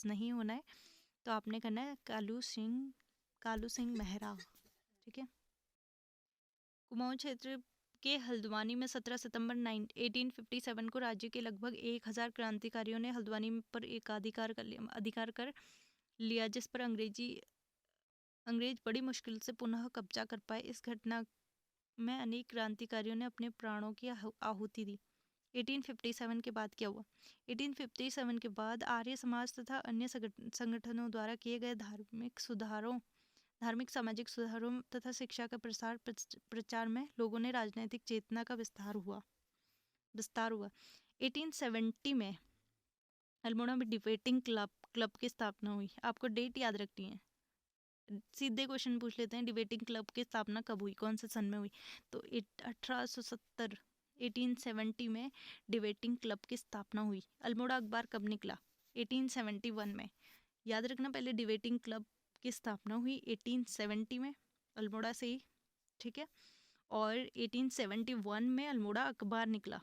Speaker 1: नहीं होना है। तो आपने करना है कालू सिंह मेहरा। ठीक है, कुमाऊं क्षेत्र के हल्द्वानी में 17 सितंबर 1857 को राज्य के लगभग 1000 क्रांतिकारियों ने हल्द्वानी पर एकाधिकार अधिकार कर लिया, जिस पर अंग्रेज बड़ी मुश्किल से पुनः कब्जा कर पाए। इस घटना में अनेक क्रांतिकारियों ने अपने प्राणों की आहुति दी। 1857 के बाद क्या हुआ? 1857 के बाद आर्य समाज तथा अन्य संगठनों द्वारा किए गए धार्मिक सामाजिक सुधारों तथा शिक्षा का प्रचार में लोगों ने राजनीतिक चेतना का विस्तार हुआ। 1870 में अल्मोड़ा में डिबेटिंग क्लब की स्थापना हुई। आपको डेट याद रखनी है, सीधे क्वेश्चन पूछ लेते हैं, डिबेटिंग क्लब की स्थापना कब हुई, कौन से सन में हुई? तो 1870 में डिबेटिंग क्लब की स्थापना हुई। अल्मोड़ा अखबार कब निकला? 1871 में। याद रखना, पहले डिबेटिंग क्लब की स्थापना हुई 1870 में अल्मोड़ा से ही। ठीक है, और 1871 में अल्मोड़ा अखबार निकला।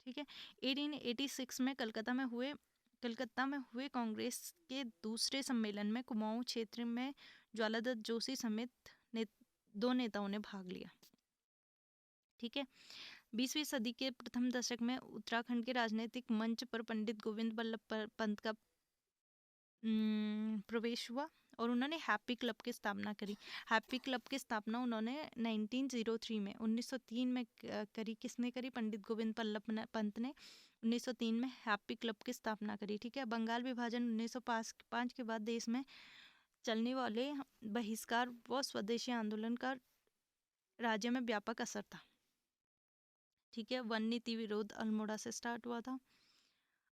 Speaker 1: ठीक है, 1886 में कलकत्ता में हुए कांग्रेस के दूसरे सम्मेलन में कुमाऊं क्षेत्र में ज्वालादत्त जोशी समेत 2 नेताओं ने भाग लिया। ठीक है, 20वीं सदी के प्रथम दशक में उत्तराखंड के राजनीतिक मंच पर पंडित गोविंद बल्लभ पंत का प्रवेश हुआ और उन्होंने हैप्पी क्लब की स्थापना करी। हैप्पी क्लब की स्थापना उन्होंने 1903 में करी। किसने करी? पंडित गोविंद बल्लभ पंत ने 1903 में हैप्पी क्लब की स्थापना करी। ठीक है, बंगाल विभाजन 1905 के बाद देश में चलने वाले बहिष्कार व स्वदेशी आंदोलन का राज्य में व्यापक असर था। ठीक है, वन नीति विरोध अल्मोड़ा से स्टार्ट हुआ था।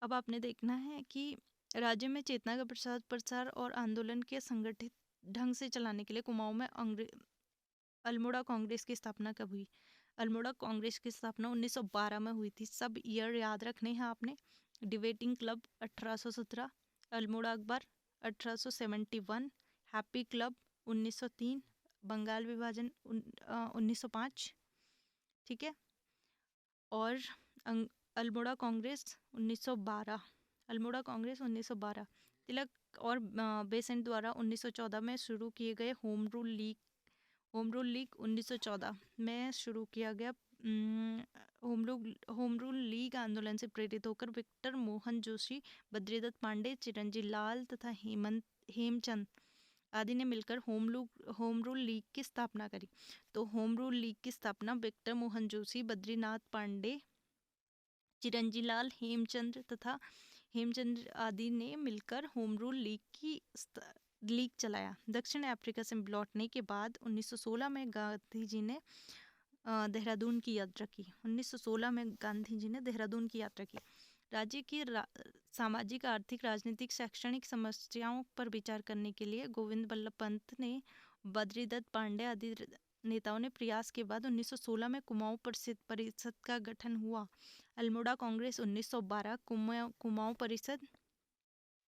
Speaker 1: अब आपने देखना है कि राज्य में चेतना का प्रसार और आंदोलन के संगठित ढंग से चलाने के लिए कुमाऊं में अल्मोड़ा कांग्रेस की स्थापना कब हुई? अल्मोड़ा कांग्रेस की स्थापना 1912 में हुई थी। सब ईयर याद रखने हैं आपने। डिबेटिंग क्लब 1817, अल्मोड़ा अखबार 1871, हैप्पी क्लब 1903, बंगाल विभाजन 1905। ठीक है, और अल्मोड़ा कांग्रेस 1912। अल्मोड़ा कांग्रेस 1912 तिलक और बेसेंट द्वारा 1914 में शुरू किए गए होम रूल लीग 1914 में शुरू किया गया होम रूल लीग आंदोलन से प्रेरित होकर विक्टर मोहन जोशी, बद्रीदत्त पांडे, चिरंजी लाल तथा हेमचंद आदि ने मिलकर होम रूल लीग की स्थापना करी। तो होम रूल लीग की स्थापना विक्टर मोहन जोशी, बद्रीनाथ पांडे, चिरंजी लाल, हेमचंद आदि ने मिलकर होम रूल लीग चलाया। दक्षिण अफ्रीका से लौटने के बाद 1916 में गांधी जी ने देहरादून की यात्रा की। 1916 में गांधी जी ने देहरादून की यात्रा की। राज्य की सामाजिक, आर्थिक, राजनीतिक, शैक्षणिक समस्याओं पर विचार करने के लिए गोविंद बल्लभ पंत ने बद्रीदत्त पांडे आदि नेताओं ने प्रयास के बाद 1916 में कुमाऊं परिषद का गठन हुआ। अल्मोड़ा कांग्रेस 1912, कुमाऊं परिषद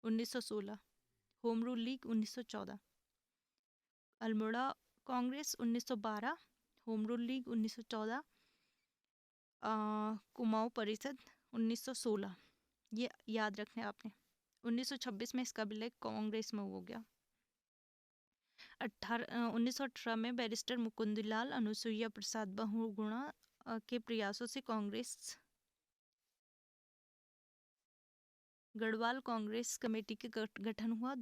Speaker 1: 1916, home rule league 1914। Almora Congress 1912, home rule league 1914, Kumaon परिषद 1916। ये याद रखना है आपने। 1926 में इसका विलय कांग्रेस में हो गया। 1918 में बैरिस्टर मुकुंदलाल अनुसुईया प्रसाद बहुगुणा के प्रयासों से कांग्रेस गढ़वाल कांग्रेस कमेटी के गठन हुआ।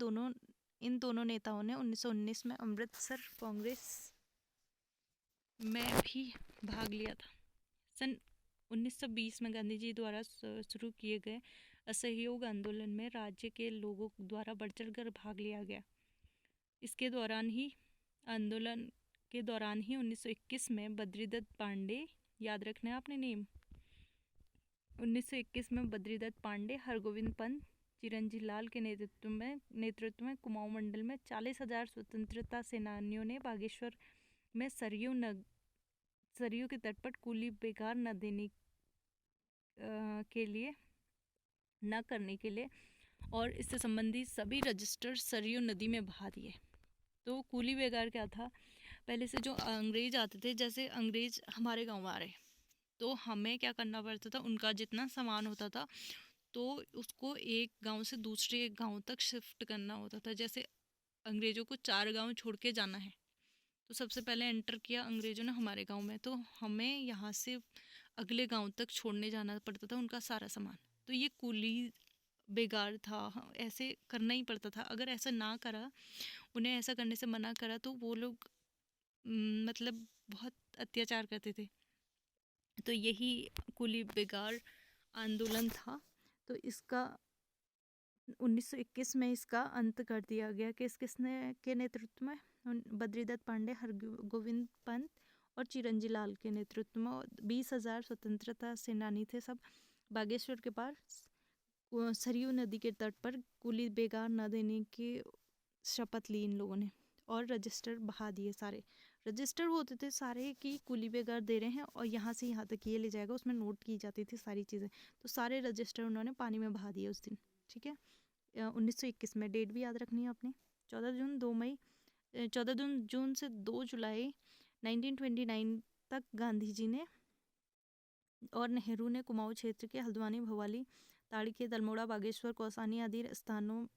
Speaker 1: इन दोनों नेताओं ने 1919 में अमृतसर कांग्रेस में भी भाग लिया था। सन 1920 में गांधी जी द्वारा शुरू किए गए असहयोग आंदोलन में राज्य के लोगों द्वारा बढ़ चढ़कर भाग लिया गया। इसके दौरान ही 1921 में बद्रीदत्त पांडे, याद रखना है आपने नेम, 1921 में बद्रीदत्त पांडे, हरगोविंद पंत, चिरंजी लाल के नेतृत्व में कुमाऊं मंडल में 40,000 स्वतंत्रता सेनानियों ने बागेश्वर में सरयू के तट पर कूली बेगार न करने के लिए और इससे संबंधित सभी रजिस्टर सरयू नदी में बहा दिए। तो कूली बेगार क्या था? पहले से जो अंग्रेज आते थे, जैसे अंग्रेज हमारे गांव आ रहे, तो हमें क्या करना पड़ता था, उनका जितना सामान होता था तो उसको एक गांव से दूसरे गांव तक शिफ्ट करना होता था। जैसे अंग्रेजों को 4 गांव छोड़ के जाना है, तो सबसे पहले एंटर किया अंग्रेजों ने हमारे गांव में, तो हमें यहाँ से अगले गांव तक छोड़ने जाना पड़ता था उनका सारा सामान। तो ये कूली बेगार था, ऐसे करना ही पड़ता था। अगर ऐसा ना करा, उन्हें ऐसा करने से मना करा, तो वो लोग मतलब बहुत अत्याचार करते थे। तो यही कूली बेगार आंदोलन था। तो इसका 1921 में इसका अंत कर दिया गया। किसने के नेतृत्व में? बद्रीदत्त पांडे, हरगोविंद पंत और चिरंजी लाल के नेतृत्व में 20,000 स्वतंत्रता सेनानी थे। सब बागेश्वर के पास सरयू नदी के तट पर कूली बेगार न देने की शपथ ली इन लोगों ने और रजिस्टर बहा दिए। सारे रजिस्टर होते थे सारे कि कूली बेगार दे रहे हैं और यहाँ से यहाँ तक ये ले जाएगा, उसमें नोट की जाती थी सारी चीज़ें। तो सारे रजिस्टर उन्होंने पानी में बहा दिए उस दिन। ठीक है, 1921 में। डेट भी याद रखनी है आपने। 14 जून से 2 जुलाई 1929 तक गांधी जी ने और नेहरू ने कुमाऊं क्षेत्र के हल्द्वानी, भवाली, ताड़ीखेत, अल्मोड़ा, बागेश्वर, कौसानी आदि स्थानों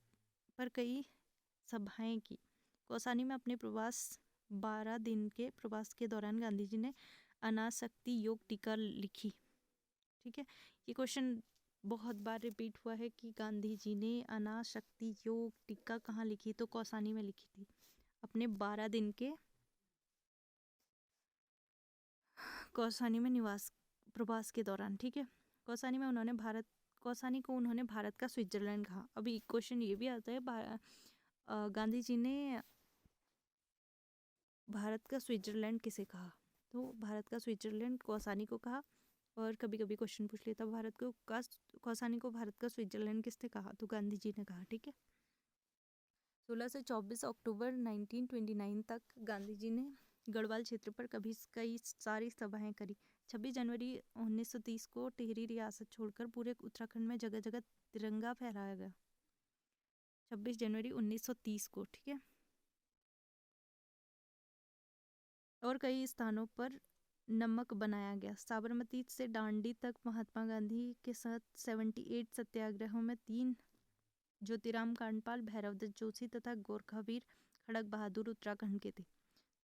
Speaker 1: पर कई सभाएं की। कौसानी में अपने 12 दिन के प्रवास के दौरान गांधी जी ने अनासक्ति योग टीका लिखी। ठीक है, ये क्वेश्चन बहुत बार रिपीट हुआ है कि गांधी जी ने अनासक्ति योग टीका कहाँ लिखी? तो कौसानी में लिखी थी, अपने 12 दिन के कौसानी में प्रवास के दौरान। ठीक है, कौसानी को उन्होंने भारत का स्विट्जरलैंड कहा। अभी क्वेश्चन ये भी आता है, गांधी जी ने भारत का स्विट्जरलैंड किसे कहा? तो भारत का स्विट्जरलैंड कौसानी को कहा। और कभी कभी क्वेश्चन पूछ लेता, कौसानी को भारत का स्विट्जरलैंड किसने कहा? तो गांधी जी ने कहा। ठीक है, 16 से 24 अक्टूबर 1929 तक गांधी जी ने गढ़वाल क्षेत्र पर कई सारी सभाएं करी। 26 जनवरी 1930 को टिहरी रियासत छोड़कर पूरे उत्तराखंड में जगह जगह तिरंगा फहराया गया। 26 जनवरी 1930 को। ठीक है, और कई स्थानों पर नमक बनाया गया। साबरमती से दांडी तक महात्मा गांधी के साथ 78 सत्याग्रहों में 3 ज्योतिराम कांडपाल, भैरवदत्त जोशी तथा गोरखावीर खड़क बहादुर उत्तराखंड के थे।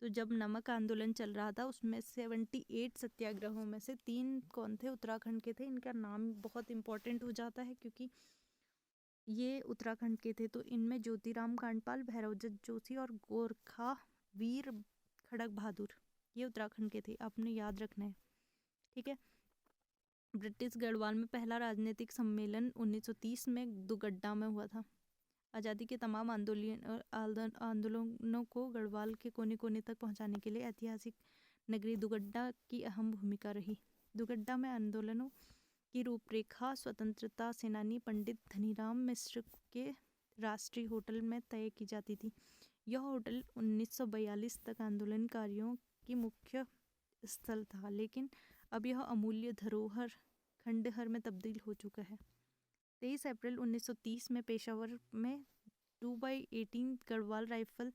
Speaker 1: तो जब नमक आंदोलन चल रहा था, उसमें 78 सत्याग्रहों में से 3 कौन थे? उत्तराखंड के थे। इनका नाम बहुत इंपॉर्टेंट हो जाता है क्योंकि ये उत्तराखंड के थे। तो इनमें ज्योतिराम कांडपाल, भैरवदत्त जोशी और गोरखावीर खड़क बहादुर, ये उत्तराखंड के थे। आपने याद रखना है। ठीक है, ब्रिटिश गढ़वाल में पहला राजनीतिक सम्मेलन 1930 में दुगड्डा में हुआ था। आज़ादी के तमाम आंदोलनों को गढ़वाल के कोने कोने तक पहुंचाने के लिए ऐतिहासिक नगरी दुगड्डा की अहम भूमिका रही। दुगड्डा में आंदोलनों की रूपरेखा स्वतंत्रता सेनानी पंडित धनीराम मिश्र के राष्ट्रीय होटल में तय की जाती थी। यह होटल 1942 तक आंदोलनकारियों की मुख्य स्थल था, लेकिन अब यह अमूल्य धरोहर खंडहर में तब्दील हो चुका है। 23 अप्रैल 1930 में पेशावर में 2x18 गढ़वाल राइफल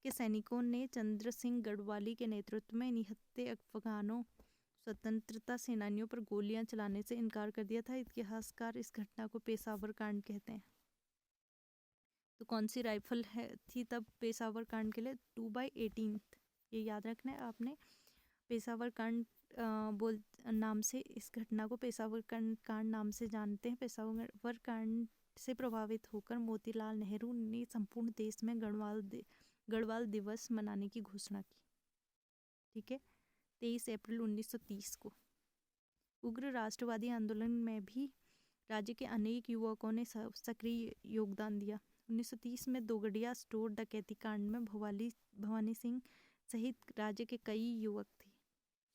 Speaker 1: के सैनिकों ने चंद्र सिंह गढ़वाली के नेतृत्व में निहत्थे अफगानों स्वतंत्रता सेनानियों पर गोलियां चलाने से इनकार कर दिया था। इतिहासकार इस घटना को पेशावर कांड कहते हैं। तो कौन सी राइफल थी तब पेशावर कांड के लिए? 2x18। ये याद रखना है आपने। पेशावर कांड नाम से इस घटना को पेशावर कांड नाम से जानते हैं। पेशावर कांड से प्रभावित होकर मोतीलाल नेहरू ने संपूर्ण देश में गढ़वाल दिवस मनाने की घोषणा की। ठीक है, 23 अप्रैल 1930 को। उग्र राष्ट्रवादी आंदोलन में भी राज्य के अनेक युवकों ने सक्रिय योगदान दिया। 1930 में दोगडिया स्टोर डकैती कांड में भवानी सिंह सहित राज्य के कई युवक थे।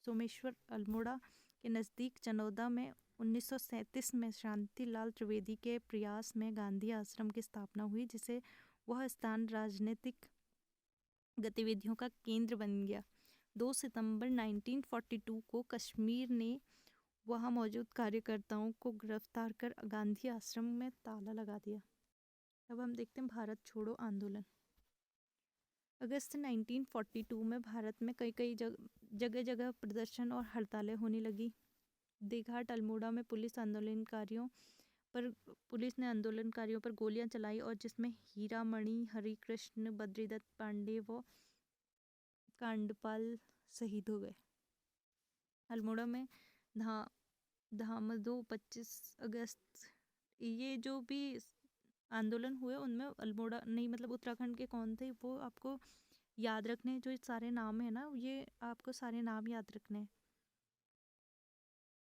Speaker 1: सोमेश्वर अल्मोड़ा के नज़दीक चनौदा में 1937 में शांतिलाल त्रिवेदी के प्रयास में गांधी आश्रम की स्थापना हुई, जिसे वह स्थान राजनीतिक गतिविधियों का केंद्र बन गया। 2 सितंबर 1942 को कश्मीर ने वहां मौजूद कार्यकर्ताओं को गिरफ्तार कर गांधी आश्रम में ताला लगा दिया। अब हम देखते हैं भारत छोड़ो आंदोलन। अगस्त 1942 में भारत में कई जगह जगह प्रदर्शन और हड़तालें होने लगी। देघाट अल्मोड़ा में पुलिस ने आंदोलनकारियों पर गोलियां चलाई और जिसमें हीरामणि हरिकृष्ण, बद्रीदत्त पांडे व कांडपाल शहीद हो गए। अल्मोड़ा में धामदो 25 अगस्त, ये जो भी आंदोलन हुए उनमें अल्मोड़ा नहीं, मतलब उत्तराखंड के कौन थे वो आपको याद रखने हैं। जो सारे नाम है ना, ये आपको सारे नाम याद रखने हैं।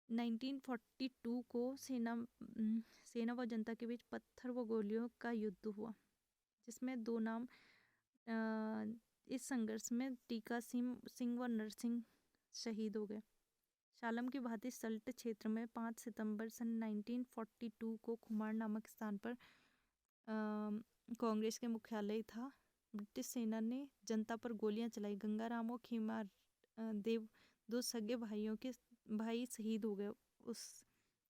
Speaker 1: 1942 को सेना व जनता के बीच पत्थर व गोलियों का युद्ध हुआ, जिसमें 2 नाम इस संघर्ष में टीका सिंह व नरसिंह शहीद हो गए। शालम की भांति सल्ट क्षेत्र में 5 सितंबर सन 1942 को खुमार नामक स्थान पर कांग्रेस के मुख्यालय था। ब्रिटिश सेना ने जनता पर गोलियां चलाई। गंगाराम और खीमार देव 2 सगे भाई शहीद हो गए उस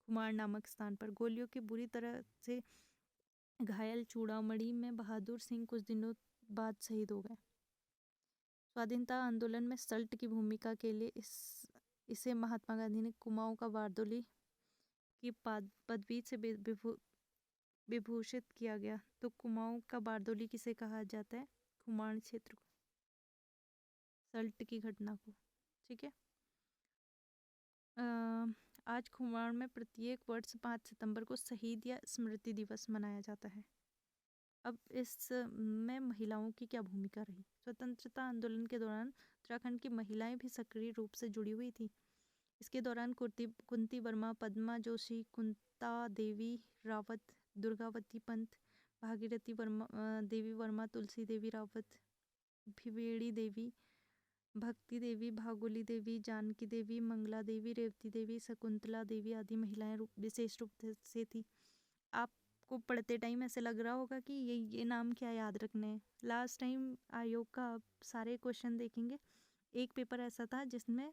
Speaker 1: खुमार नामक स्थान पर। गोलियों के बुरी तरह से घायल चूड़ामणि में बहादुर सिंह कुछ दिनों बाद शहीद हो गए। स्वाधीनता आंदोलन में सल्ट की भूमिका के लिए इसे महात्मा गांधी ने कुमाऊं का बारदोली की पदवी से विभूषित किया गया। तो कुमाऊं का बारदोली किसे कहा जाता है? खुमार क्षेत्र को, सल्ट की घटना को। ठीक है, आज खुमार में प्रत्येक वर्ष 5 सितंबर को शहीद या स्मृति दिवस मनाया जाता है। अब इसमें महिलाओं की क्या भूमिका रही? स्वतंत्रता आंदोलन के दौरान उत्तराखंड की महिलाएं भी सक्रिय रूप से जुड़ी हुई थी। इसके दौरान कुंती वर्मा, पद्मा जोशी, कुंता देवी रावत, दुर्गावती पंत, भागीरथी देवी वर्मा, तुलसी देवी रावत, भिवेड़ी देवी, भक्ति देवी, भागोली देवी, जानकी देवी, मंगला देवी, रेवती देवी, शकुंतला देवी आदि महिलाएं विशेष रूप से थी। आपको पढ़ते टाइम ऐसे लग रहा होगा कि ये नाम क्या याद रखने हैं। लास्ट टाइम आयोग का आप सारे क्वेश्चन देखेंगे, एक पेपर ऐसा था जिसमें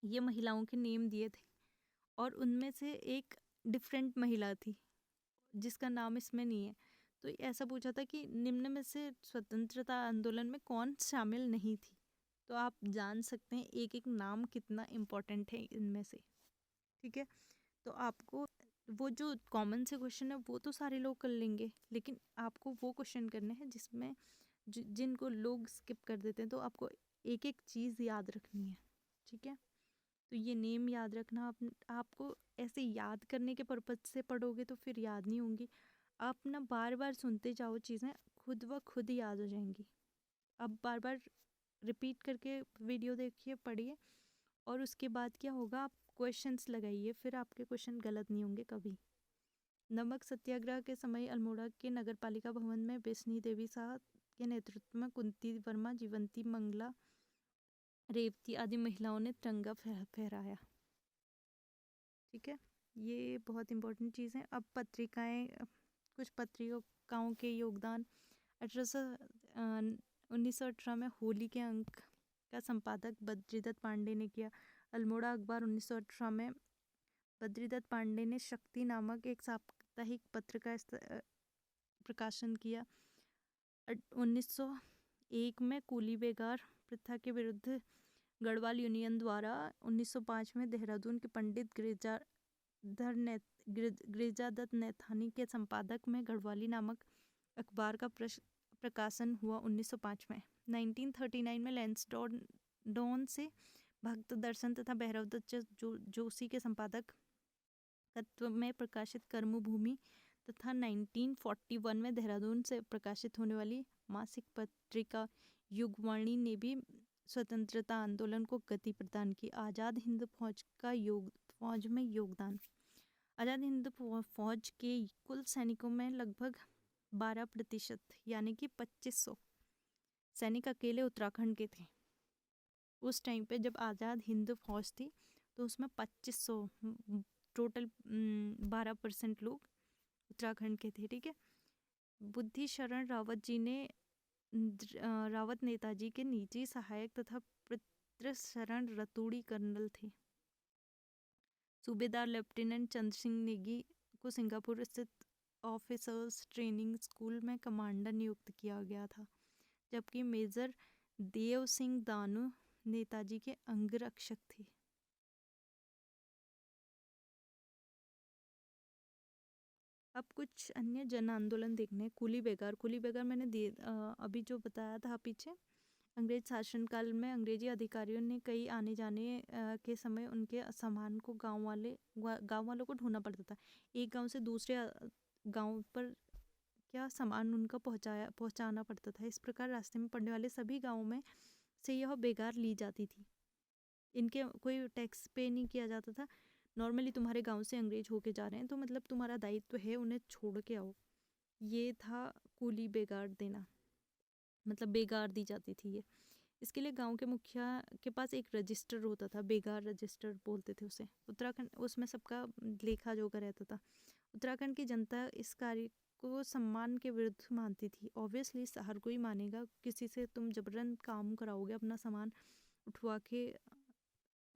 Speaker 1: ये महिलाओं के नेम दिए थे और उनमें से एक डिफरेंट महिला थी जिसका नाम इसमें नहीं है। तो ऐसा पूछा था कि निम्न में से स्वतंत्रता आंदोलन में कौन शामिल नहीं थी। तो आप जान सकते हैं एक एक नाम कितना इम्पोर्टेंट है इनमें से। ठीक है, तो आपको वो जो कॉमन से क्वेश्चन है वो तो सारे लोग कर लेंगे, लेकिन आपको वो क्वेश्चन करने हैं जिसमें जिनको लोग स्किप कर देते हैं। तो आपको एक एक चीज़ याद रखनी है। ठीक है, तो ये नेम याद रखना। आपको ऐसे याद करने के पर्पज से पढ़ोगे तो फिर याद नहीं होंगी। आप ना बार बार सुनते जाओ, चीज़ें खुद व खुद याद हो जाएंगी। अब बार बार रिपीट करके वीडियो देखिए, पढ़िए, और उसके बाद क्या होगा, आप क्वेश्चंस लगाइए, फिर आपके क्वेश्चन गलत नहीं होंगे कभी। नमक सत्याग्रह के समय अल्मोड़ा के नगरपालिका भवन में बेसनी देवी साहब के नेतृत्व में कुंती वर्मा, जीवंती, मंगला, रेवती आदि महिलाओं ने तिरंगा फहराया। ठीक है, ये बहुत इम्पोर्टेंट चीज़ है। अब कुछ पत्रिकाओं के योगदान। 1918 में होली के अंक का संपादक बद्रीदत्त पांडे ने किया। अल्मोड़ा अखबार 1918 में बद्रीदत्त पांडे ने शक्ति नामक एक साप्ताहिक पत्र का प्रकाशन किया। 1901 में कूली बेगार प्रथा के विरुद्ध गढ़वाल यूनियन द्वारा 1905 में देहरादून के पंडित गिरिजादत्त नैथानी के संपादक में गढ़वाली नामक अखबार का प्रकाशन हुआ 1905 में। 1939 में लैंसडौन से भक्त दर्शन तथा भैरवदत्त जोशी के संपादक तत्व में प्रकाशित कर्मभूमि तथा 1941 में देहरादून से प्रकाशित होने वाली मासिक पत्रिका युगवाणी ने भी स्वतंत्रता आंदोलन को गति प्रदान की। आज़ाद हिंद फौज में योगदान। आज़ाद हिंद फौज के कुल सैनिकों में लगभग 12% यानी कि 2500 सैनिक अकेले उत्तराखंड के थे। उस टाइम पे जब आज़ाद हिंद फौज थी तो उसमें 2500 टोटल 12% लोग उत्तराखंड के थे। ठीक है। बुद्धि शरण रावत जी ने रावत नेताजी के निजी सहायक तथा पितृ शरण रतूड़ी कर्नल थे। सूबेदार लेफ्टिनेंट चंद्र सिंह नेगी को सिंगापुर स्थित ऑफिसर्स ट्रेनिंग स्कूल में कमांडर नियुक्त किया गया था, जबकि मेजर देव सिंह दानू नेताजी के अंगरक्षक थे। अब कुछ अन्य जन आंदोलन देखने। कूली बेगार मैंने अभी जो बताया था पीछे, अंग्रेज शासनकाल में अंग्रेजी अधिकारियों ने कई आने जाने के समय उनके सामान को गांव वालों को ढूंढना पड़ता था। एक गांव से दूसरे गांव पर क्या सामान उनका पहुंचाना पड़ता था। इस प्रकार रास्ते में पड़ने वाले सभी गाँवों में से यह बेगार ली जाती थी। इनके कोई टैक्स पे नहीं किया जाता था। नॉर्मली तुम्हारे गांव से अंग्रेज होके जा रहे हैं तो मतलब तुम्हारा दायित्व है उन्हें छोड़ के आओ। ये था कूली बेगार देना, मतलब बेगार दी जाती थी ये। इसके लिए गांव के मुखिया के पास एक रजिस्टर होता था, बेगार रजिस्टर बोलते थे उसे। उत्तराखंड उसमें सबका लेखा जोखा रहता था। उत्तराखंड की जनता इस कार्य को सम्मान के विरुद्ध मानती थी। ऑब्वियसली हर कोई मानेगा, किसी से तुम जबरन काम कराओगे, अपना सामान उठवा के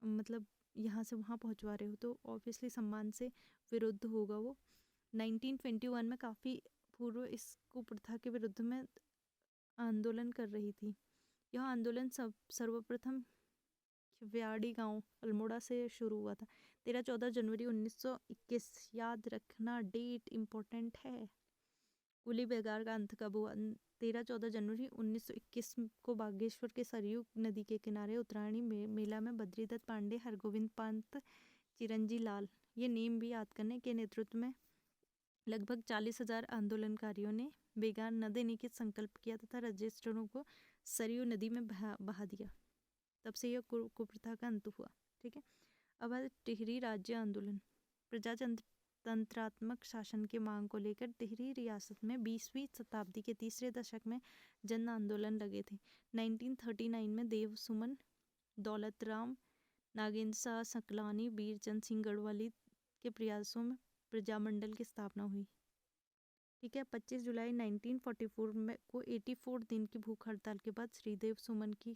Speaker 1: मतलब यहाँ से वहाँ पहुँचवा रहे हो तो ऑब्वियसली सम्मान से विरुद्ध होगा वो। 1921 में काफ़ी पूर्व इस कुप्रथा के विरुद्ध में आंदोलन कर रही थी। यह आंदोलन सर्वप्रथम व्याड़ी गांव अल्मोड़ा से शुरू हुआ था। 13-14 जनवरी 1921, याद रखना डेट इम्पोर्टेंट है। कूली बेगार का अंत कब हुआ? 13-14 जनवरी 1921 को बागेश्वर के सरयू नदी के किनारे उत्तरायणी मेला में बद्रीदत्त पांडे, हरगोविंद पंत, चिरंजी लाल, ये नेम भी याद करने के नेतृत्व में लगभग 40,000 आंदोलनकारियों ने बेगार न देने की संकल्प किया तथा रजिस्टरों को सरयू नदी में बहा दिया। तब से यह कुप्रथा का अंत हुआ। ठीक है। अब टिहरी राज्य आंदोलन। प्रजातंत्रात्मक शासन की मांग को लेकर टिहरी रियासत में 20वीं शताब्दी के तीसरे दशक में जन आंदोलन लगे थे। 1939 में देव सुमन, दौलत राम, नागेंद्र शाह सकलानी, बीरचंद सिंह गढ़वाली के प्रयासों में प्रजामंडल की स्थापना हुई। ठीक है। 25 जुलाई 1944 में को 84 दिन की भूख हड़ताल के बाद श्रीदेव सुमन की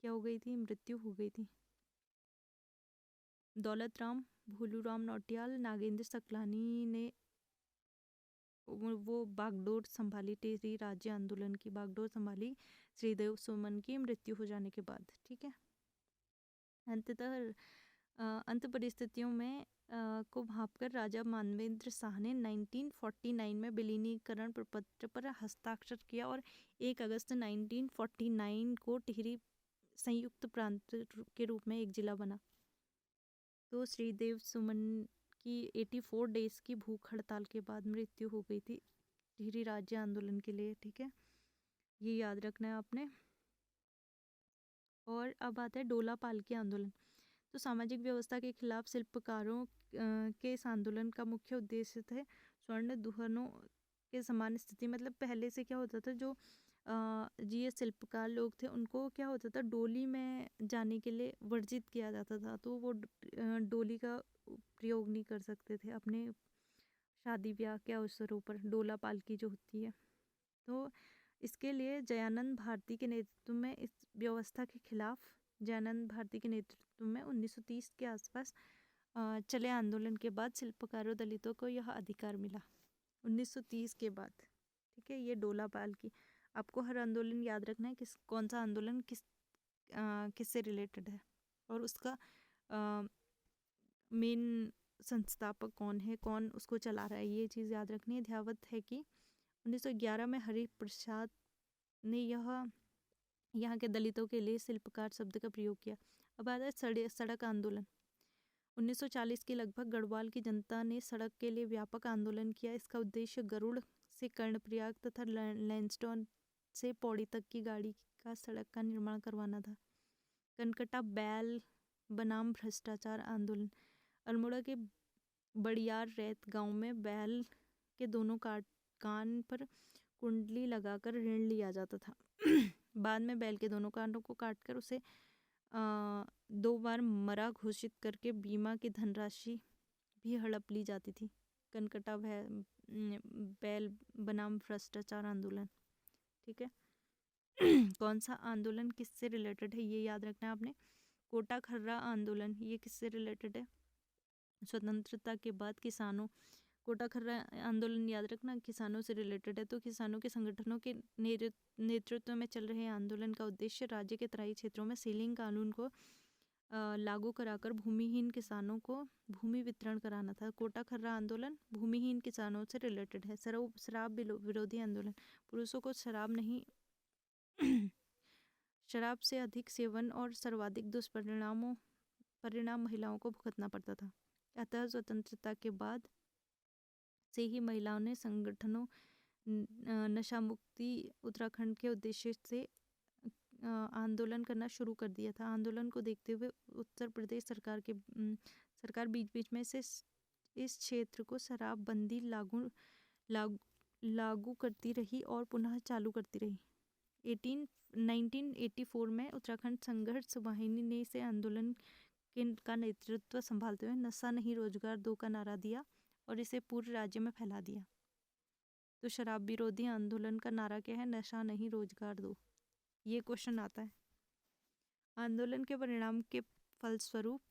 Speaker 1: क्या हो गई थी? मृत्यु हो गई थी। दौलत राम, भोलूराम नौटियाल, नागेंद्र सकलानी ने वो बागडोर संभाली, टिहरी राज्य आंदोलन की बागडोर संभाली श्रीदेव सुमन की मृत्यु हो जाने के बाद। ठीक है। अंततः अंत परिस्थितियों में को भांपकर राजा मानवेंद्र शाह ने 1949 में विलीनीकरण प्रपत्र पर हस्ताक्षर किया और 1 अगस्त 1949 को टिहरी संयुक्त प्रांत के रूप में एक जिला बना। तो श्रीदेव सुमन की 84 डेज की भूख हड़ताल के बाद मृत्यु हो गई थी टिहरी राज्य आंदोलन के लिए। ठीक है, ये याद रखना है आपने। और अब आता है डोला पालकी आंदोलन। तो सामाजिक व्यवस्था के खिलाफ शिल्पकारों के इस आंदोलन का मुख्य उद्देश्य थे स्वर्ण दुहनों के समान स्थिति। मतलब पहले से क्या होता था, जो ये शिल्पकार लोग थे उनको क्या होता था, डोली में जाने के लिए वर्जित किया जाता था, तो वो डोली का प्रयोग नहीं कर सकते थे अपने शादी ब्याह के अवसरों पर, डोला पालकी जो होती है। तो इसके लिए जयानंद भारती के नेतृत्व में इस व्यवस्था के खिलाफ जयानंद भारती के नेतृत्व में 1930 के आसपास चले आंदोलन के बाद शिल्पकारों दलितों को यह अधिकार मिला 1930 के बाद। ठीक है, ये डोला पाल की। आपको हर आंदोलन याद रखना है कौन सा आंदोलन किससे रिलेटेड है और उसका मेन संस्थापक कौन है, कौन उसको चला रहा है, ये चीज़ याद रखनी है। ध्यावत है कि 1911 में हरि प्रसाद ने यहाँ के दलितों के लिए शिल्पकार शब्द का प्रयोग किया। अब आता है सड़क आंदोलन। 1940 के लगभग गढ़वाल की जनता ने सड़क के लिए व्यापक आंदोलन किया। इसका उद्देश्य गरुड़ से कर्णप्रयाग तथा लैंसडौन से पौड़ी तक की गाड़ी का सड़क का निर्माण करवाना था। कनकटा बैल बनाम भ्रष्टाचार आंदोलन। अल्मोड़ा के बड़ियार रैत गांव में बैल के दोनों कान पर कुंडली लगाकर ऋण लिया जाता था। बाद में बैल के दोनों कानों को काटकर उसे 2 बार मरा घोषित करके बीमा की धनराशि भी हड़प ली जाती थी। कनकटा बैल बनाम भ्रष्टाचार आंदोलन। ठीक है कौन सा आंदोलन किससे रिलेटेड है ये याद रखना है आपने। कोटा खर्रा आंदोलन, ये किससे रिलेटेड है? स्वतंत्रता के बाद किसानों, कोटा खर्रा आंदोलन याद रखना किसानों से रिलेटेड है। तो किसानों के संगठनों के नेतृत्व में चल रहे आंदोलन का उद्देश्य राज्य के तराई क्षेत्रों में सीलिंग कानून को लागू कराकर भूमिहीन किसानों को भूमि वितरण कराना था। कोटा खर्रा आंदोलन भूमिहीन किसानों से रिलेटेड है। शराब विरोधी आंदोलन, पुरुषों को शराब नहीं शराब से अधिक सेवन और सर्वाधिक दुष्परिणाम महिलाओं को भुगतना पड़ता था। अतः स्वतंत्रता के बाद से ही महिलाओं ने संगठनों नशा मुक्ति उत्तराखंड के उद्देश्य से आंदोलन करना शुरू कर दिया था। आंदोलन को देखते हुए उत्तर प्रदेश सरकार बीच बीच में से इस क्षेत्र को शराबबंदी लागू करती रही और पुनः चालू करती रही। 1984 में उत्तराखंड संघर्ष वाहिनी ने इसे आंदोलन का नेतृत्व संभालते हुए नशा नहीं रोजगार दो का नारा दिया और इसे पूरे राज्य में फैला दिया। तो शराब विरोधी आंदोलन का नारा क्या है? नशा नहीं रोजगार दो। ये क्वेश्चन आता है। आंदोलन के परिणाम के फलस्वरूप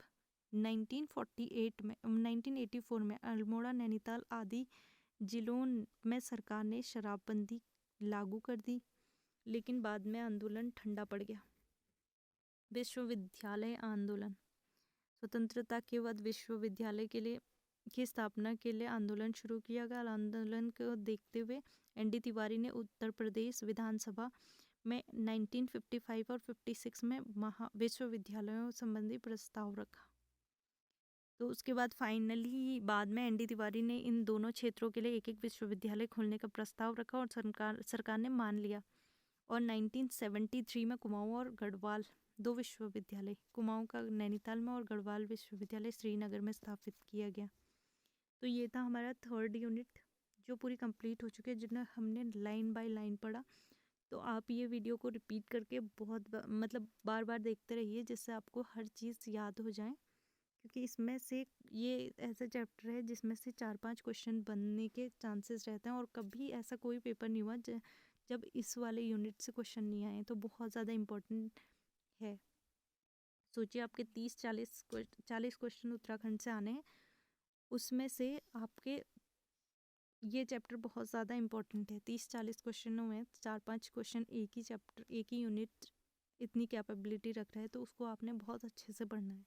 Speaker 1: 1984 में अल्मोड़ा, नैनीताल आदि जिलों में सरकार ने शराबबंदी लागू कर दी, लेकिन बाद में आंदोलन ठंडा पड़ गया। विश्वविद्यालय आंदोलन। स्वतंत्रता के बाद विश्वविद्यालय की स्थापना के लिए आंदोलन शुरू किया गया। आंदोलन को देखते हुए एनडी तिवारी ने उत्तर प्रदेश विधानसभा में 1955 और 56 में विश्वविद्यालयों संबंधी प्रस्ताव रखा। तो उसके बाद फाइनली बाद में एनडी तिवारी ने इन दोनों क्षेत्रों के लिए एक एक विश्वविद्यालय खोलने का प्रस्ताव रखा और सरकार ने मान लिया। और 1973 में कुमाऊं और गढ़वाल 2 विश्वविद्यालय, कुमाऊं का नैनीताल में और गढ़वाल विश्वविद्यालय श्रीनगर में स्थापित किया गया। तो ये था हमारा 3rd यूनिट जो पूरी कंप्लीट हो चुकी है, जिन्हें हमने लाइन बाय लाइन पढ़ा। तो आप ये वीडियो को रिपीट करके बार बार देखते रहिए, जिससे आपको हर चीज़ याद हो जाए, क्योंकि इसमें से ये ऐसा चैप्टर है जिसमें से 4-5 क्वेश्चन बनने के चांसेस रहते हैं और कभी ऐसा कोई पेपर नहीं हुआ जब इस वाले यूनिट से क्वेश्चन नहीं आए। तो बहुत ज़्यादा इम्पोर्टेंट है। सोचिए आपके 30-40 क्वेश्चन उत्तराखंड से आने हैं, उसमें से आपके ये चैप्टर बहुत ज़्यादा इम्पोर्टेंट है। 30-40 क्वेश्चनों में 4-5 क्वेश्चन एक ही यूनिट इतनी कैपेबिलिटी रख रहा है, तो उसको आपने बहुत अच्छे से पढ़ना है।